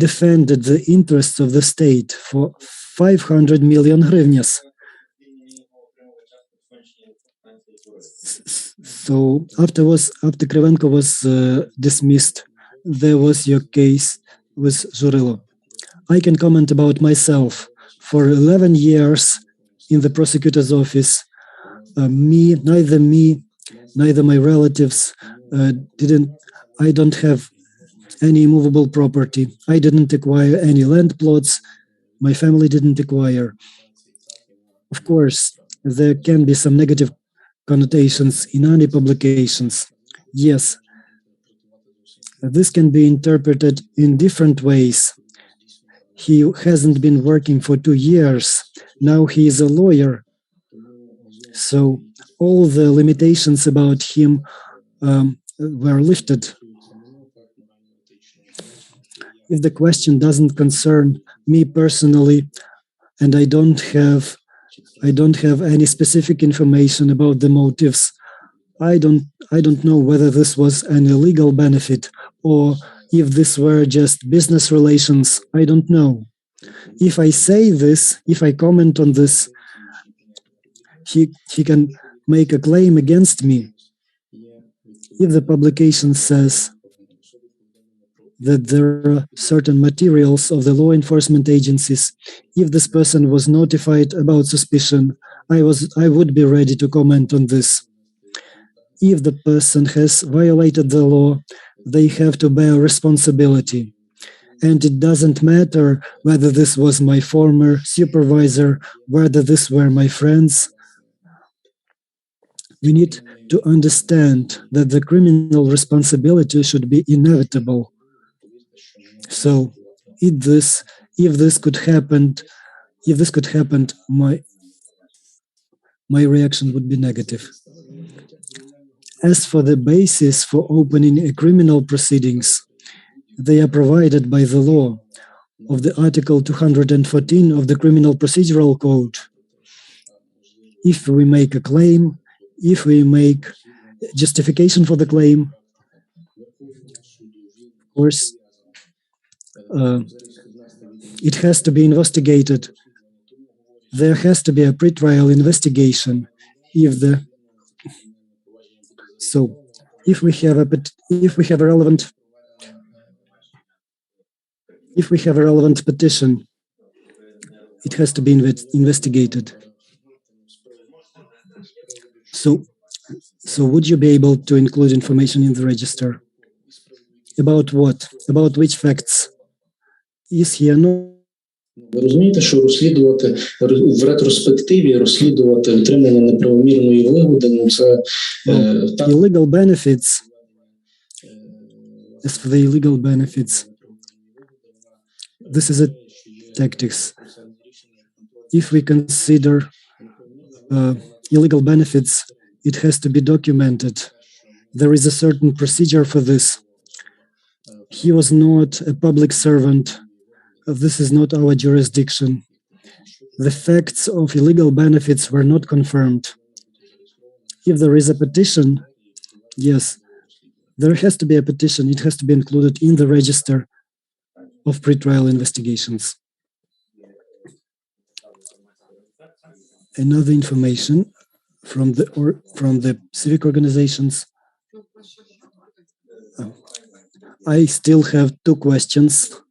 B: defended the interests of the state for 500 million hryvnias. So after Krivenko was dismissed, there was your case with Zurilo. I can comment about myself. For 11 years in the prosecutor's office, neither my relatives I don't have any immovable property. I didn't acquire any land plots. My family didn't acquire. Of course, there can be some negative connotations in any publications. Yes, this can be interpreted in different ways. He hasn't been working for 2 years. Now he is a lawyer. So all the limitations about him were lifted. If the question doesn't concern me personally, and I don't have any specific information about the motives, I don't know whether this was an illegal benefit or if this were just business relations. I don't know. If I say this, if I comment on this, he can make a claim against me. If the publication says that there are certain materials of the law enforcement agencies, if this person was notified about suspicion, I would be ready to comment on this. If the person has violated the law, they have to bear responsibility. And it doesn't matter whether this was my former supervisor, whether this were my friends. We need to understand that the criminal responsibility should be inevitable. So, if this could happen, my reaction would be negative. As for the basis for opening a criminal proceedings, they are provided by the law of the Article 214 of the Criminal Procedural Code. If we make a claim, if we make justification for the claim, of course, it has to be investigated. There has to be a pre-trial investigation. If we have a relevant petition, it has to be investigated. So would you be able to include information in the register? About what? About which facts? Is here no?
D: Ви розумієте, що розслідувати в ретроспективі, розслідувати отримання неправомірної вигоди, ну це
B: illegal benefits. As for the illegal benefits, this is a tactics. If we consider illegal benefits, it has to be documented. There is a certain procedure for this. He was not a public servant. This is not our jurisdiction. The facts of illegal benefits were not confirmed. If there is a petition, yes, there has to be a petition. It has to be included in the register of pretrial investigations. Another information from the civic organizations. I still have two questions.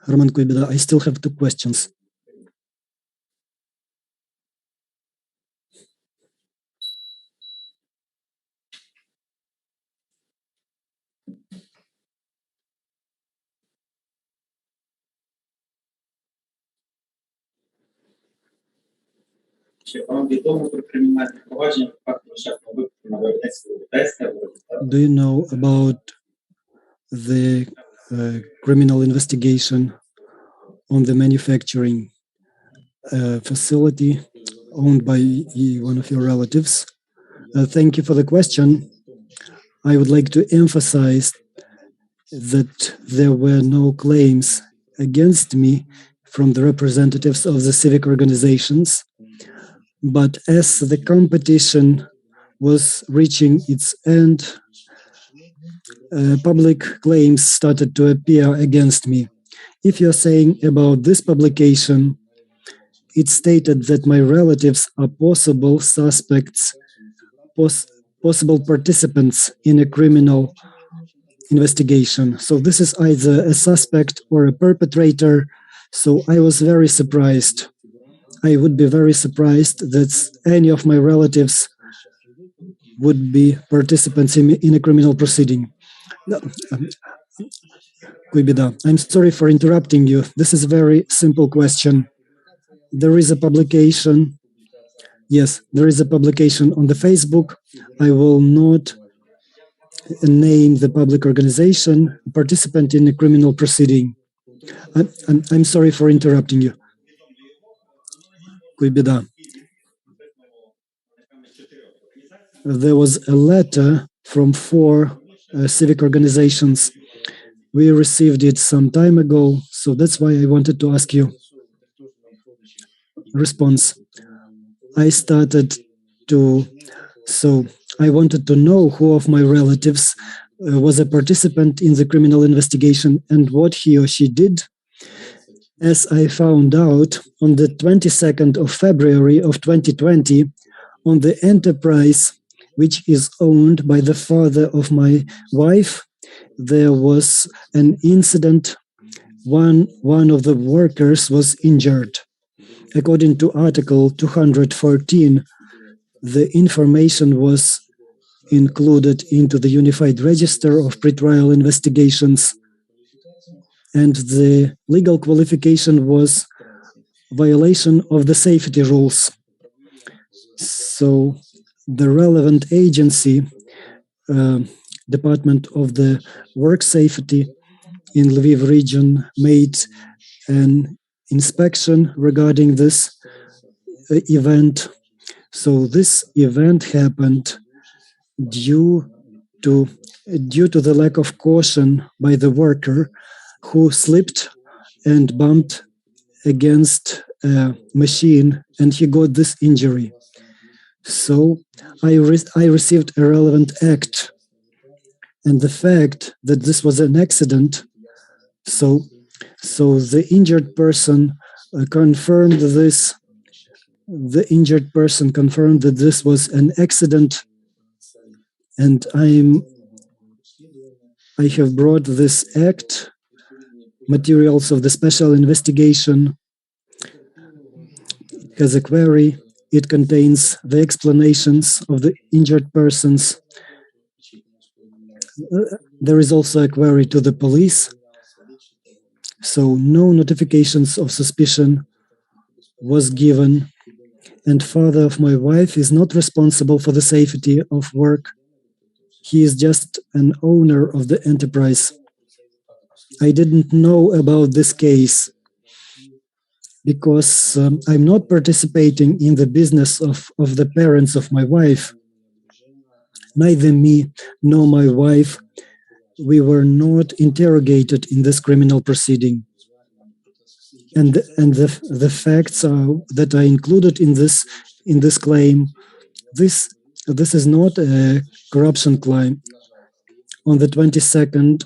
B: Roman Kuibida, I still have two questions.
F: Чи вам відомо про кримінальне провадження факту нещасного випадку на виробництві теста?
B: Do you know about the criminal investigation on the manufacturing facility owned by one of your relatives? Thank you for the question. I would like to emphasize that there were no claims against me from the representatives of the civic organizations, but as the competition was reaching its end, public claims started to appear against me. If you're saying about this publication, it stated that my relatives are possible suspects, possible participants in a criminal investigation. So this is either a suspect or a perpetrator. So I was very surprised. I would be very surprised that any of my relatives would be participants in a criminal proceeding. Kuibida, I'm sorry for interrupting you. This is a very simple question. There is a publication. Yes, there is a publication on the Facebook. I will not name the public organization, participant in a criminal proceeding. I'm sorry for interrupting you. Kuibida. There was a letter from 4 civic organizations. We received it some time ago, so that's why I wanted to ask you. Response. I wanted to know who of my relatives was a participant in the criminal investigation and what he or she did. As I found out on the 22nd of February of 2020, on the enterprise, which is owned by the father of my wife, there was an incident. One of the workers was injured. According to Article 214, the information was included into the Unified Register of Pretrial Investigations, and the legal qualification was violation of the safety rules. So the relevant agency, Department of the Work Safety in Lviv region, made an inspection regarding this event. So this event happened due to the lack of caution by the worker who slipped and bumped against a machine, and he got this injury. So I received a relevant act, and the fact that this was an accident, so the injured person confirmed this. The injured person confirmed that this was an accident, and I have brought this act, materials of the special investigation. It has a query. It contains the explanations of the injured persons. There is also a query to the police. So no notifications of suspicion was given, and father of my wife is not responsible for the safety of work. He is just an owner of the enterprise. I didn't know about this case because I'm not participating in the business of the parents of my wife. Neither me nor my wife, we were not interrogated in this criminal proceeding. And the facts that are included in this claim, this is not a corruption claim. On the 22nd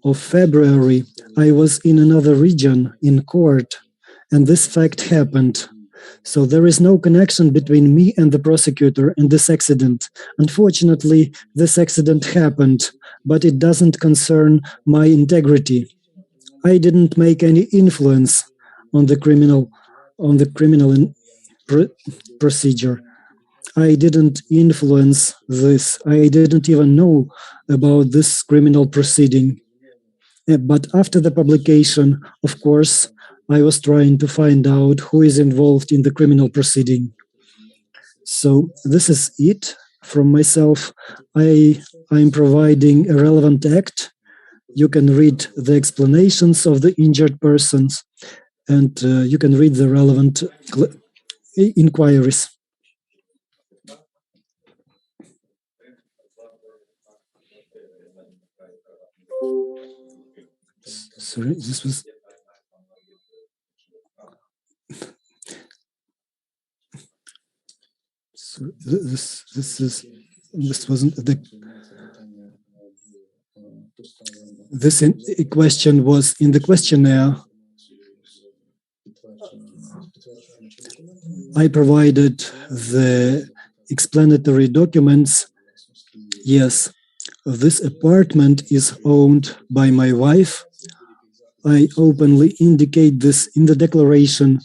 B: of February, I was in another region in court, and this fact happened. So there is no connection between me and the prosecutor and this accident. Unfortunately, this accident happened, but it doesn't concern my integrity. I didn't make any influence on the criminal procedure. I didn't influence this. I didn't even know about this criminal proceeding. But after the publication, of course, I was trying to find out who is involved in the criminal proceeding. So this is it from myself. I'm providing a relevant act. You can read the explanations of the injured persons, and you can read the relevant inquiries. Sorry, this was... So this wasn't the... This question was in the questionnaire. I provided the explanatory documents. Yes, this apartment is owned by my wife. I openly indicate this in the declaration.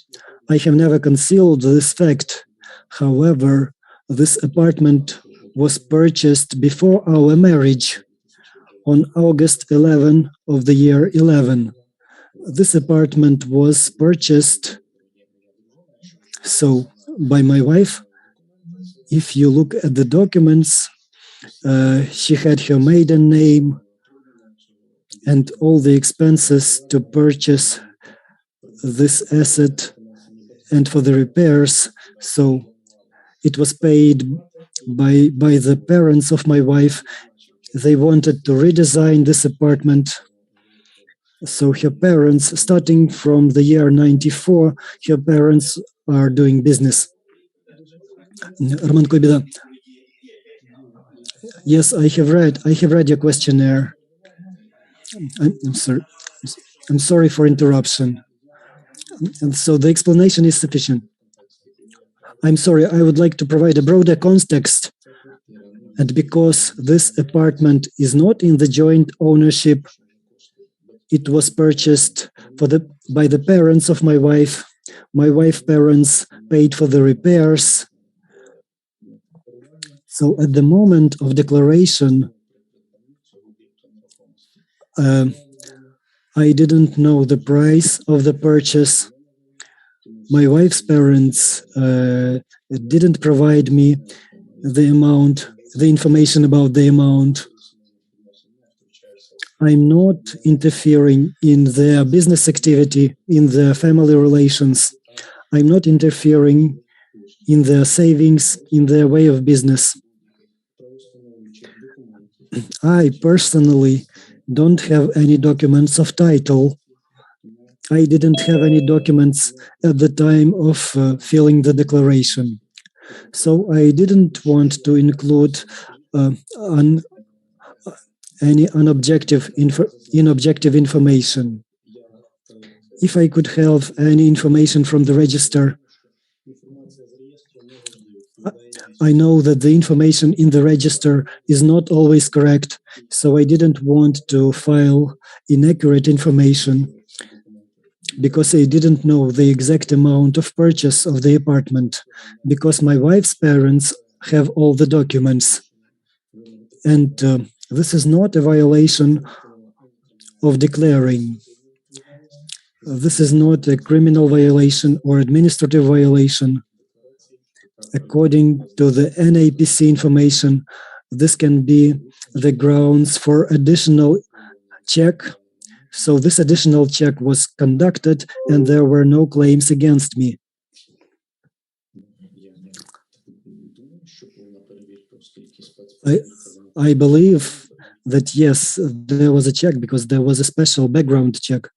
B: I have never concealed this fact. However, this apartment was purchased before our marriage on August 11 of the year 11. This apartment was purchased by my wife. If you look at the documents, she had her maiden name and all the expenses to purchase this asset and for the repairs. So it was paid by the parents of my wife. They wanted to redesign this apartment. So her parents, starting from the year 94, her parents are doing business. Roman Kobida. Yes, I have read your questionnaire. I'm sorry. I'm sorry for interruption. And so the explanation is sufficient. I'm sorry, I would like to provide a broader context. And because this apartment is not in the joint ownership, it was purchased by the parents of my wife. My wife's parents paid for the repairs. So at the moment of declaration, I didn't know the price of the purchase. My wife's parents didn't provide me the information about the amount. I'm not interfering in their business activity, in their family relations. I'm not interfering in their savings, in their way of business. I personally don't have any documents of title. I didn't have any documents at the time of filling the declaration. So I didn't want to include any inobjective information. If I could have any information from the register, I know that the information in the register is not always correct, so I didn't want to file inaccurate information because I didn't know the exact amount of purchase of the apartment, because my wife's parents have all the documents. And this is not a violation of declaring. This is not a criminal violation or administrative violation. According to the NAPC information, this can be the grounds for additional check. So this additional check was conducted and there were no claims against me. I believe that yes, there was a check because there was a special background check.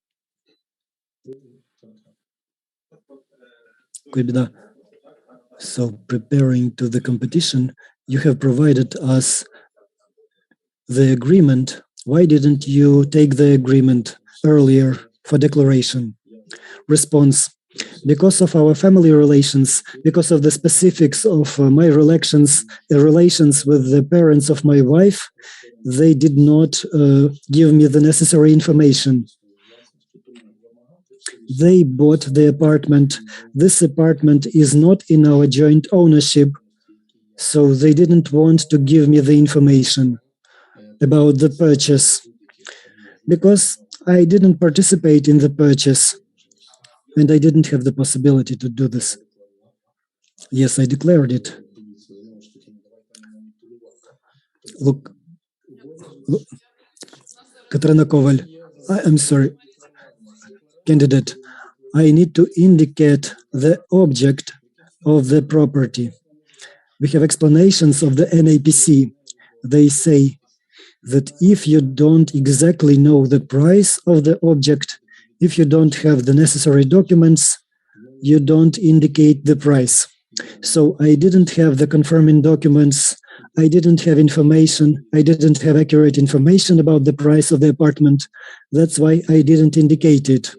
B: So preparing to the competition, you have provided us the agreement. Why didn't you take the agreement earlier for declaration? Response: Because of our family relations, because of the specifics of my relations with the parents of my wife, they did not give me the necessary information. They bought the apartment. This apartment is not in our joint ownership, so they didn't want to give me the information about the purchase because I didn't participate in the purchase and I didn't have the possibility to do this. Yes, I declared it. Look, Katarina Koval, I'm sorry, candidate, I need to indicate the object of the property. We have explanations of the NAPC. They say that if you don't exactly know the price of the object, if you don't have the necessary documents, you don't indicate the price. So I didn't have the confirming documents. I didn't have information. I didn't have accurate information about the price of the apartment. That's why I didn't indicate it.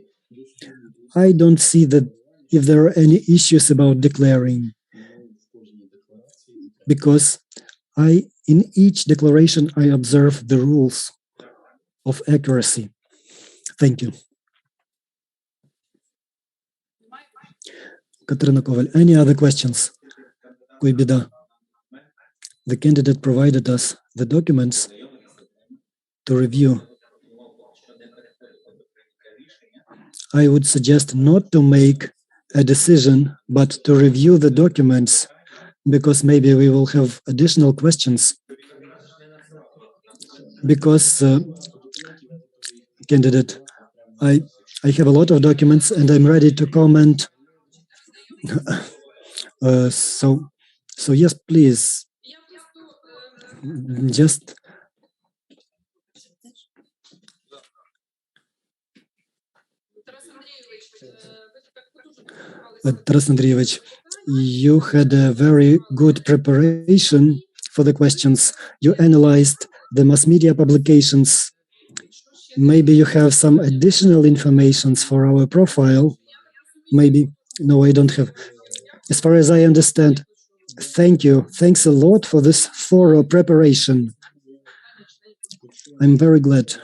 B: I don't see that if there are any issues about declaring, because in each declaration, I observe the rules of accuracy. Thank you. Katarina Koval, any other questions? Kuibida. The candidate provided us the documents to review. I would suggest not to make a decision, but to review the documents, because maybe we will have additional questions. Because, candidate, I have a lot of documents and I'm ready to comment. So yes, please, just Taras Andreevich, you had a very good preparation for the questions. You analyzed the mass media publications. Maybe you have some additional information for our profile. Maybe. No, I don't have. As far as I understand, thank you. Thanks a lot for this thorough preparation. I'm very glad.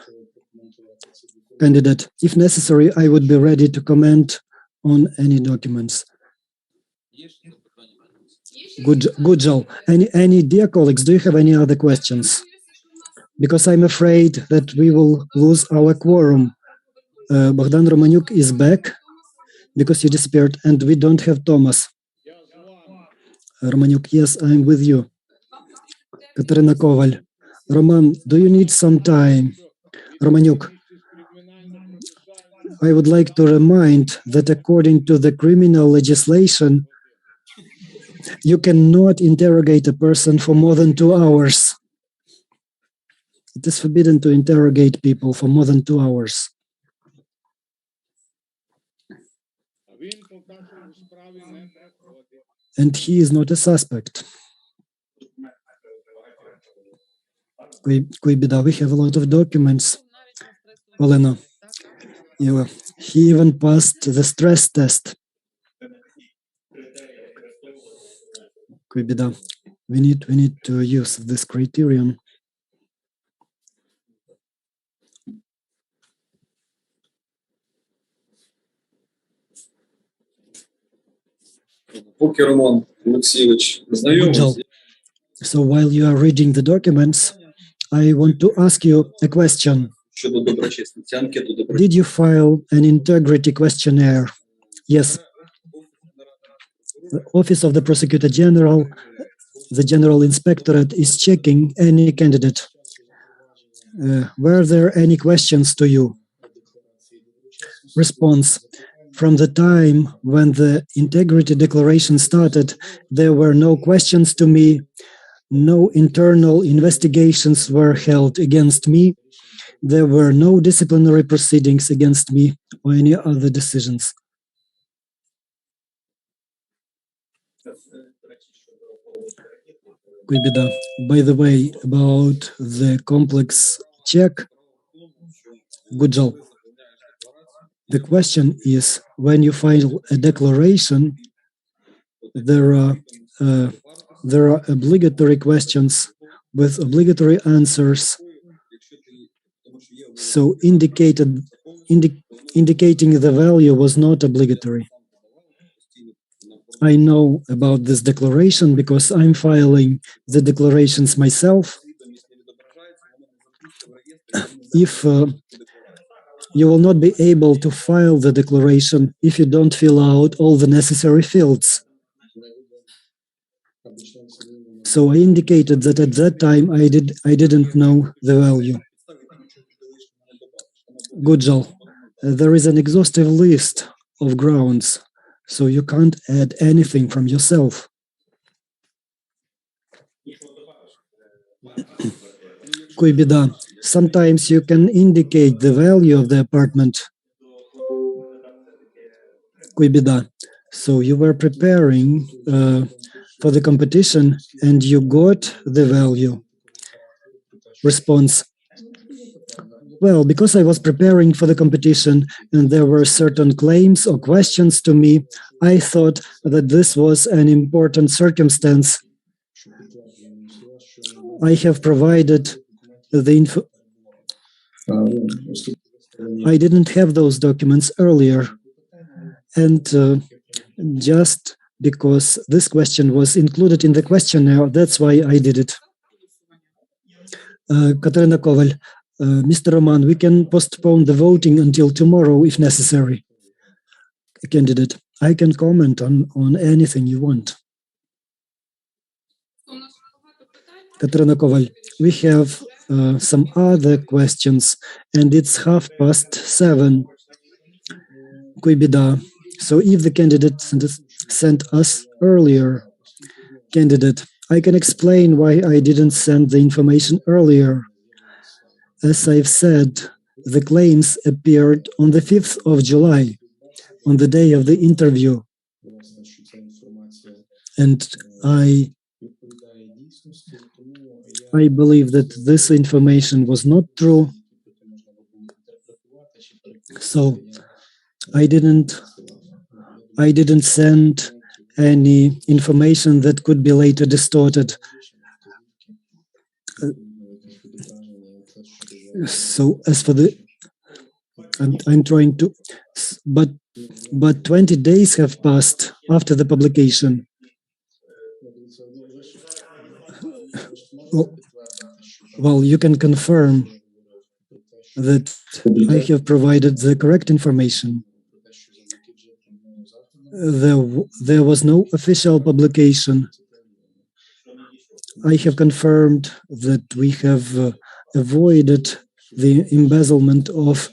B: Candidate, if necessary, I would be ready to comment on any documents. Good job. Any dear colleagues, do you have any other questions? Because I'm afraid that we will lose our quorum. Bogdan Romaniuk is back because he disappeared, and we don't have Thomas. Romaniuk, yes, I'm with you. Katarina Koval. Roman, do you need some time? Romaniuk, I would like to remind that according to the criminal legislation, you cannot interrogate a person for more than 2 hours. It is forbidden to interrogate people for more than 2 hours. And he is not a suspect. We have a lot of documents. Olena, he even passed the stress test. We need to use this criterion. So while you are reading the documents, I want to ask you a question. Did you file an integrity questionnaire? Yes. The Office of the Prosecutor General, the General Inspectorate is checking any candidate. Were there any questions to you? Response. From the time when the integrity declaration started, there were no questions to me. No internal investigations were held against me. There were no disciplinary proceedings against me or any other decisions. By the way, about the complex check, good job. The question is, when you file a declaration, there are obligatory questions with obligatory answers. So indicating the value was not obligatory. I know about this declaration because I'm filing the declarations myself. If you will not be able to file the declaration if you don't fill out all the necessary fields. So I indicated that at that time I didn't know the value. Good job. There is an exhaustive list of grounds, so you can't add anything from yourself. Kuibida. Sometimes you can indicate the value of the apartment. Kuibida. So you were preparing for the competition and you got the value. Response. Well, because I was preparing for the competition and there were certain claims or questions to me, I thought that this was an important circumstance. I have provided the info. I didn't have those documents earlier. And just because this question was included in the questionnaire, that's why I did it. Katarina Koval, Mr. Roman, we can postpone the voting until tomorrow if necessary. Candidate, I can comment on anything you want. Katarina Koval, we have some other questions and it's 7:30. Kuibida. So if the candidate sent us earlier, candidate, I can explain why I didn't send the information earlier. As I've said, the claims appeared on the 5th of July, on the day of the interview. And I believe that this information was not true. So I didn't send any information that could be later distorted. So as for the, I'm trying to, but 20 days have passed after the publication. Well, you can confirm that I have provided the correct information. There was no official publication. I have confirmed that we have avoided the embezzlement of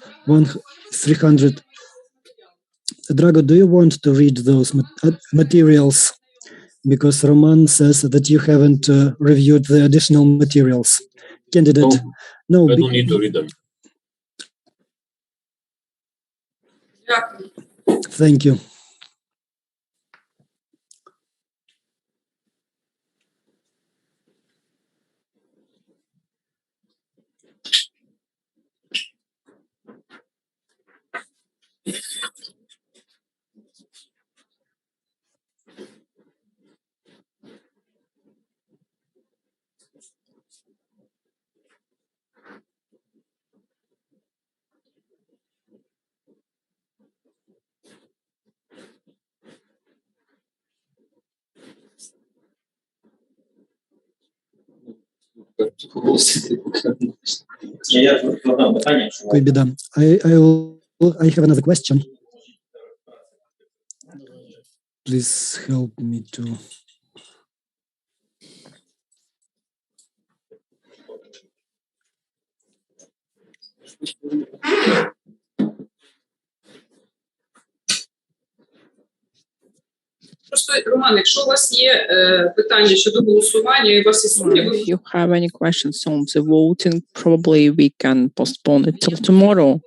B: 300. Drago, do you want to read those materials? Because Roman says that you haven't reviewed the additional materials. Candidate, no.
C: I don't need to read them.
B: Thank you. Kuibida, I have another question. Please help me to.
J: Просто, Роман, якщо у вас є питання щодо голосування і у вас є сумніви...
A: If you have any questions on the voting, probably we can postpone it till tomorrow.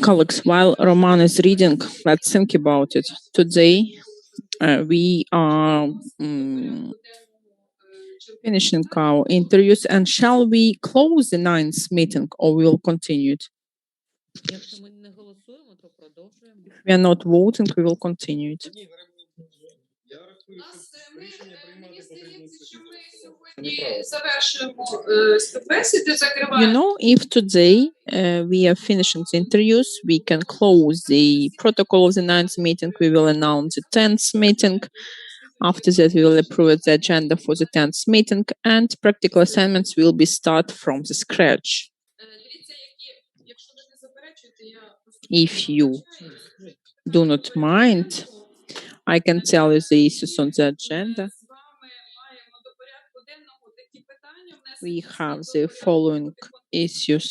A: Colleagues, while Roman is reading, let's think about it. Today, we are finishing our interviews, and shall we close the 9th meeting or we will continue it?
I: Якщо ми не голосуємо, то продовжуємо.
A: We are not voting, we will continue it.
J: Мені здається, що ми сьогодні завершуємо співбесіди,
A: You
J: закриваємо.
A: know, if today we are finishing the interviews, we can close the protocol of the 9th meeting, we will announce the 10th meeting. After that, we will approve the agenda for the 10th meeting, and practical assignments will be start from the scratch.
J: Дивіться, якщо ви не заперечуєте, я
A: If you do not mind, I can tell you the issues on the agenda.
J: з вами маємо до порядку денного такі питання.
A: We have the following issues: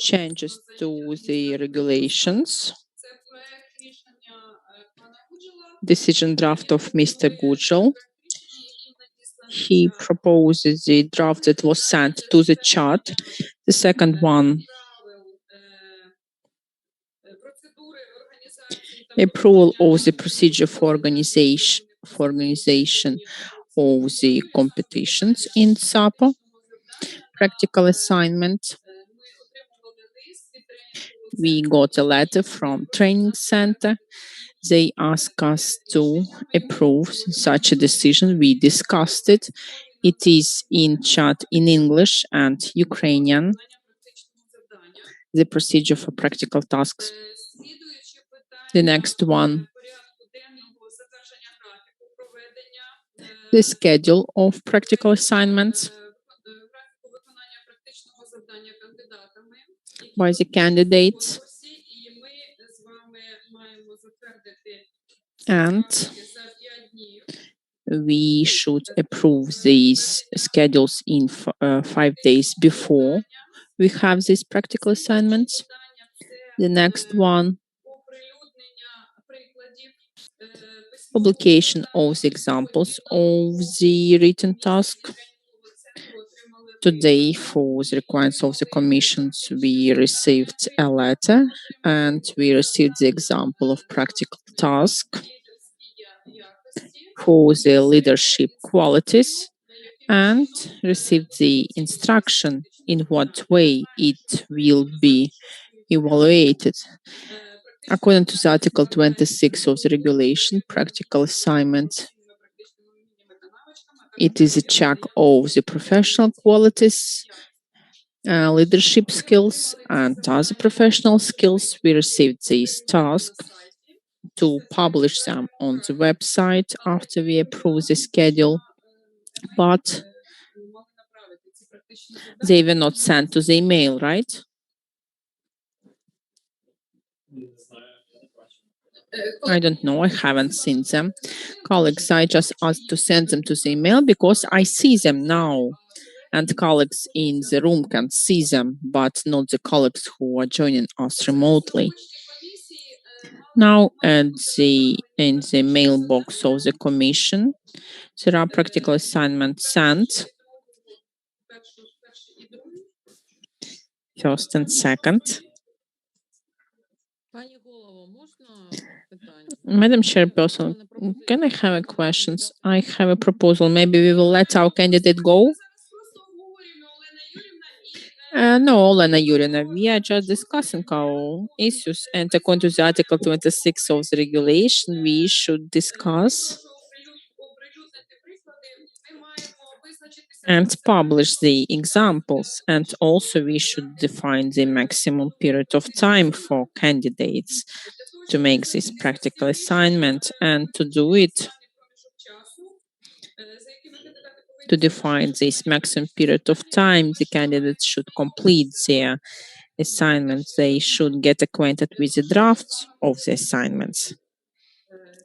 A: changes to the regulations,
J: Це проект рішення пана Гуджела.
A: decision draft of Mr. Gujal. He proposes the draft that was sent to the chat. The second one,
J: Процедури організації
A: approval of the procedure for organization of the competitions in SAP. Practical assignment.
J: ми отримували лист від тренінгового
A: We got a letter from training center. They asked us to approve such a decision. We discussed it. It is in chat in English and Ukrainian.
J: практичного завдання.
A: The procedure for practical tasks.
J: Слідуюче питання
A: The next one,
J: порядку денного затвердження графіку проведення
A: the schedule of practical assignments
J: графіку виконання практичного завдання кандидатами, які
A: by the candidates,
J: конкурсі, і ми з вами маємо затвердити
A: and
J: графіки за 5 днів.
A: we should approve these schedules in 5 days before we have these practical assignments.
J: Питання це
A: The next one,
J: оприлюднення прикладів письмового
A: publication of the examples of the written task.
J: тренінгового центру отримали
A: Today, for the requirements of the commissions, we received a letter and we received the example of practical task
J: лідерські якості,
A: for the leadership qualities and received the instruction in what way it will be evaluated. According to the Article 26 of the regulation, practical assignment,
J: практичними вміннями та навичками,
A: it is a check of the professional qualities, leadership skills, and other professional skills. We received this task to publish them on the website after we approve the schedule, but
J: мали направити ці практичні
A: they were not sent to the email, right? I don't know. I haven't seen them. Colleagues, I just asked to send them to the email because I see them now. And colleagues in the room can see them, but not the colleagues who are joining us remotely. Now, in the mailbox of the commission, there are practical assignments sent, first and second.
I: Пані голово, можна питання?
A: Madam Chairperson, can I have a questions? I have a proposal. Maybe we will let our candidate go?
J: Просто обговорюємо Олена Юрівна і
A: No, Olena Yurina, we are just discussing our issues, and according to the Article 26 of the regulation, we should discuss
J: оприлюднити приклади. Ми маємо визначитися
A: and publish the examples, and also we should define the maximum period of time for candidates to make this practical assignment and to do it,
J: проміжок часу, за якими кандидати повинні
A: to define this maximum period of time the candidates should complete their assignments. They should get acquainted with the drafts of the assignments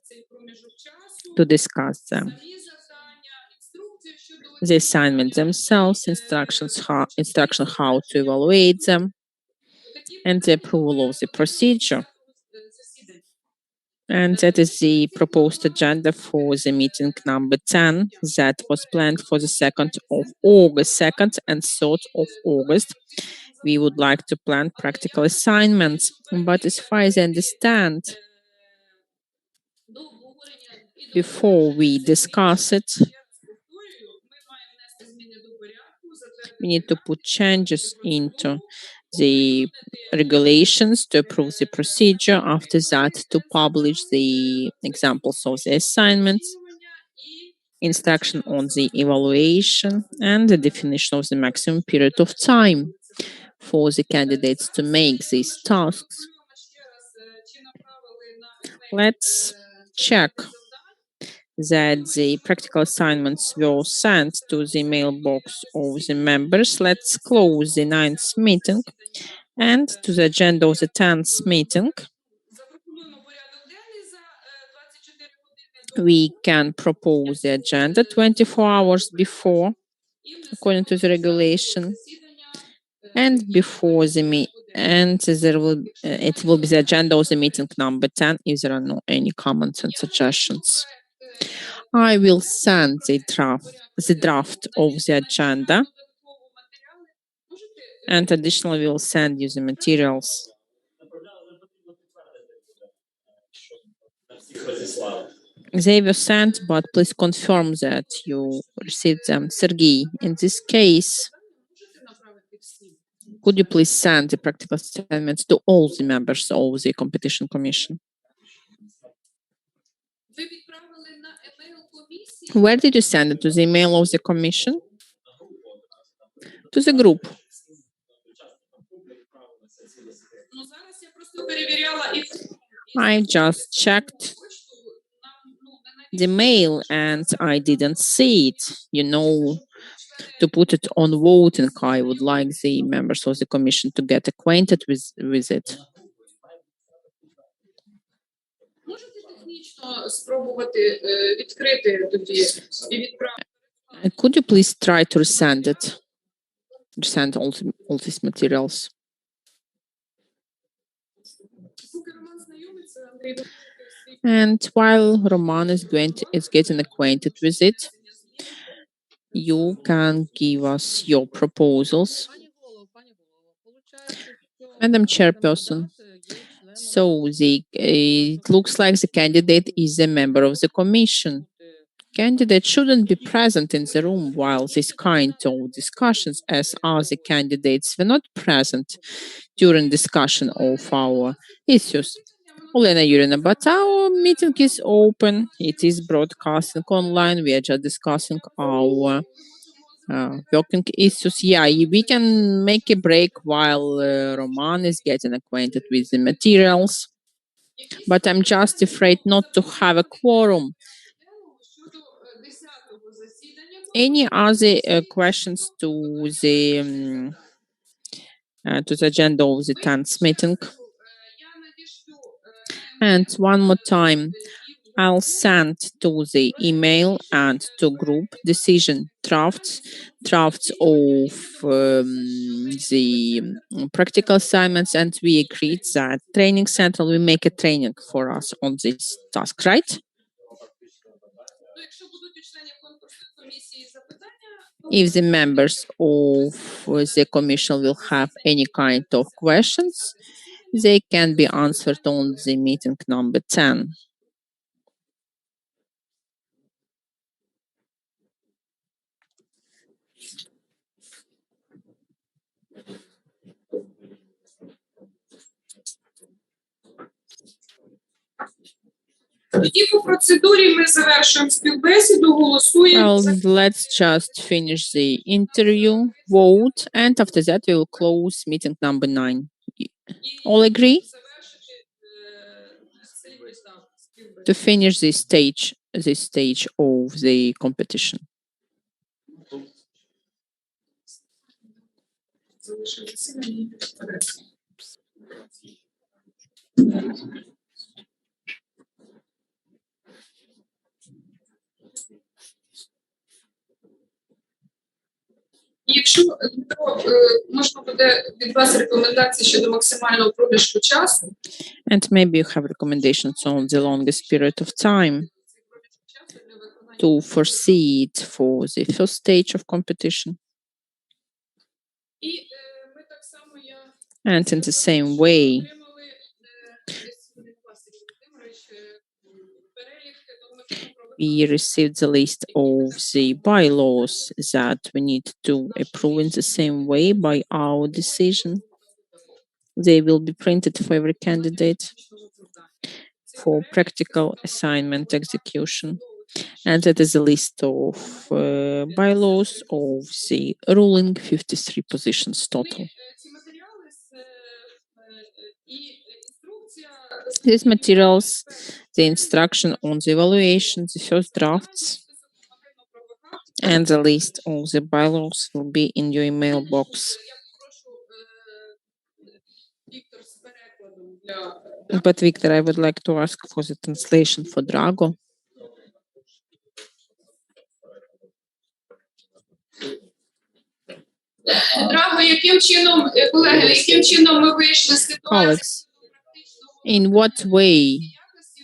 J: цей проміжок часу,
A: to discuss them.
J: самі завдання, інструкції щодо
A: The assignments themselves, instruction how to evaluate them, and the approval of the procedure.
J: засідань.
A: And that is the proposed agenda for the meeting number 10 that was planned for the 2nd of August, 2nd and 3rd of August. We would like to plan practical assignments, but as far as I understand,
J: До обговорення і до
A: before we discuss it,
J: я повторюю, ми маємо
A: We need to put changes into the regulations to approve the procedure. After that, to publish the examples of the assignments, instruction on the evaluation, and the definition of the maximum period of time for the candidates to make these tasks. Let's check that the practical assignments were sent to the mailbox of the members. Let's close the 9th meeting and to the agenda of the 10th meeting. We can propose the agenda 24 hours before, according to the regulation, and before the it will be the agenda of the meeting number 10 if there are no any comments and suggestions. I will send the draft of the agenda, and additionally we will send you the materials. They were sent, but please confirm that you received them. Sergey, in this case, could you please send the practical assignments to all the members of the competition commission? Where did you send it? To the email of the commission? To the group. I just checked the mail and I didn't see it. You know, to put it on voting, I would like the members of the commission to get acquainted with it. Could you please try to resend it? Resend all these materials. And while Roman is getting acquainted with it, you can give us your proposals. Madam Chairperson, so it looks like the candidate is a member of the commission. Candidate shouldn't be present in the room while this kind of discussions, as other candidates were not present during discussion of our issues. Olena Yurina, but our meeting is open. It is broadcasting online. We are just discussing our working issues. Yeah, we can make a break while Roman is getting acquainted with the materials. But I'm just afraid not to have a quorum. Any other questions to the agenda of the 10th meeting? And one more time, I'll send to the email and to group decision drafts of the practical assignments, and we agreed that training center will make a training for us on this task, right? If the members of the commission will have any kind of questions, they can be answered on the meeting number 10.
J: Тоді по процедурі ми завершуємо співбесіду, голосуємо.
A: Well, let's just finish the interview, vote, and after that we will close meeting number 9. All agree? To finish this stage of the competition.
J: Якщо, Дмитро, можна буде від вас рекомендації щодо максимального проміжку часу.
A: And maybe you have recommendations on the longest period of time to foresee it for the first stage of competition. And in the same way, we received the list of the bylaws that we need to approve in the same way by our decision. They will be printed for every candidate for practical assignment execution. And that is a list of bylaws of the ruling 53 positions total. These materials, the instruction on the evaluation, the first drafts, and the list of the bylaws will be in your email box. But Victor, I would like to ask for the translation for Drago.
J: Драго, яким чином, колеги, яким чином ми вийшли з ситуації?
A: Alex, in what way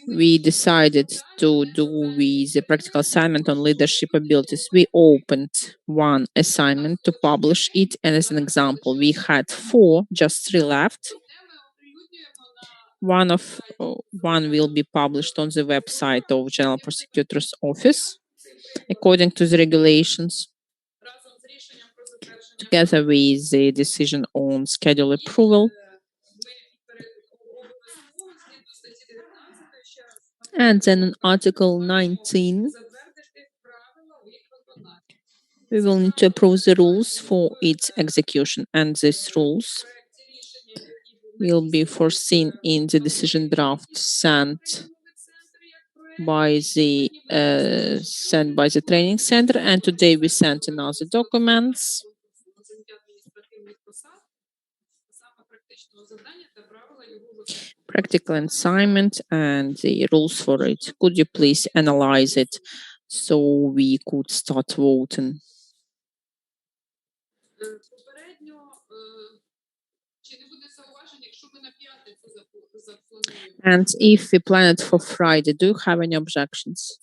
A: we decided to do with the practical assignment on leadership abilities? We opened one assignment to publish it, and as an example, we had 4, just 3 left. One will be published on the website of General Prosecutor's Office, according to the regulations, together with the decision on schedule approval. And then in Article 19, we will need to approve the rules for its execution, and these rules will be foreseen in the decision draft sent by the training center, and today we sent another documents. Practical assignment and the rules for it. Could you please analyze it so we could start voting? And if we plan it for Friday, do you have any objections?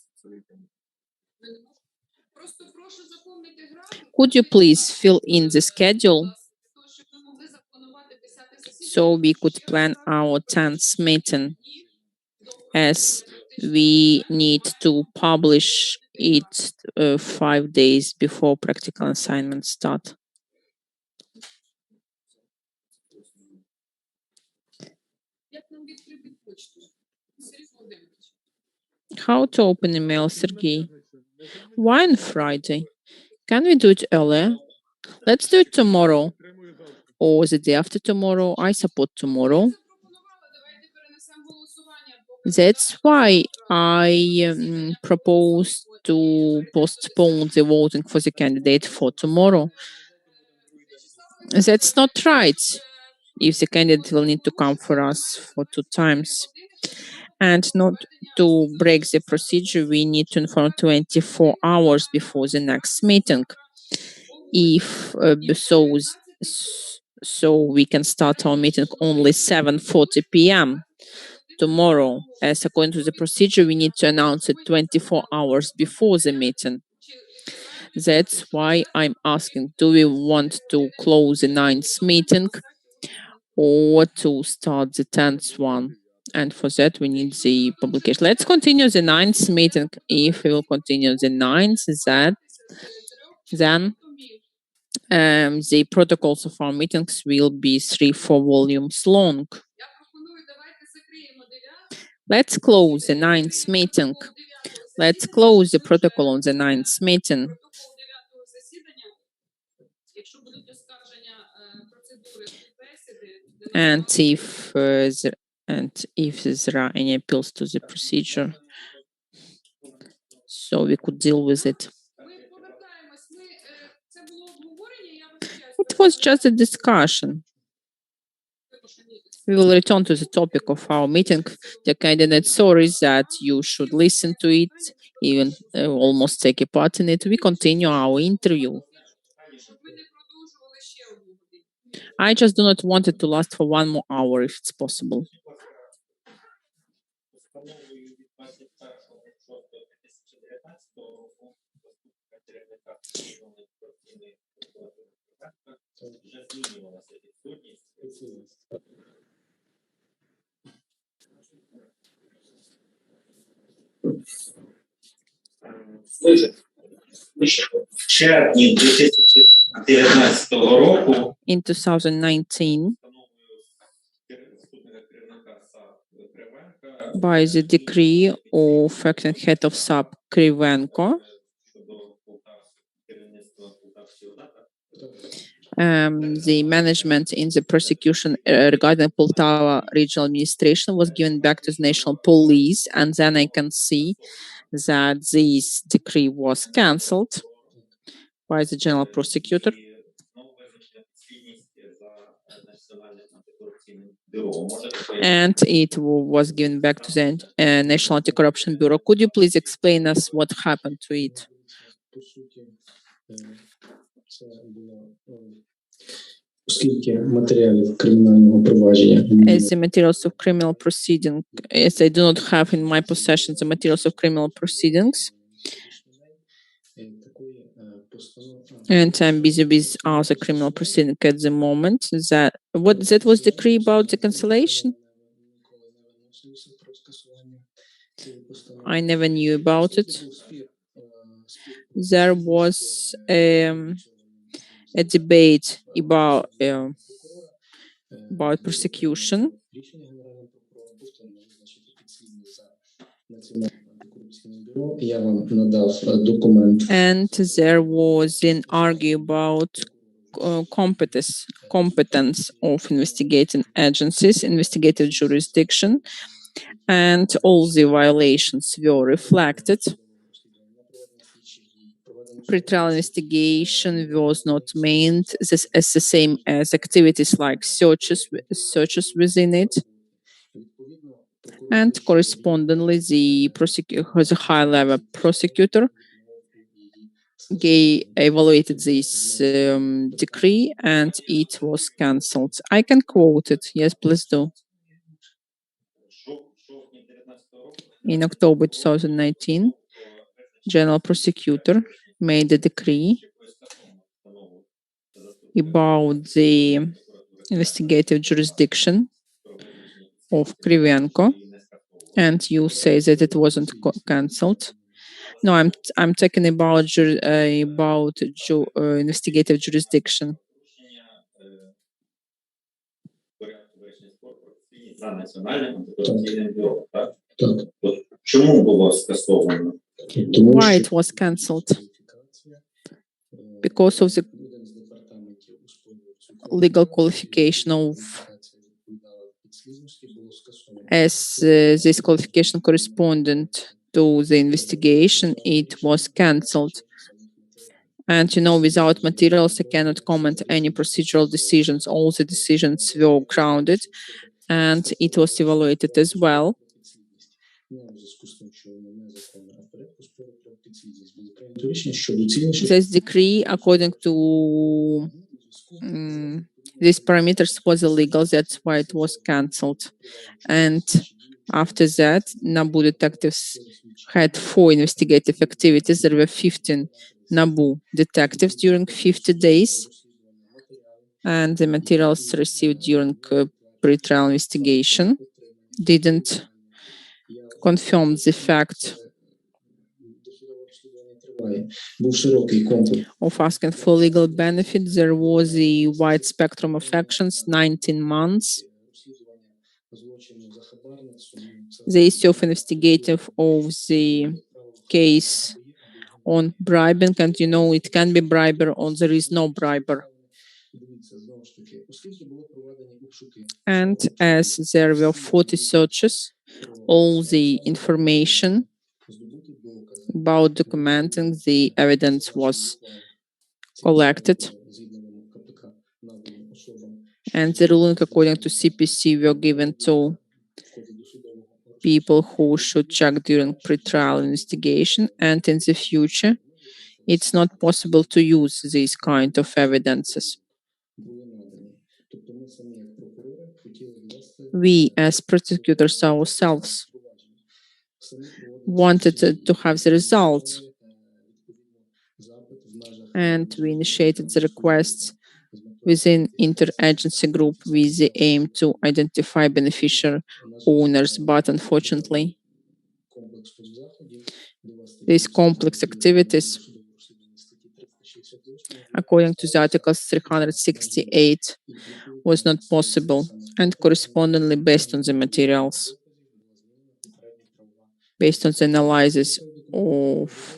A: Could you please fill in the schedule so we could plan our 10th meeting, as we need to publish it 5 days before practical assignments start? How to open email, Sergey? Why on Friday? Can we do it earlier? Let's do it tomorrow or the day after tomorrow. I support tomorrow. That's why I propose to postpone the voting for the candidate for tomorrow. That's not right. If the candidate will need to come for us for 2 times. And not to break the procedure, we need to inform 24 hours before the next meeting. If so we can start our meeting only 7:40 p.m. tomorrow. As according to the procedure, we need to announce it 24 hours before the meeting. That's why I'm asking, do we want to close the 9th meeting or to start the 10th one? And for that, we need the publication. Let's continue the 9th meeting. If we will continue the 9th, then the protocols of our meetings will be 3-4 volumes long. Let's close the 9th meeting. Let's close the protocol on the 9th meeting. And if there are any appeals to the procedure, so we could deal with it. It was just a discussion. We will return to the topic of our meeting. The candidate stories that you should listen to it, even almost take a part in it. We continue our interview. I just do not want it to last for 1 more hour if it's possible.
K: В червні 2019 року
A: In 2019, by the decree of acting head of SAP Krivenko, the management in the prosecution regarding Poltava regional administration was given back to the national police, and then I can see that this decree was cancelled by the general prosecutor. And it was given back to the National Anti-Corruption Bureau. Could you please explain us what happened to it?
D: Оскільки матеріалів кримінального провадження
A: As the materials of criminal proceeding, as I do not have in my possession the materials of criminal proceedings, and I'm busy with other criminal proceeding at the moment. That was decree about the cancellation? I never knew about it. There was a debate about persecution.
D: Я вам надав документ.
A: And there was an argument about competence of investigating agencies, investigative jurisdiction, and all the violations were reflected. Pre-trial investigation was not meant as the same as activities like searches within it. And correspondingly, the high-level prosecutor evaluated this decree, and it was cancelled. I can quote it. Yes, please do. In October 2019, General Prosecutor made a decree about the investigative jurisdiction of Krivenko, and you say that it wasn't cancelled. No, I'm talking about investigative jurisdiction.
K: Чому було скасовано?
A: Why it was cancelled? Because of the legal qualification of, as this qualification corresponded to the investigation, it was cancelled. And without materials, I cannot comment any procedural decisions. All the decisions were grounded, and it was evaluated as well. This decree, according to these parameters, was illegal. That's why it was cancelled. And after that, NABU detectives had 4 investigative activities. There were 15 NABU detectives during 50 days. And the materials received during pre-trial investigation didn't confirm the fact of asking for legal benefit. There was a wide spectrum of actions, 19 months. The issue of investigative of the case on bribing, and it can be briber or there is no briber. And as there were 40 searches, all the information about documenting the evidence was collected. And the ruling according to CPC were given to people who should check during pre-trial investigation, and in the future, it's not possible to use these kind of evidences. We, as prosecutors ourselves, wanted to have the results, and we initiated the requests within interagency group with the aim to identify beneficial owners, but unfortunately, these complex activities according to the Articles 368 was not possible, and correspondingly based on the materials, based on the analysis of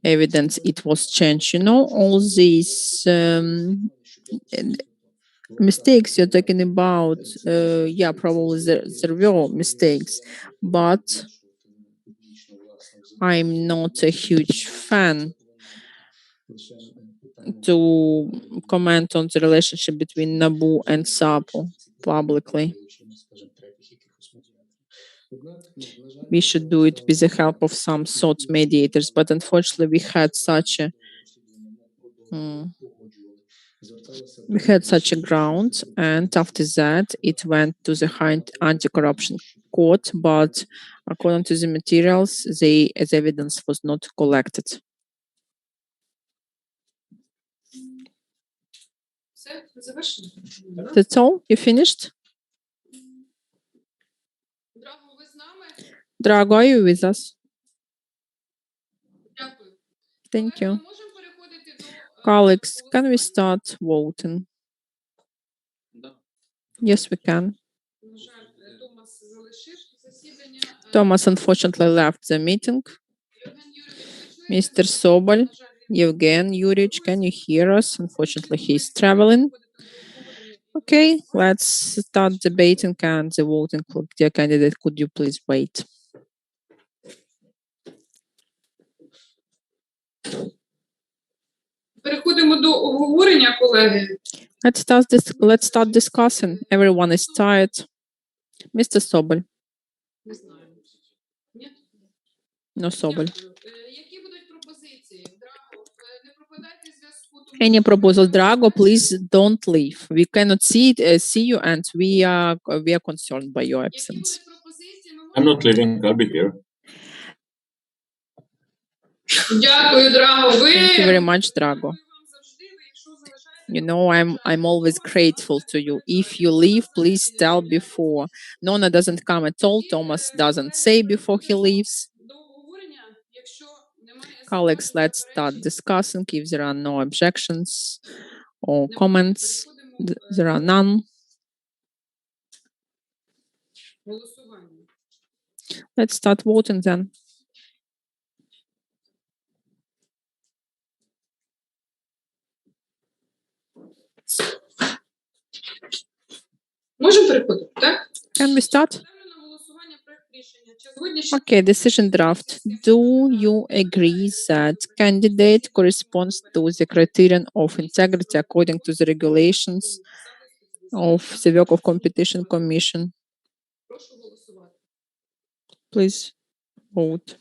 A: evidence, it was changed. You know, all these mistakes you're talking about, yeah, probably there were mistakes, but I'm not a huge fan to comment on the relationship between NABU and SAPO publicly. We should do it with the help of some thought mediators, but unfortunately we had such a ground, and after that it went to the High Anti-Corruption Court, but according to the materials, the as evidence was not collected. That's all? You finished? Drago, are you with us? Thank you. Colleagues, can we start voting? Yes, we can. Thomas unfortunately left the meeting. Mr. Sobol, Evgen Yurich, can you hear us? Unfortunately, he's traveling. Okay, let's start debating and the voting. Dear candidate, could you please wait?
J: Переходимо до обговорення, колеги.
A: Let's start discussing. Everyone is tired. Mr. Sobol.
J: Не знаю. Ні?
A: No, Sobol.
J: Які будуть пропозиції? Драго, не пропадайте зв'язку.
A: Any proposal, Drago, please don't leave. We cannot see you, and we are concerned by your absence.
C: I'm not leaving. I'll be here.
J: Дякую, Драго.
A: Thank you very much, Drago. You know, I'm always grateful to you. If you leave, please tell before. Nona doesn't come at all. Thomas doesn't say before he leaves. Colleagues, let's start discussing. If there are no objections or comments, there are none. Let's start voting then.
J: Можемо переходити, так?
A: Can we start? Okay, decision draft. Do you agree that candidate corresponds to the criterion of integrity according to the regulations of the work of Competition Commission? Please vote.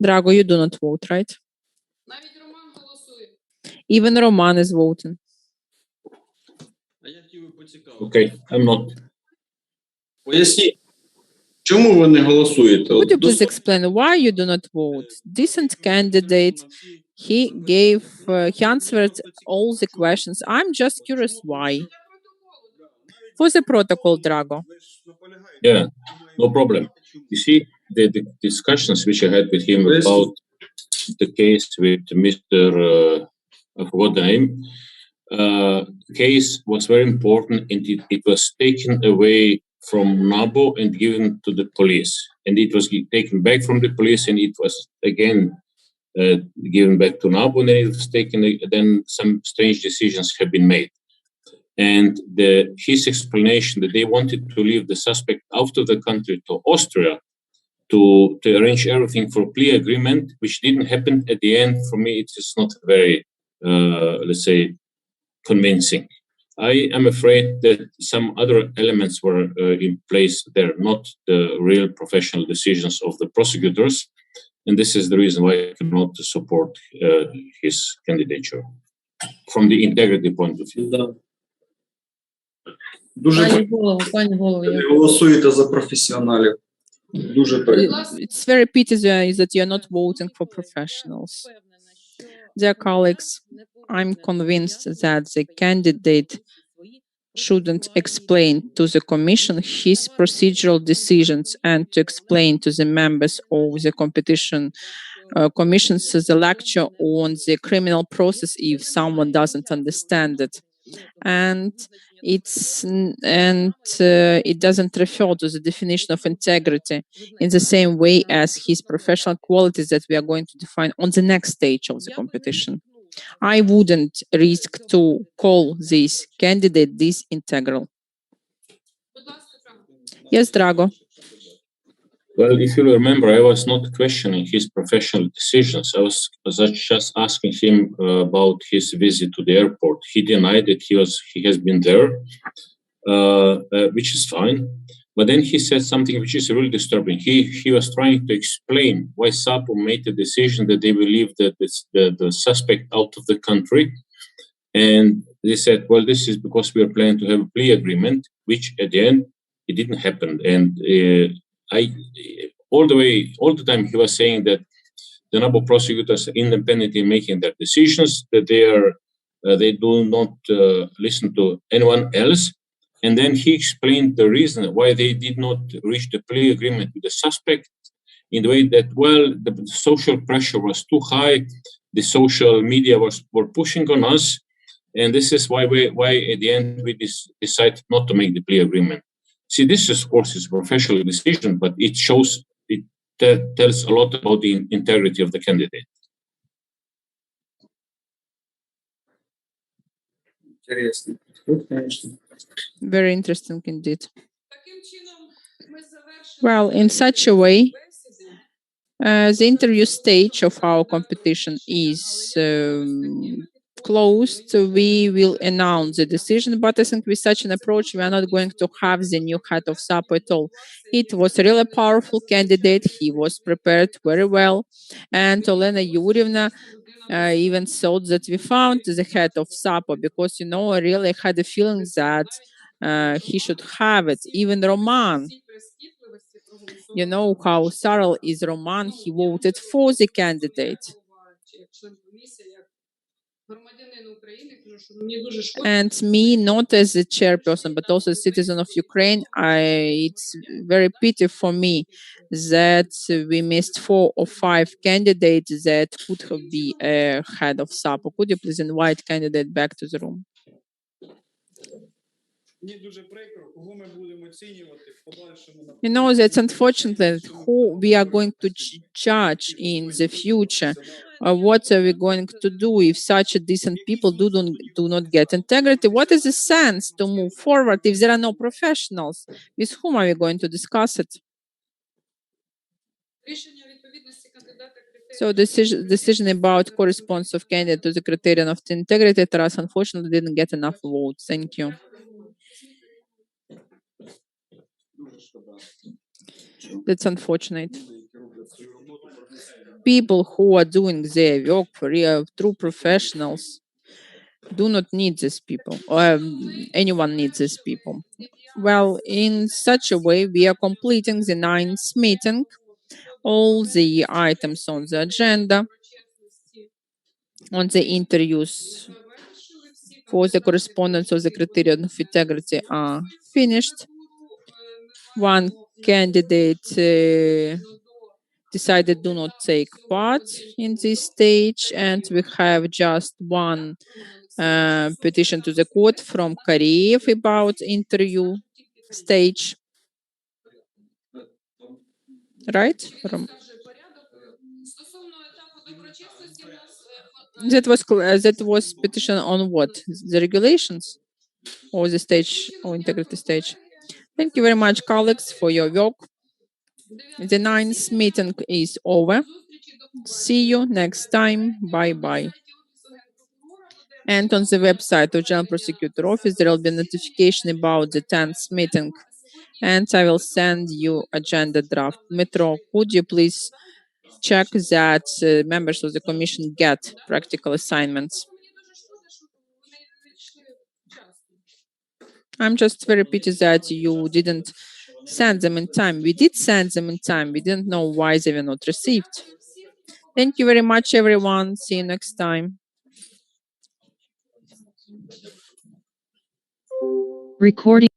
A: Drago, you do not vote, right? Even Roman is voting.
C: Okay, I'm not.
L: Поясніть, чому ви не голосуєте?
A: Would you please explain why you do not vote? Decent candidate. He answered all the questions. I'm just curious why. For the protocol, Drago.
C: Yeah, no problem. You see, the discussions which I had with him about the case with Mr. I forgot the name. Case was very important, and it was taken away from NABO and given to the police. And it was taken back from the police, and it was again given back to NABO, and then it was taken. Then some strange decisions have been made. And his explanation that they wanted to leave the suspect out of the country to Austria to arrange everything for a plea agreement, which didn't happen at the end. For me, it is not very, let's say, convincing. I am afraid that some other elements were in place there, not the real professional decisions of the prosecutors. And this is the reason why I cannot support his candidature from the integrity point of view.
L: Дуже
I: Пані голово, я
L: голосуєте за професіоналів. Дуже
A: It's very pity that you're not voting for professionals. Dear colleagues, I'm convinced that the candidate shouldn't explain to the Commission his procedural decisions and to explain to the members of the competition commissions the lecture on the criminal process if someone doesn't understand it. And it doesn't refer to the definition of integrity in the same way as his professional qualities that we are going to define on the next stage of the competition. I wouldn't risk to call this candidate disintegral. Yes, Drago.
C: Well, if you remember, I was not questioning his professional decisions. I was just asking him about his visit to the airport. He denied that he has been there, which is fine. But then he said something which is really disturbing. He was trying to explain why SAPO made the decision that they will leave the suspect out of the country. And they said, well, this is because we are planning to have a plea agreement, which at the end, it didn't happen. And all the time he was saying that the number of prosecutors are independently making their decisions, that they do not listen to anyone else. And then he explained the reason why they did not reach the plea agreement with the suspect in the way that, well, the social pressure was too high, the social media were pushing on us, and this is why at the end we decided not to make the plea agreement. See, this is, of course, is a professional decision, but it tells a lot about the integrity of the candidate.
A: Very interesting indeed. Well, in such a way, the interview stage of our competition is closed. We will announce the decision, but I think with such an approach, we are not going to have the new head of SAPO at all. It was a really powerful candidate. He was prepared very well. And Olena Yurievna even thought that we found the head of SAPO because, I really had a feeling that he should have it. Even Roman, you know how thorough is Roman. He voted for the candidate. And me, not as a chairperson, but also a citizen of Ukraine, it's very pity for me that we missed 4 or 5 candidates that could have been head of SAPO. Could you please invite candidate back to the room? That's unfortunate who we are going to judge in the future. What are we going to do if such decent people do not get integrity? What is the sense to move forward if there are no professionals? With whom are we going to discuss it? So decision about correspondence of candidate to the criterion of the integrity, Taras unfortunately didn't get enough votes. Thank you. That's unfortunate. People who are doing their work for real, true professionals, do not need these people, or anyone needs these people. Well, in such a way, we are completing the 9th meeting. All the items on the agenda, on the interviews for the correspondence of the criterion of integrity are finished. One candidate decided do not take part in this stage, and we have just one petition to the court from Kariev about interview stage. Right? That was petition on what? The regulations or the stage or integrity stage? Thank you very much, colleagues, for your work. The 9th meeting is over. See you next time. Bye-bye. And on the website of General Prosecutor Office, there will be a notification about the 10th meeting. And I will send you agenda draft. Metro, could you please check that members of the commission get practical assignments? I'm just very pity that you didn't send them in time. We did send them in time. We didn't know why they were not received. Thank you very much, everyone. See you next time.
M: Recording.